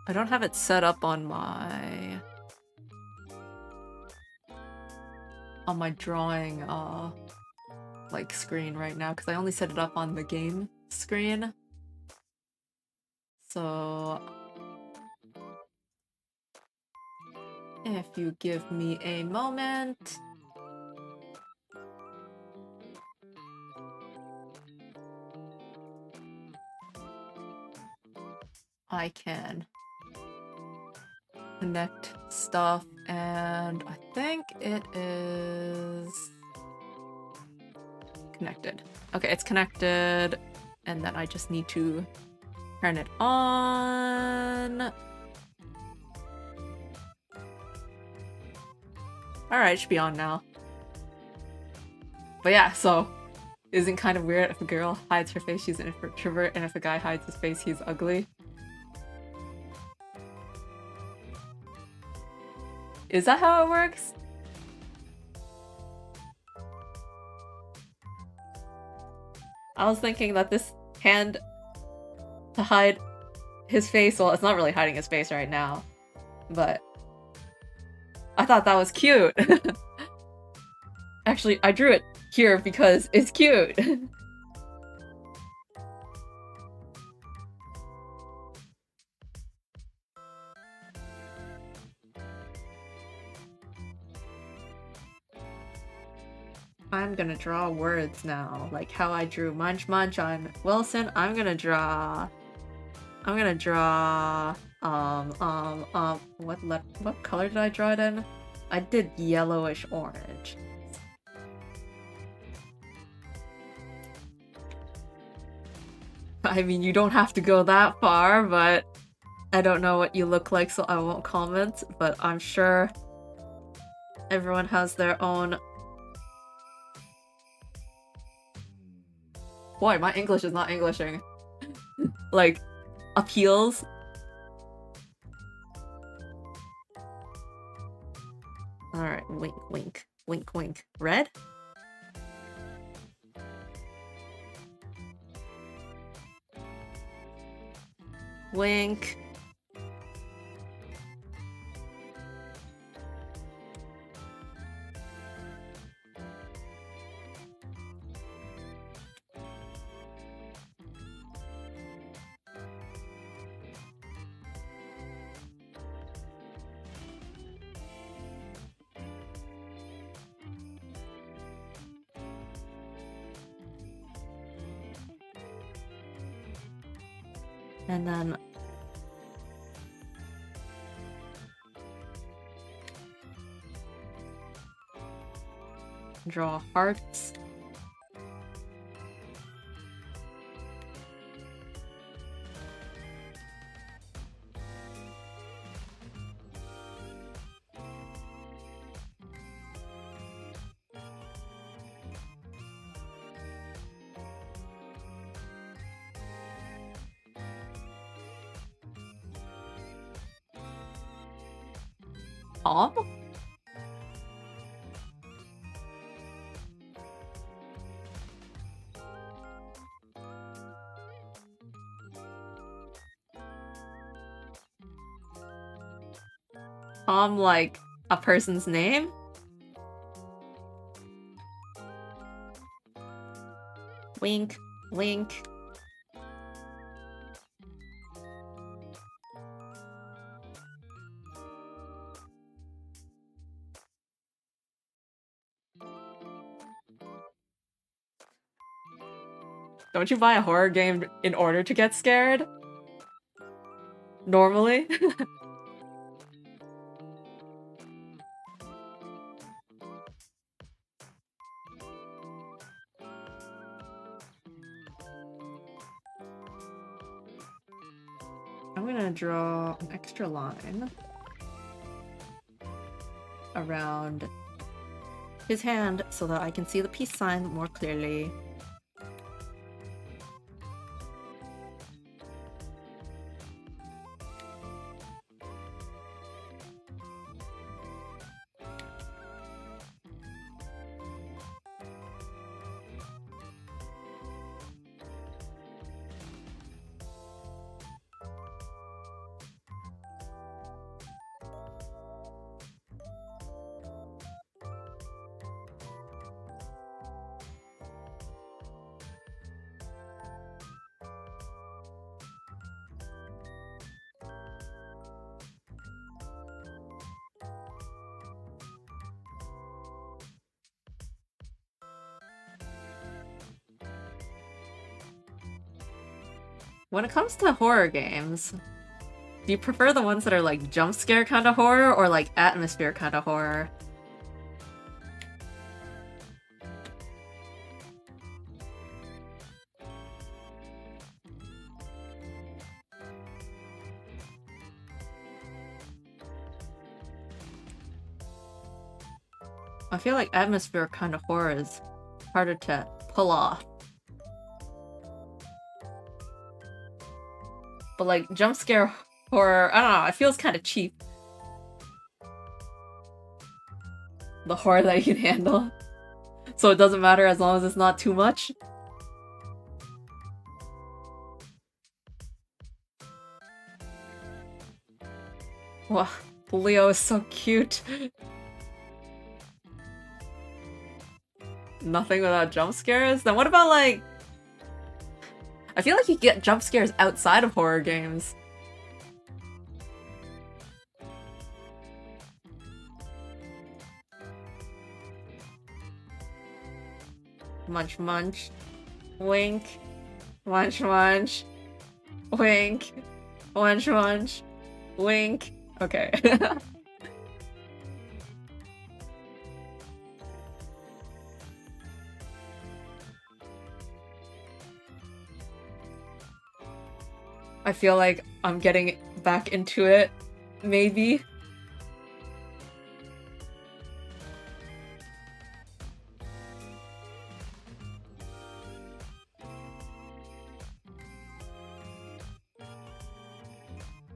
I don't have it set up on my drawing like screen right now because I only set it up on the game screen. So if you give me a moment. I can connect stuff, and I think it is connected. Okay, it's connected, and then I just need to turn it on. Alright, it should be on now. But yeah, so isn't kind of weird if a girl hides her face, she's an introvert, and if a guy hides his face, he's ugly. Is that how it works? I was thinking that this hand to hide his face, well, it's not really hiding his face right now, but I thought that was cute. Actually, I drew it here because it's cute. I'm gonna draw words now, like how I drew Munch Munch on Wilson. I'm gonna draw what color did I draw it in? I did yellowish orange. I mean, you don't have to go that far, but I don't know what you look like, so I won't comment, but I'm sure everyone has their own. Boy, my English is not Englishing. Like, appeals. Alright, wink, wink, wink, wink. Red? Wink. And then draw hearts. Tom? Tom, like a person's name? Wink, wink. Don't you buy a horror game in order to get scared? Normally? I'm gonna draw an extra line around his hand so that I can see the peace sign more clearly. When it comes to horror games, do you prefer the ones that are like jump scare kind of horror or like atmosphere kind of horror? I feel like atmosphere kind of horror is harder to pull off. But like jump scare horror, I don't know, it feels kind of cheap. The horror that you can handle. So it doesn't matter as long as it's not too much. Wow, Leo is so cute. Nothing without jump scares? Then what about like... I feel like you get jump scares outside of horror games. Munch munch. Wink. Munch munch. Wink. Munch munch. Wink. Okay. I feel like I'm getting back into it, maybe.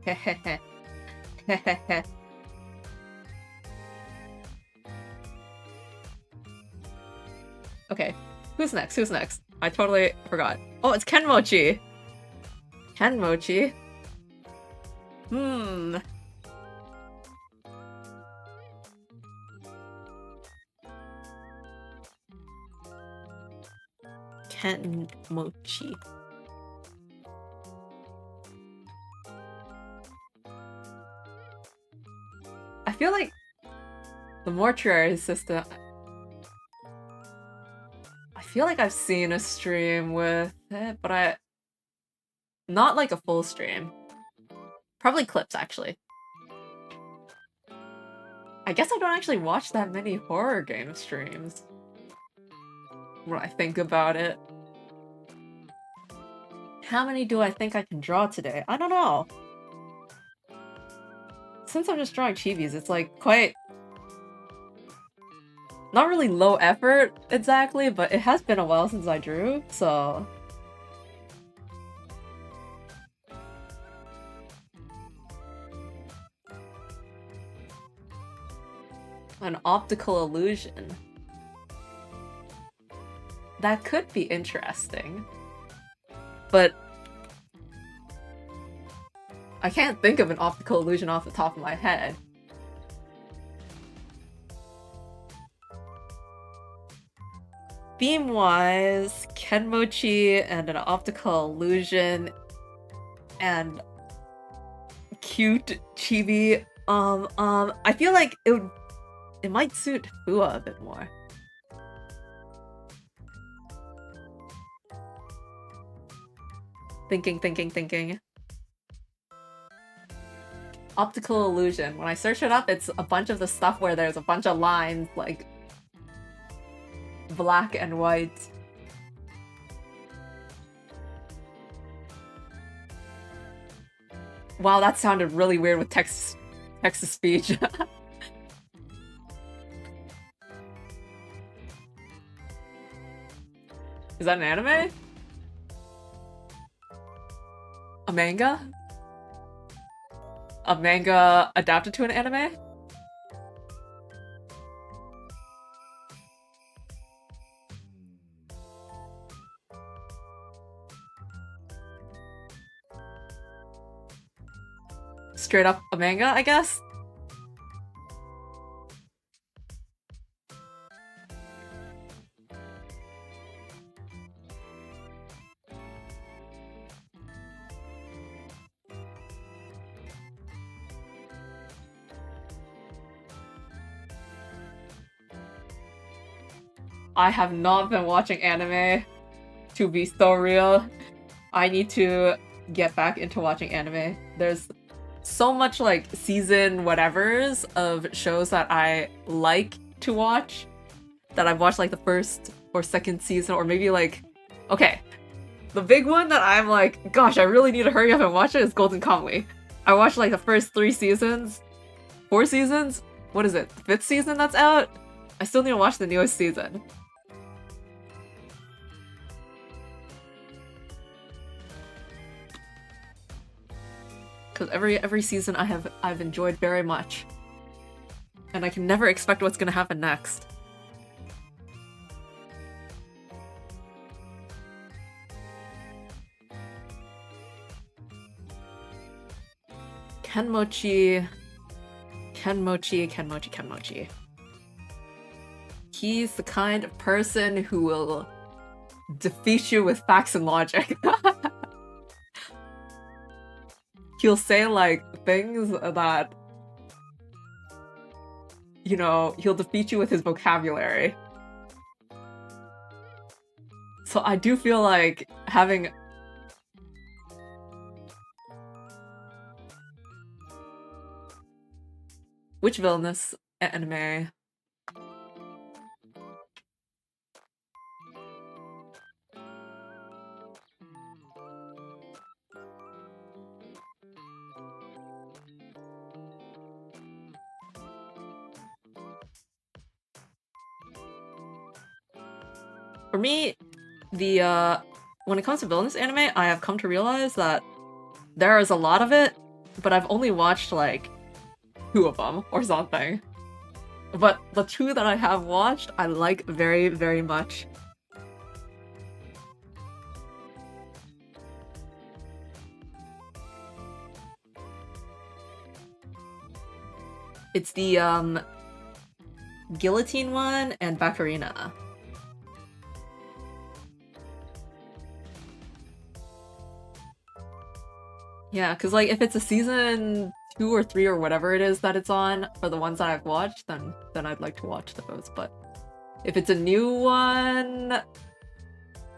Hehehe. Hehehe. Okay, who's next? Who's next? I totally forgot. Oh, it's Ken Mochi! Ken Mochi? Ken Mochi. I feel like the mortuary system... I feel like I've seen a stream with it, but not like a full stream. Probably clips, actually. I guess I don't actually watch that many horror game streams. When I think about it. How many do I think I can draw today? I don't know. Since I'm just drawing chibis, it's like quite... not really low effort, exactly, but it has been a while since I drew, so... An optical illusion. That could be interesting. But... I can't think of an optical illusion off the top of my head. Theme-wise, Kenmochi and an optical illusion and cute chibi. I feel like it might suit Fua a bit more. Thinking. Optical illusion. When I search it up, it's a bunch of the stuff where there's a bunch of lines, like black and white. Wow, that sounded really weird with text to speech. Is that an anime? A manga? A manga adapted to an anime? Straight up a manga, I guess? I have not been watching anime, to be so real. I need to get back into watching anime. There's so much like season whatevers of shows that I like to watch that I've watched like the first or second season, or maybe like, okay, the big one that I'm like, gosh, I really need to hurry up and watch it is Golden Kamuy. I watched like the first 3 seasons, 4 seasons? What is it, the 5th season that's out? I still need to watch the newest season. Because every season I've enjoyed very much. And I can never expect what's gonna happen next. Kenmochi. He's the kind of person who will defeat you with facts and logic. He'll say like things that, you know, he'll defeat you with his vocabulary. So I do feel like having which villainous anime? For me, when it comes to villainous anime, I have come to realize that there is a lot of it, but I've only watched like 2 of them or something. But the 2 that I have watched, I like very, very much. It's the guillotine one and Baccarina. Yeah, because like if it's a season 2 or 3 or whatever it is that it's on for the ones that I've watched, then I'd like to watch those. But if it's a new one,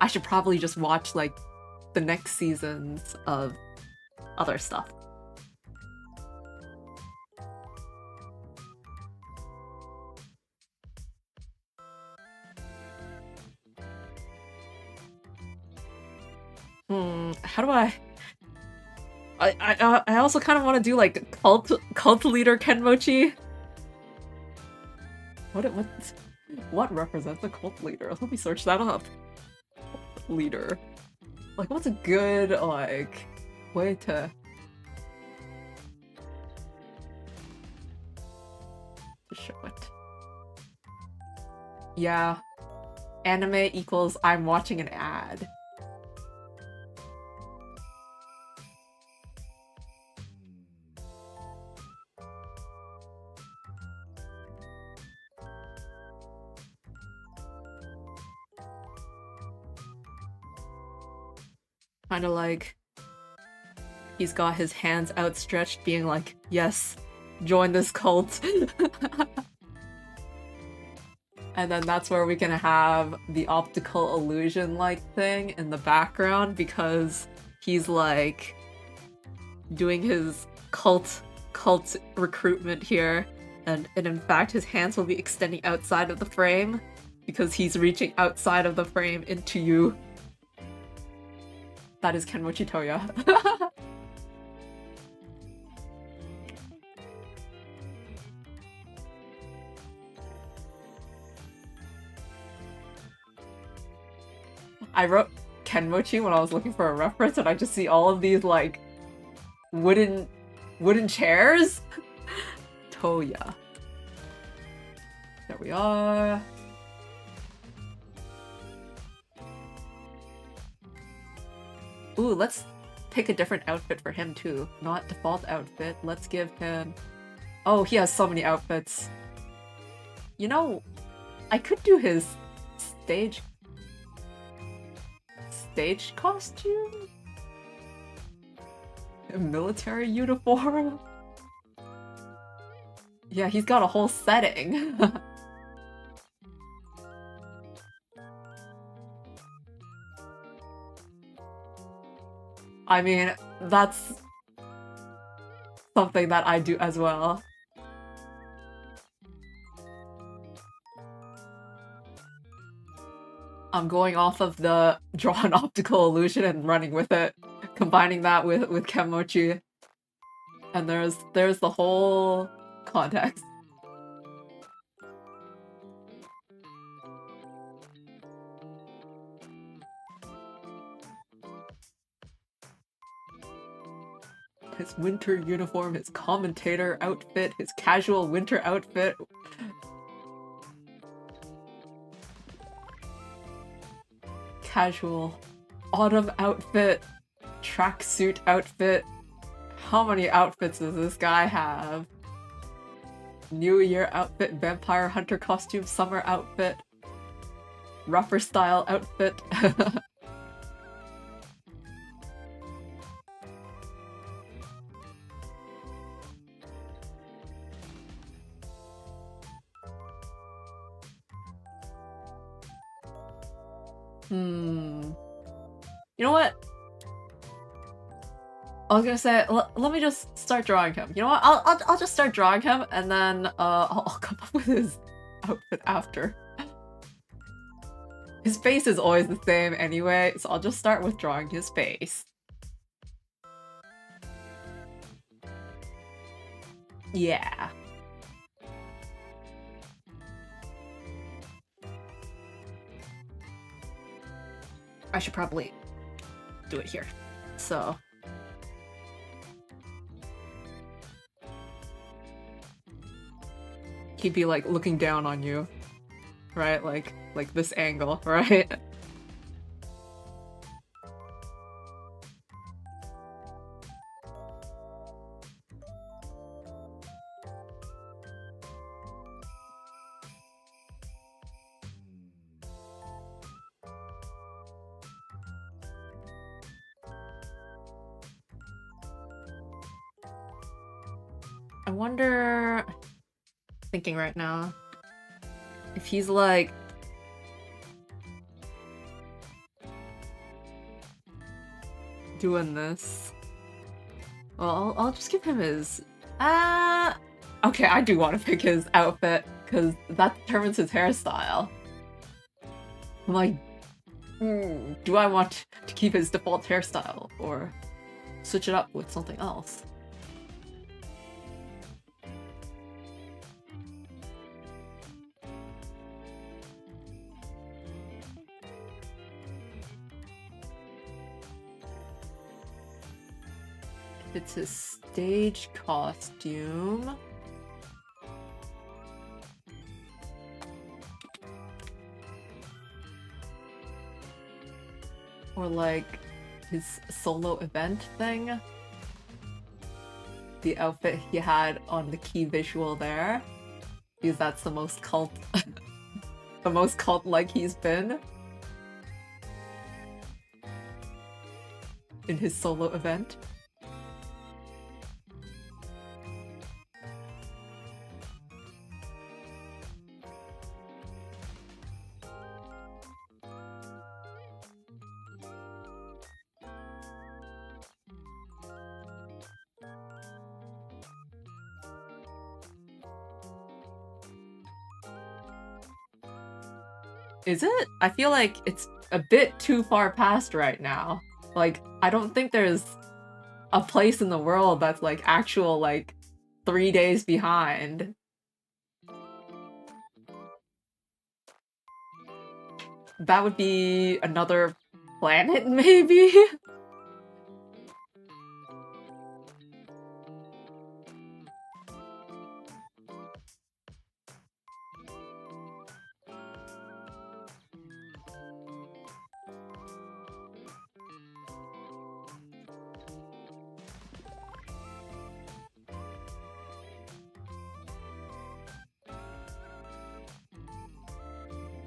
I should probably just watch like the next seasons of other stuff. How do I also kind of want to do like cult leader Kenmochi. What represents a cult leader? Let me search that up. Cult leader. Like, what's a good like way to show it? Yeah, anime equals I'm watching an ad. Kind of like he's got his hands outstretched being like, yes, join this cult. And then that's where we can have the optical illusion like thing in the background, because he's like doing his cult recruitment here, and in fact his hands will be extending outside of the frame because he's reaching outside of the frame into you. That is Kenmochi Toya. I wrote Kenmochi when I was looking for a reference, and I just see all of these like wooden chairs. Toya. There we are. Ooh, let's pick a different outfit for him too. Not default outfit. Let's give him... Oh, he has so many outfits. You know, I could do his stage costume? A military uniform? Yeah, he's got a whole setting. I mean, that's something that I do as well. I'm going off of the draw an optical illusion and running with it, combining that with Kenmochi. And there's the whole context. His winter uniform, his commentator outfit, his casual winter outfit. Casual autumn outfit, tracksuit outfit. How many outfits does this guy have? New Year outfit, vampire hunter costume, summer outfit, rougher style outfit. You know what? I was gonna say, let me just start drawing him. You know what? I'll just start drawing him, and then I'll come up with his outfit after. His face is always the same anyway, so I'll just start with drawing his face. Yeah. I should probably do it here. So... he'd be like looking down on you, right? Like this angle, right? I wonder... thinking right now, if he's like... doing this... Well, I'll just give him his... okay, I do want to pick his outfit, because that determines his hairstyle. I'm like, do I want to keep his default hairstyle, or switch it up with something else? It's his stage costume. Or like his solo event thing. The outfit he had on the key visual there. Because that's the most cult the most cult-like he's been in his solo event. Is it? I feel like it's a bit too far past right now. Like, I don't think there's a place in the world that's like actual like 3 days behind. That would be another planet, maybe?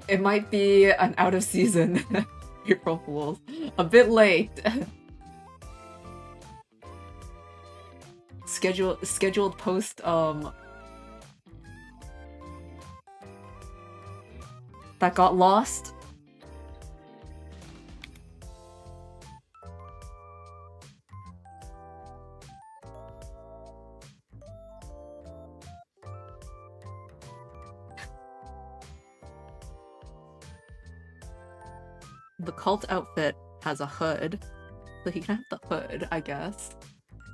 It might be an out of season April Fools. A bit late. Scheduled post that got lost. The cult outfit has a hood, so he can have the hood, I guess.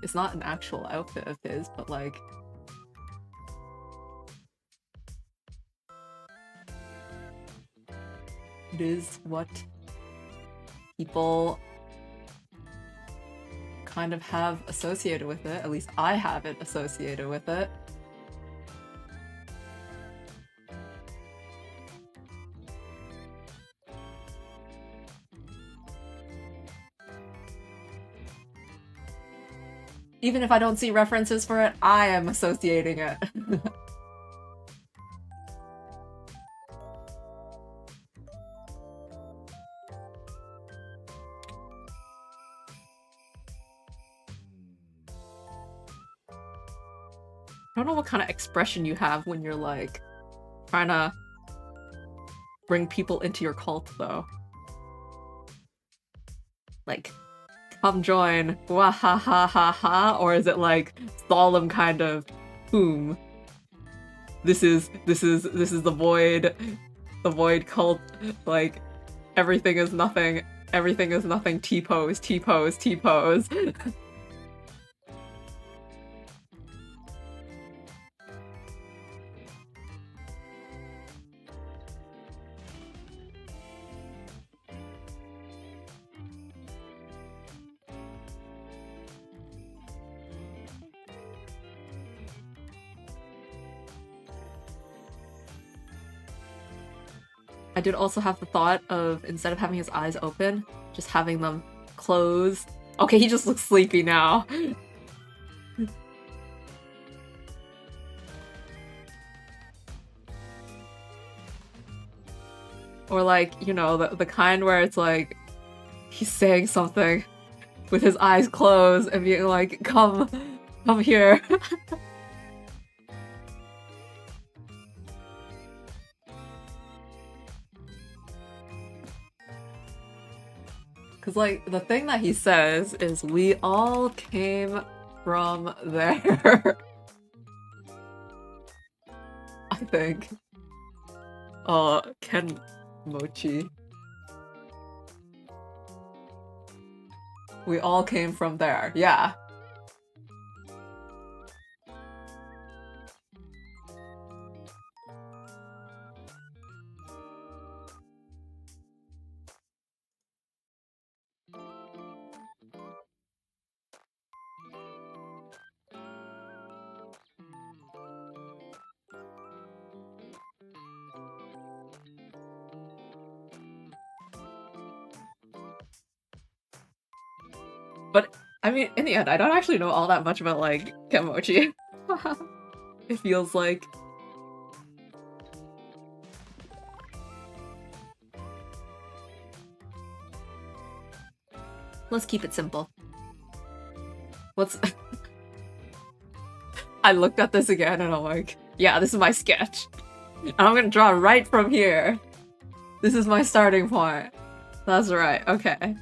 It's not an actual outfit of his, but like... it is what people kind of have associated with it. At least I have it associated with it. Even if I don't see references for it, I am associating it. I don't know what kind of expression you have when you're like trying to bring people into your cult though. Like, come join, wah ha ha ha ha, or is it like solemn kind of boom? This is the void cult, like everything is nothing, T-pose, T-pose, T-pose. I did also have the thought of, instead of having his eyes open, just having them closed. Okay, he just looks sleepy now. Or like, you know, the kind where it's like, he's saying something with his eyes closed and being like, come here. Because, like, the thing that he says is, we all came from there. I think. Ken Mochi. We all came from there, yeah. But, I mean, in the end, I don't actually know all that much about, like, Kemochi. It feels like... Let's keep it simple. What's... I looked at this again and I'm like, yeah, this is my sketch. And I'm gonna draw right from here. This is my starting point. That's right, okay.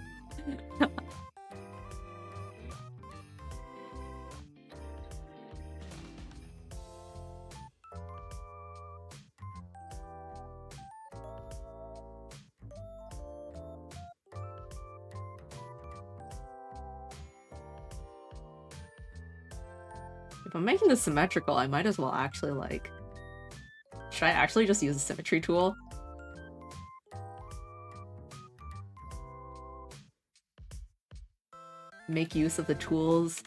If I'm making this symmetrical, I might as well actually, like... Should I actually just use a symmetry tool? Make use of the tools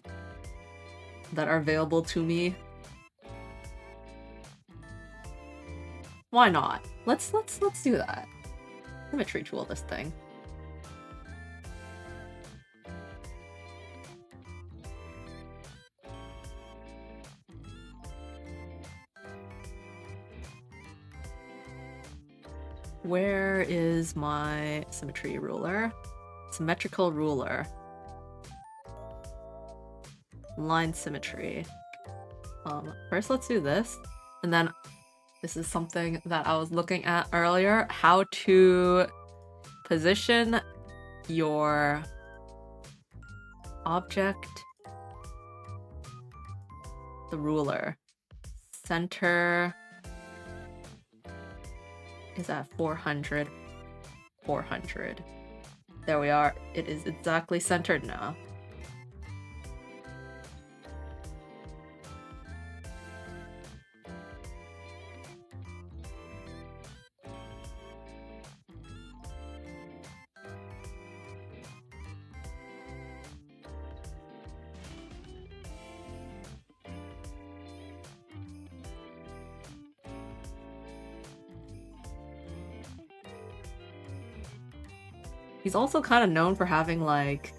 that are available to me? Why not? Let's do that. Symmetry tool this thing. Where is my symmetry ruler? Symmetrical ruler. Line symmetry. First let's do this, and then this is something that I was looking at earlier, how to position your object, the ruler. Center is at 400. 400. There we are. It is exactly centered now. He's also kind of known for having, like...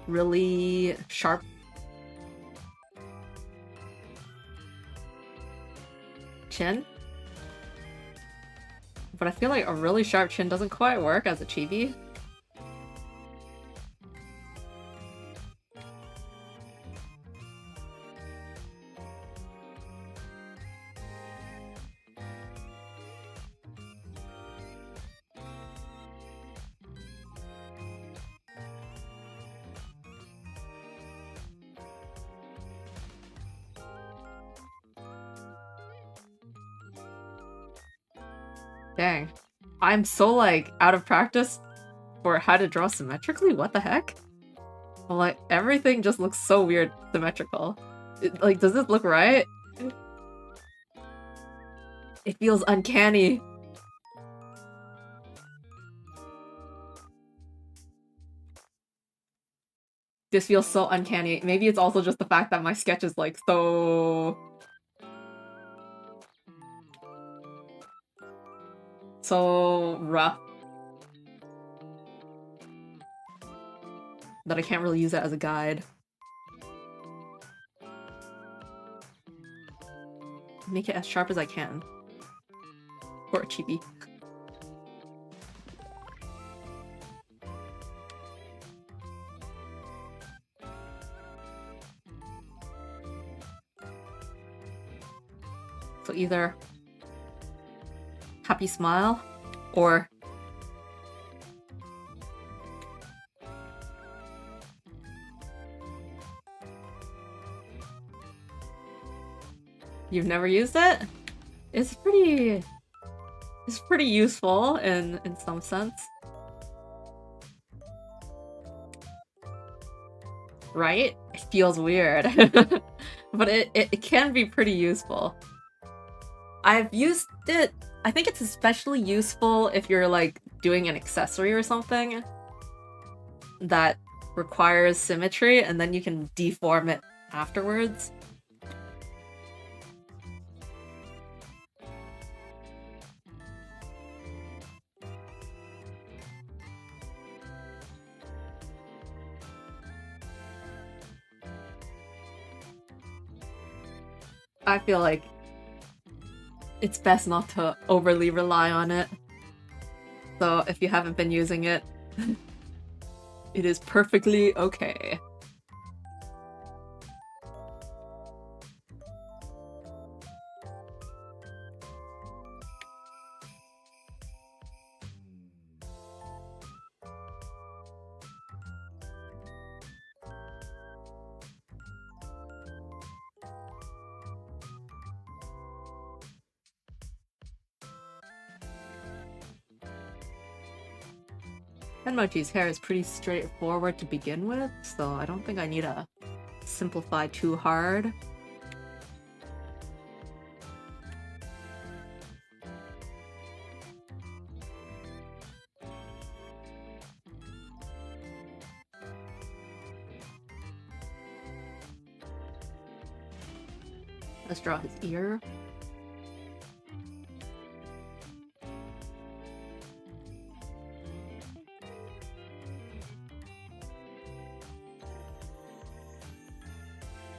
really sharp... chin? But I feel like a really sharp chin doesn't quite work as a chibi. Dang. I'm so, like, out of practice for how to draw symmetrically? What the heck? Well, like, everything just looks so weird symmetrical. Like, does this look right? It feels uncanny. This feels so uncanny. Maybe it's also just the fact that my sketch is, like, so rough that I can't really use it as a guide. Make it as sharp as I can. For a chibi. So either happy smile or you've never used it? It's pretty useful in some sense. Right? It feels weird. But it can be pretty useful. I've used it. I think it's especially useful if you're, like, doing an accessory or something that requires symmetry, and then you can deform it afterwards. I feel like it's best not to overly rely on it. So if you haven't been using it, it is perfectly okay. Kenmochi's hair is pretty straightforward to begin with, so I don't think I need to simplify too hard. Let's draw his ear.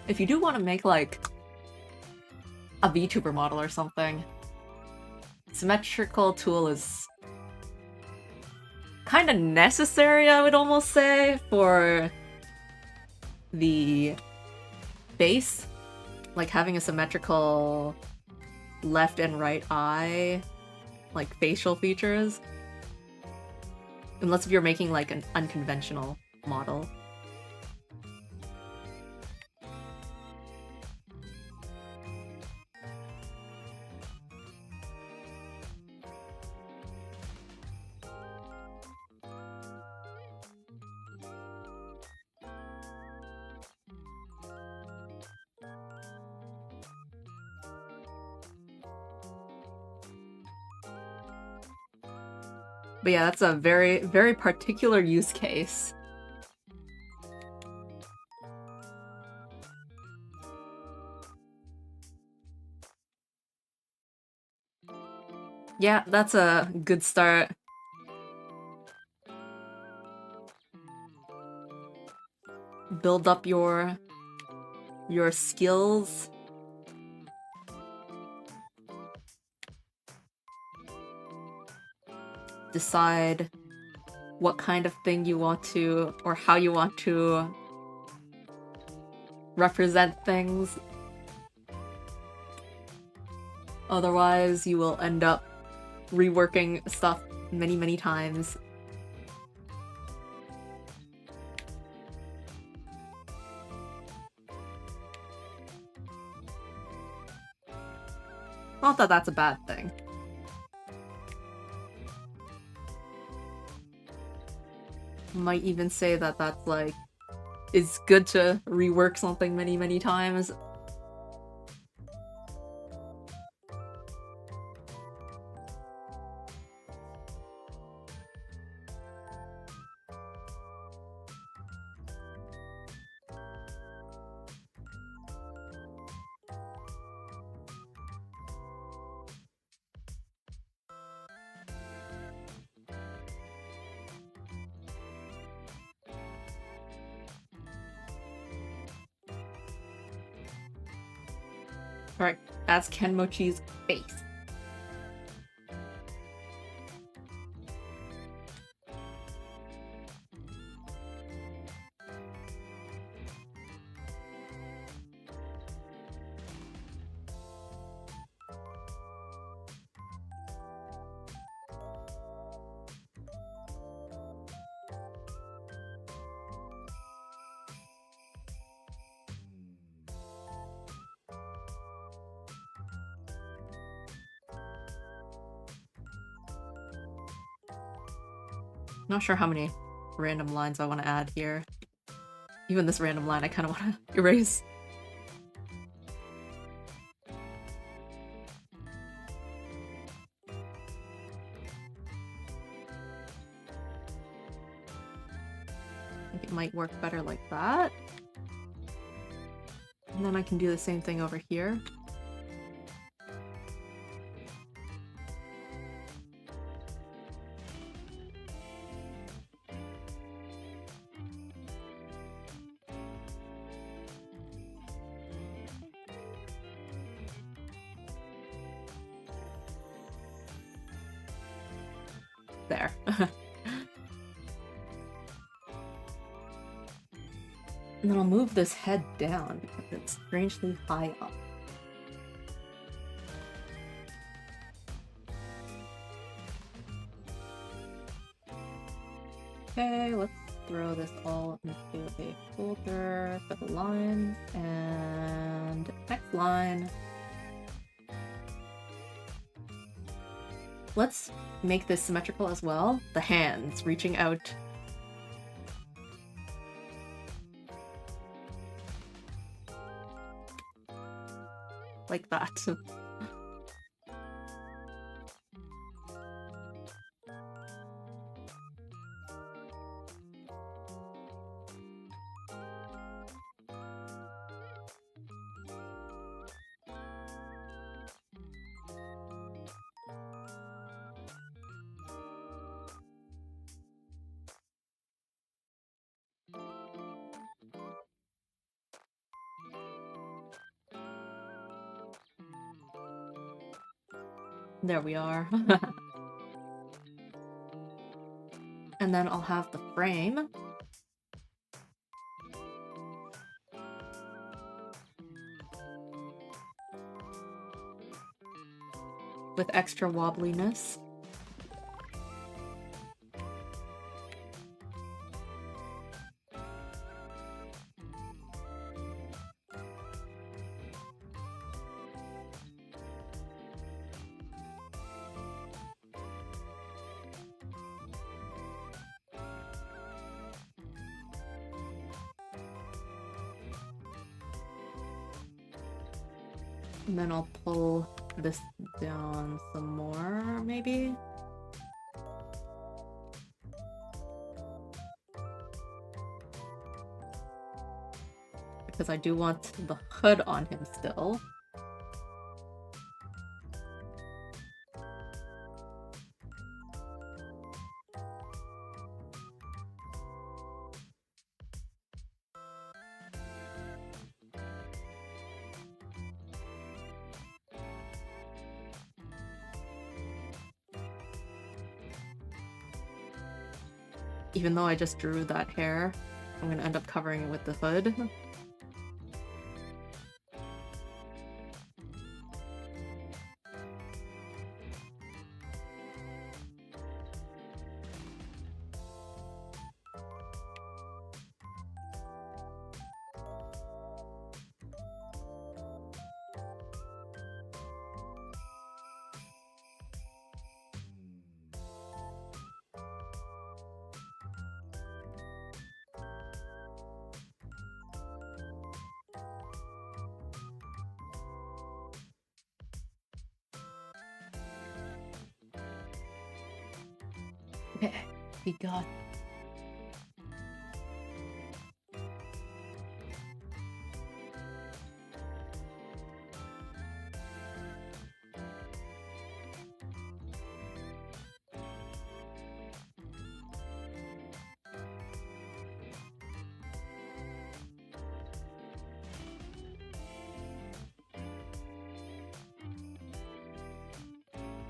If you do want to make like a VTuber model or something, symmetrical tool is kind of necessary, I would almost say, for the face. Like having a symmetrical left and right eye, like facial features. Unless if you're making like an unconventional model. But yeah, that's a very, very particular use case. Yeah, that's a good start. Build up your skills. Decide what kind of thing you want to, or how you want to represent things. Otherwise, you will end up reworking stuff many, many times. Not that that's a bad thing. Might even say that that's like, it's good to rework something many, many times. Alright, that's Kenmochi's face. Not sure how many random lines I want to add here. Even this random line I kind of want to erase. I think it might work better like that. And then I can do the same thing over here. There. And then I'll move this head down because it's strangely high up. Okay, let's throw this all into a folder for the lines, and next line. let's make this symmetrical as well. The hands reaching out. Like that. There we are. And then I'll have the frame. With extra wobbliness. And then I'll pull this down some more, maybe? Because I do want the hood on him still. Even though I just drew that hair, I'm gonna end up covering it with the hood. Okay, we got...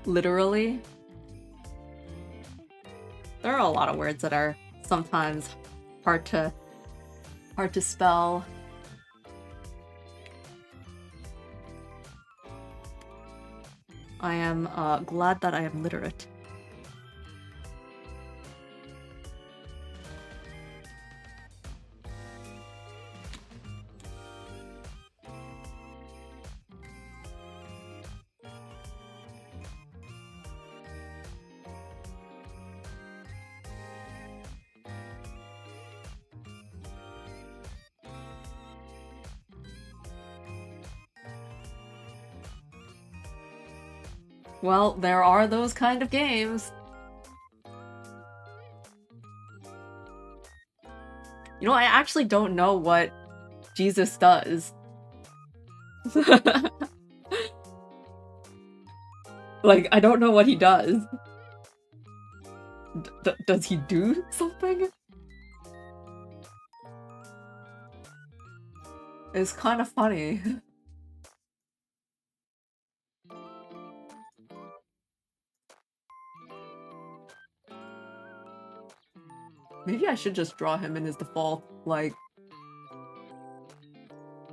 Literally? There are a lot of words that are sometimes hard to spell. I am glad that I am literate. Well, there are those kind of games. You know, I actually don't know what Jesus does. Like, I don't know what he does. Does he do something? It's kind of funny. Maybe I should just draw him in his default, like...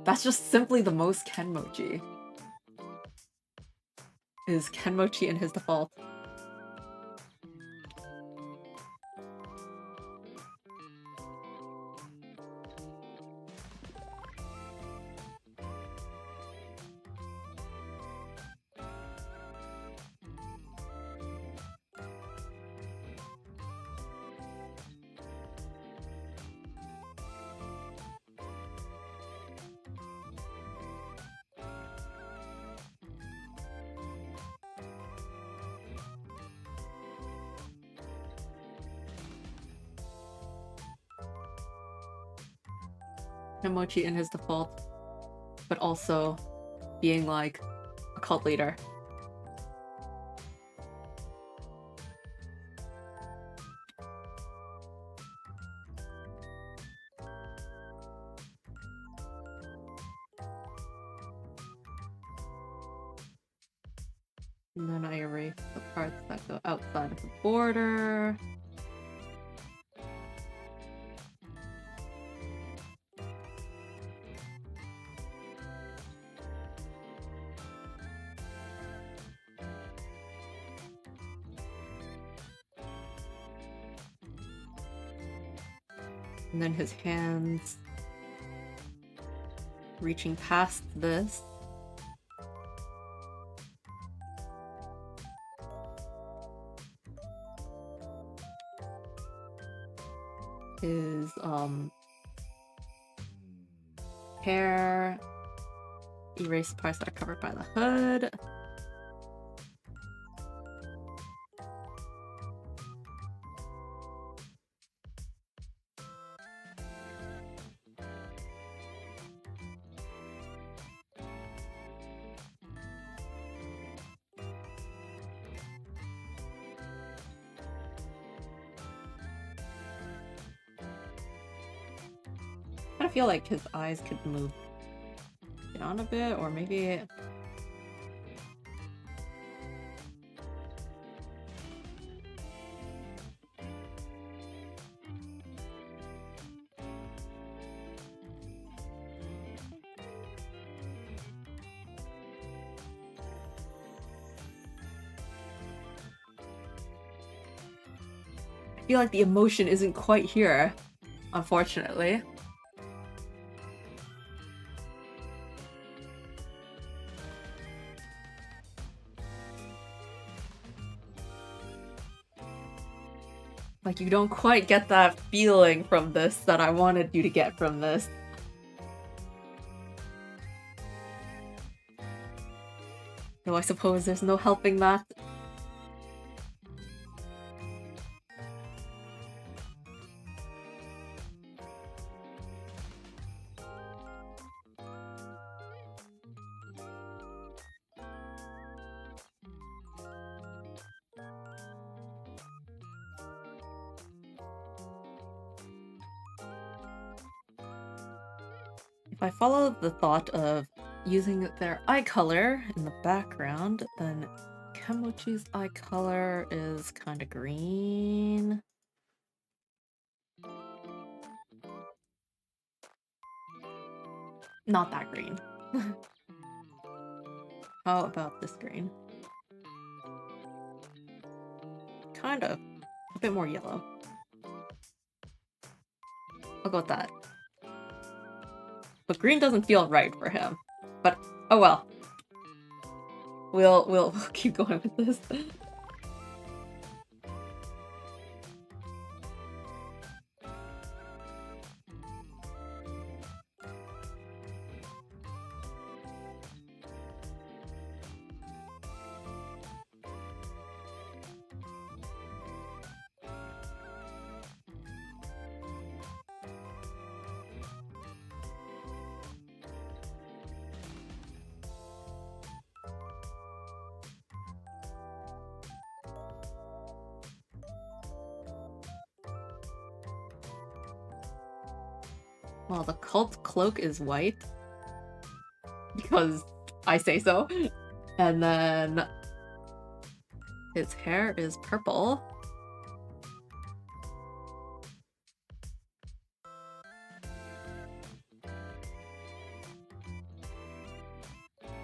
That's just simply the most Kenmochi. Is Kenmochi in his default. Himochi in his default, but also being like a cult leader. And then I erase the parts that go outside of the border. And then his hands reaching past this. His hair, erase the parts that are covered by the hood. I feel like his eyes could move down a bit, or maybe... I feel like the emotion isn't quite here, unfortunately. Like, you don't quite get that feeling from this that I wanted you to get from this. Though I suppose there's no helping that. If I follow the thought of using their eye color in the background, then Kemochi's eye color is kind of green. Not that green. How about this green? Kind of. A bit more yellow. I'll go with that. But green doesn't feel right for him. But, oh well. We'll keep going with this. Well, the cult cloak is white. Because I say so. And then his hair is purple.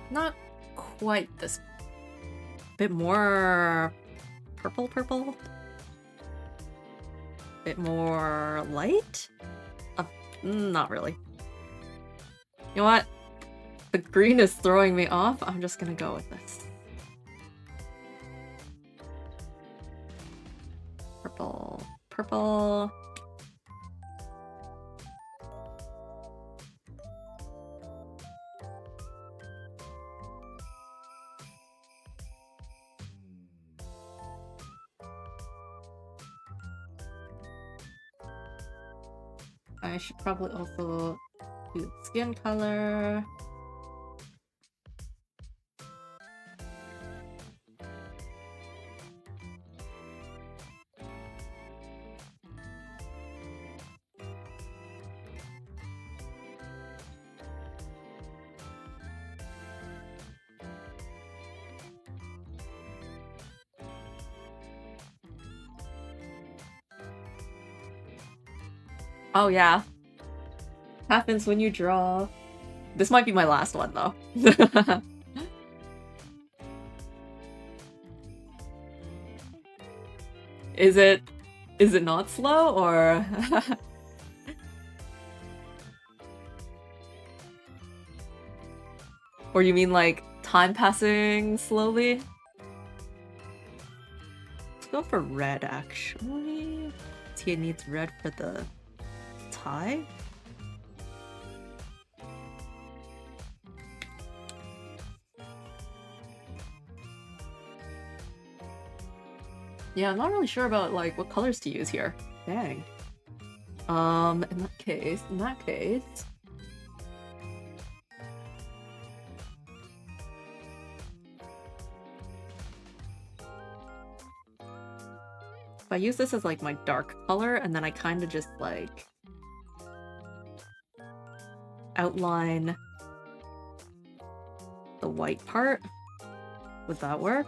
Not quite this. Bit more purple? Bit more light? Not really. You know what? The green is throwing me off. I'm just gonna go with this. Purple. I should probably also Do skin color. Oh yeah. Happens when you draw. This might be my last one though. Is it not slow or or you mean like time passing slowly? Let's go for red actually. Tia needs red for the tie. Yeah, I'm not really sure about like what colors to use here. Dang. In that case. If I use this as like my dark color and then I kind of just like outline the white part, would that work?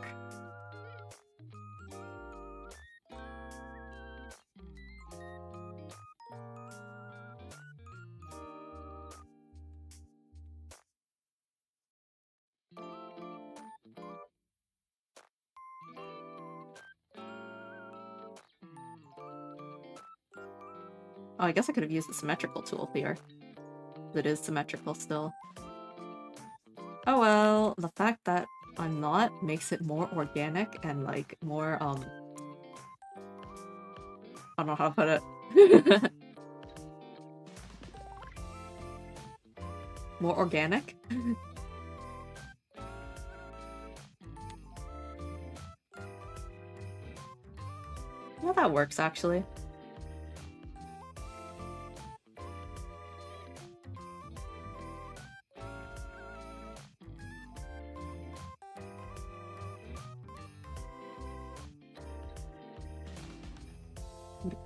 Oh, I guess I could have used the symmetrical tool here. It is symmetrical still. Oh well, the fact that I'm not makes it more organic and like more, I don't know how to put it. More organic? Yeah, that works actually.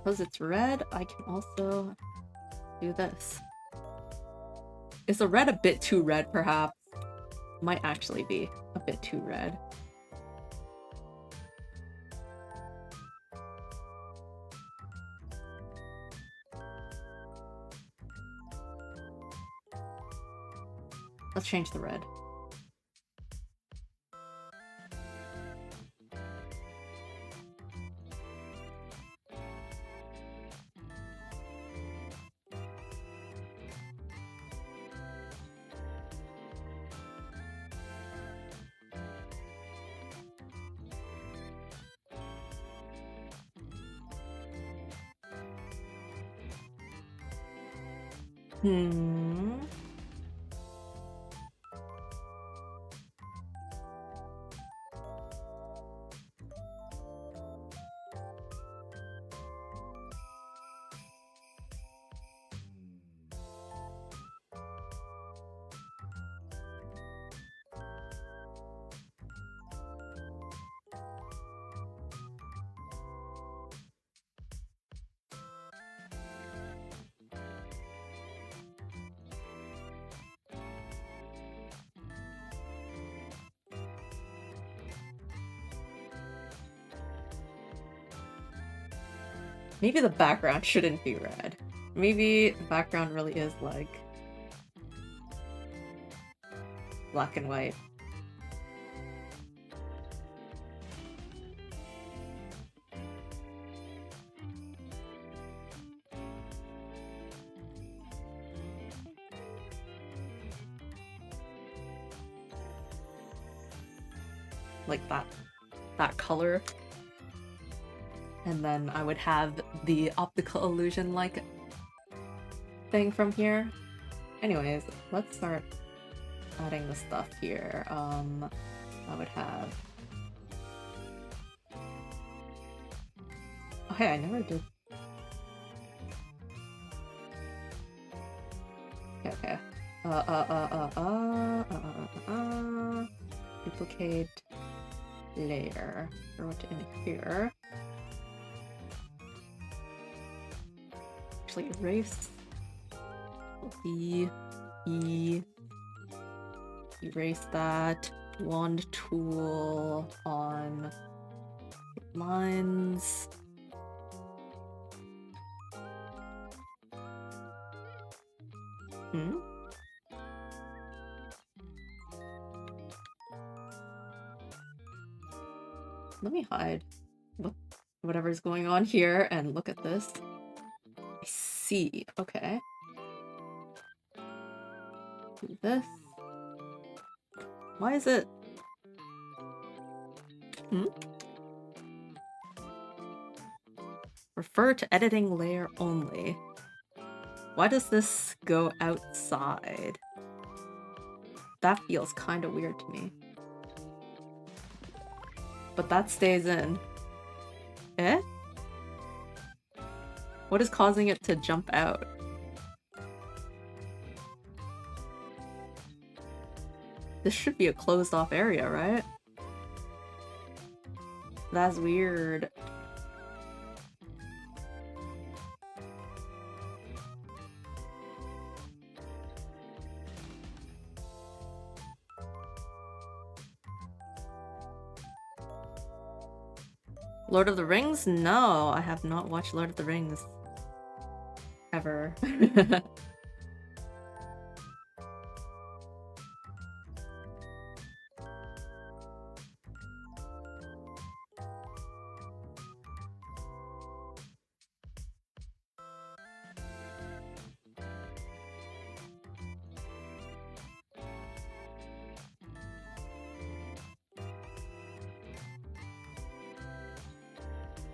Because it's red, I can also do this. Is the red a bit too red, perhaps? Might actually be a bit too red. Let's change the red. Maybe the background shouldn't be red. Maybe the background really is like black and white. Like that color. And then I would have the optical illusion like thing from here. Anyways, let's start adding the stuff here. I would have... Oh hey, I never did... Okay. Duplicate layer. Throw it in here. Actually, erase. Erase that. Wand tool on lines. Let me hide whatever's going on here and look at this. I see. Okay. Do this. Why is it? Refer to editing layer only. Why does this go outside? That feels kind of weird to me. But that stays in. Eh? What is causing it to jump out? This should be a closed off area, right? That's weird. Lord of the Rings? No, I have not watched Lord of the Rings. Ever.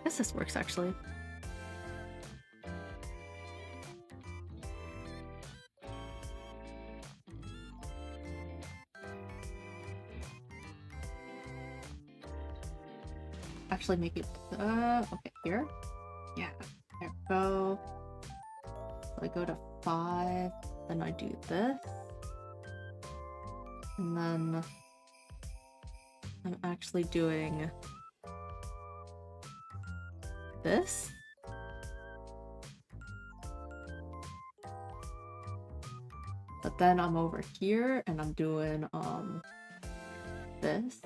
I guess this works actually. Actually make it okay, here. Yeah, there we go. So I go to 5, then I do this. And then I'm actually doing this. But then I'm over here and I'm doing this.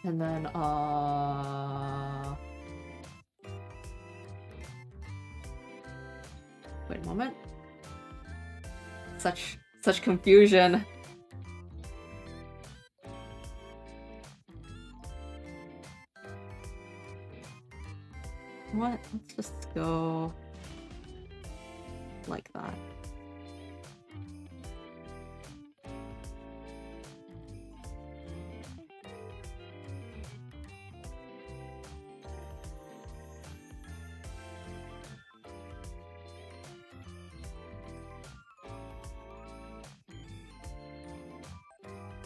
And then wait a moment. Such confusion. What? Let's just go like that.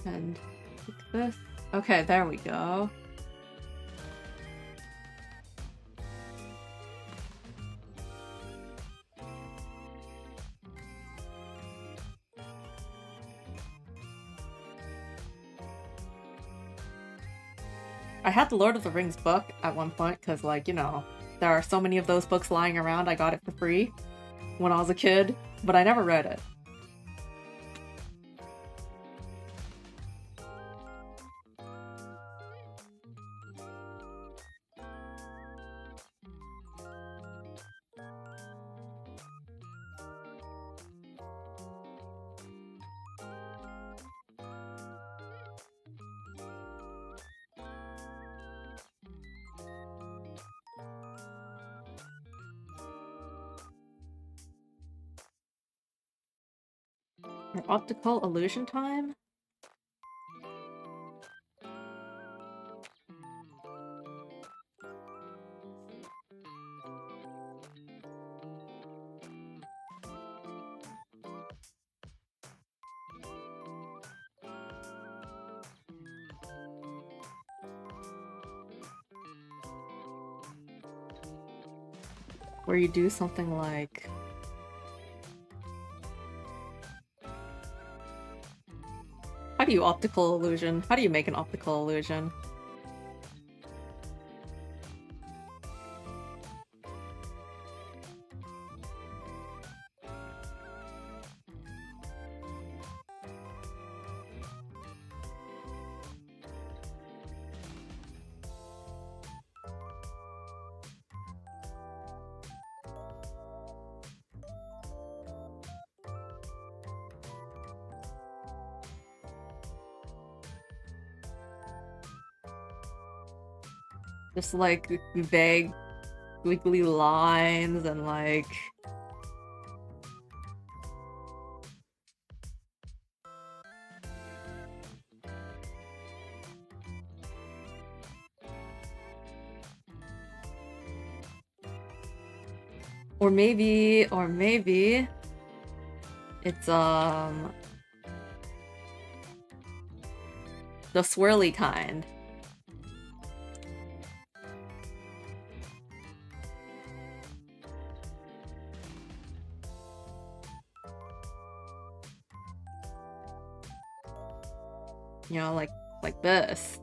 And like this. Okay, there we go. I had the Lord of the Rings book at one point because, like, you know, there are so many of those books lying around. I got it for free when I was a kid, but I never read it. Optical illusion time? Where you do something like How do you optical illusion? How do you make an optical illusion? Just like vague, wiggly lines and like... Or maybe it's the swirly kind. You know, like this.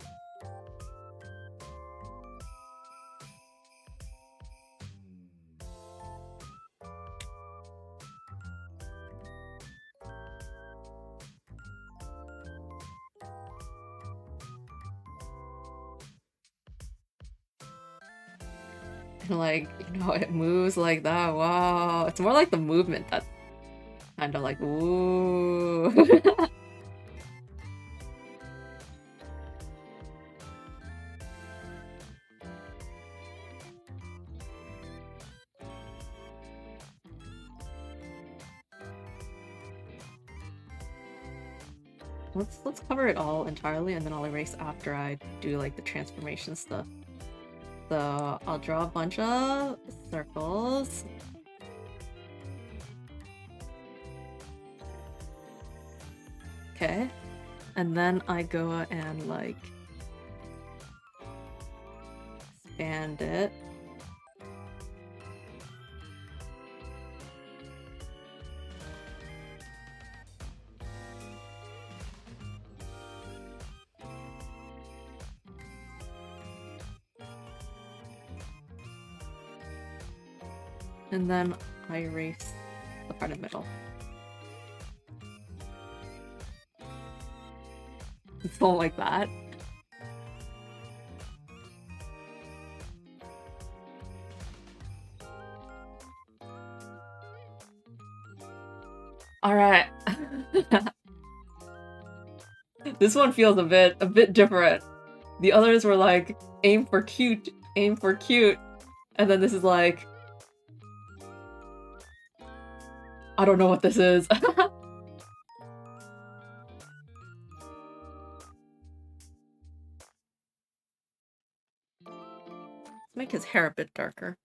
And like, you know, it moves like that. Wow. It's more like the movement that's kind of like, ooh. Let's cover it all entirely, and then I'll erase after I do like the transformation stuff. So I'll draw a bunch of circles. Okay. And then I go and like expand it. And then I erase the part in the middle. It's all like that. Alright. This one feels a bit different. The others were like, aim for cute, and then this is like, I don't know what this is. Let's make his hair a bit darker.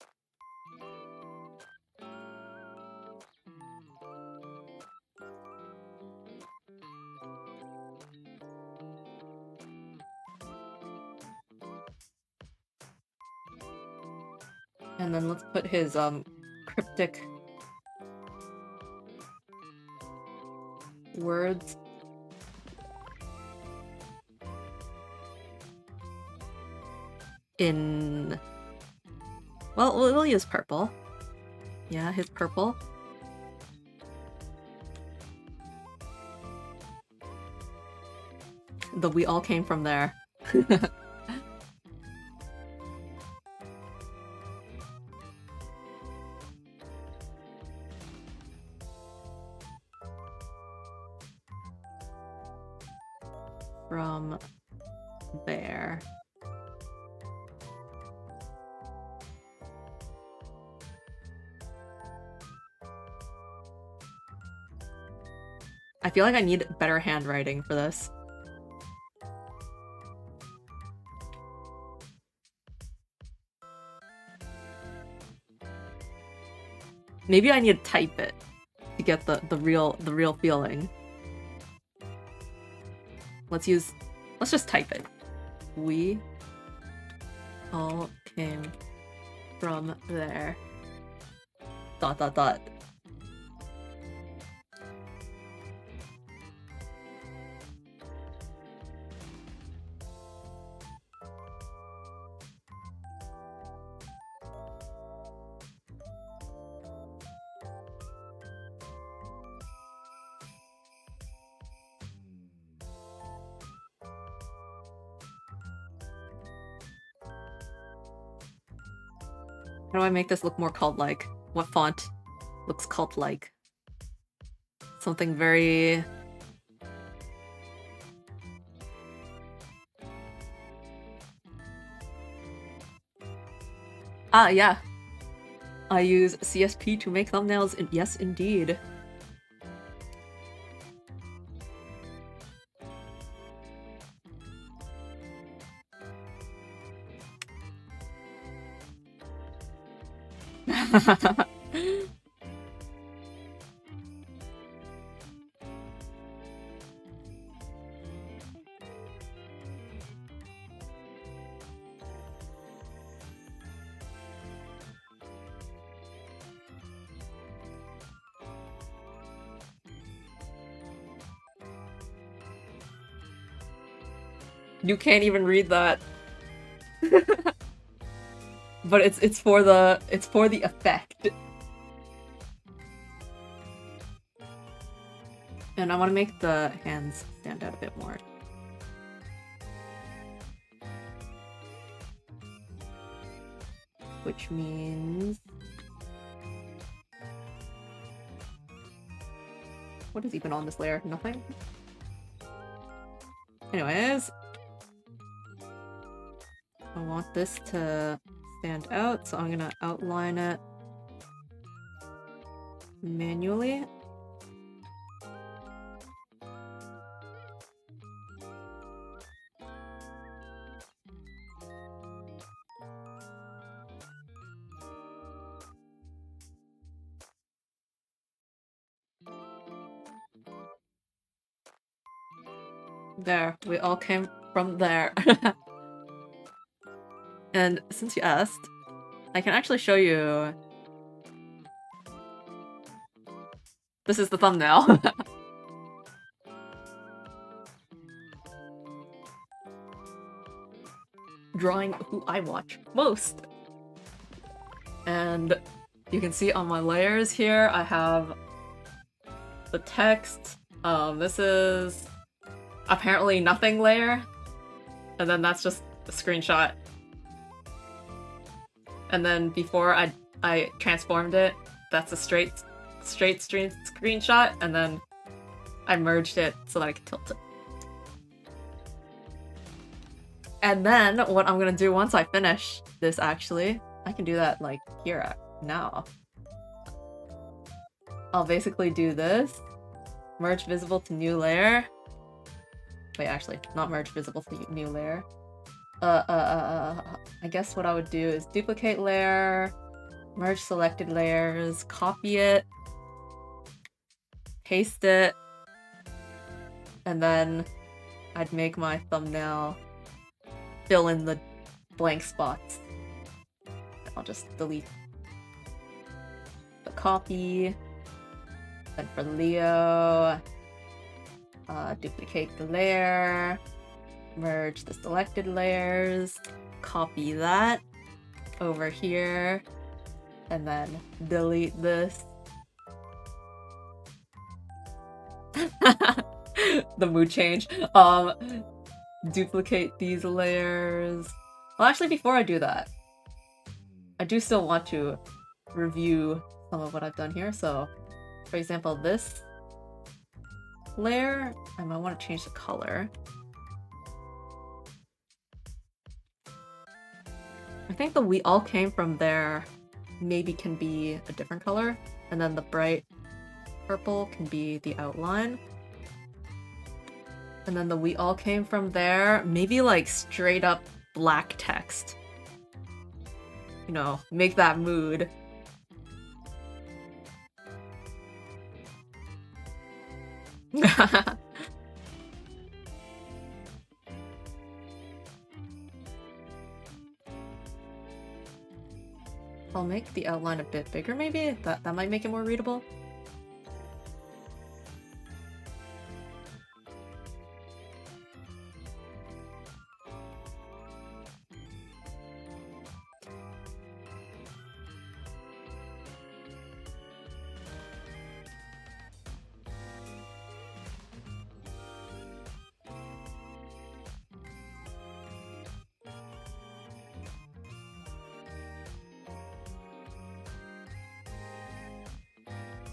And then let's put his cryptic words. In... Well, we'll use purple. Yeah, his purple. The we all came from there. From there. I feel like I need better handwriting for this. Maybe I need to type it to get the real feeling. Let's just type it. We all came from there. ... How do I make this look more cult-like? What font looks cult-like? Something very... Ah, yeah. I use CSP to make thumbnails, and yes, indeed. You can't even read that. But it's for the effect. And I want to make the hands stand out a bit more. Which means... What is even on this layer? Nothing? Anyways... I want this to stand out, so I'm gonna outline it manually. There, we all came from there. And since you asked, I can actually show you... This is the thumbnail. Drawing who I watch most. And you can see on my layers here, I have the text. This is apparently nothing layer. And then that's just a screenshot. And then before I transformed it, that's a straight screenshot, and then I merged it so that I could tilt it. And then what I'm gonna do once I finish this, actually, I can do that like here now. I'll basically do this, merge visible to new layer. Wait, actually, not merge visible to new layer. I guess what I would do is duplicate layer, merge selected layers, copy it, paste it, and then I'd make my thumbnail fill in the blank spots. I'll just delete the copy. Then for Leo, duplicate the layer, merge the selected layers, copy that over here, and then delete this. The mood change. Duplicate these layers. Well, actually, before I do that, I do still want to review some of what I've done here. So, for example, this layer, I might want to change the color. I think the "we all came from there" maybe can be a different color, and then the bright purple can be the outline. And then the "we all came from there" maybe like straight up black text. You know, make that mood. I'll make the outline a bit bigger maybe? That might make it more readable.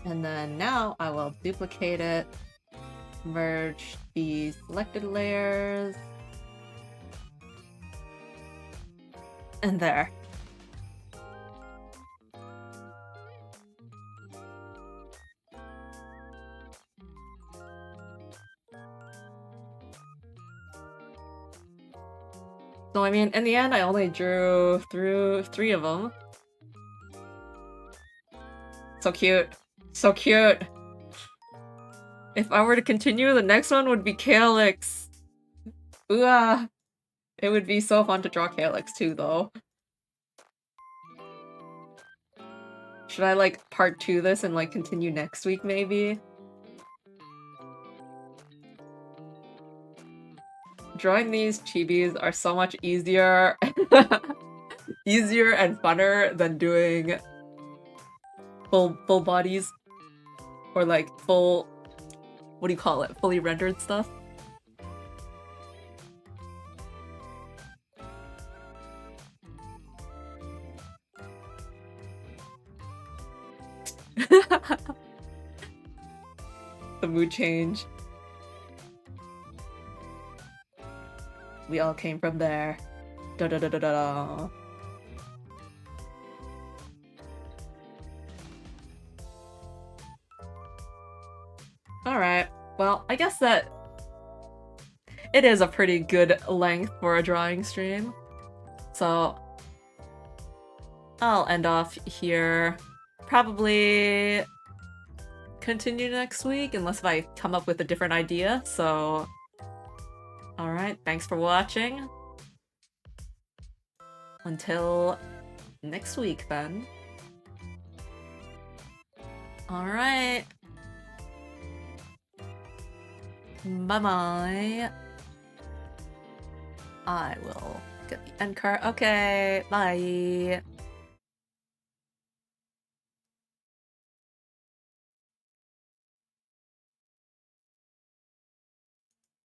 And then now I will duplicate it, merge the selected layers, and there. So I mean, in the end, I only drew through 3 of them. So cute. So cute. If I were to continue, the next one would be Calyx. Ooh, it would be so fun to draw Calyx too, though. Should I, like, part 2 this and, like, continue next week, maybe? Drawing these chibis are so much easier. Easier and funner than doing full bodies. Or, like, full... what do you call it? Fully rendered stuff? The mood change. We all came from there. Da da da da da. Alright, well, I guess that it is a pretty good length for a drawing stream. So I'll end off here. Probably continue next week, unless if I come up with a different idea, so... Alright, thanks for watching. Until next week, then. Alright. Bye-bye. I will get the end card. Okay, bye.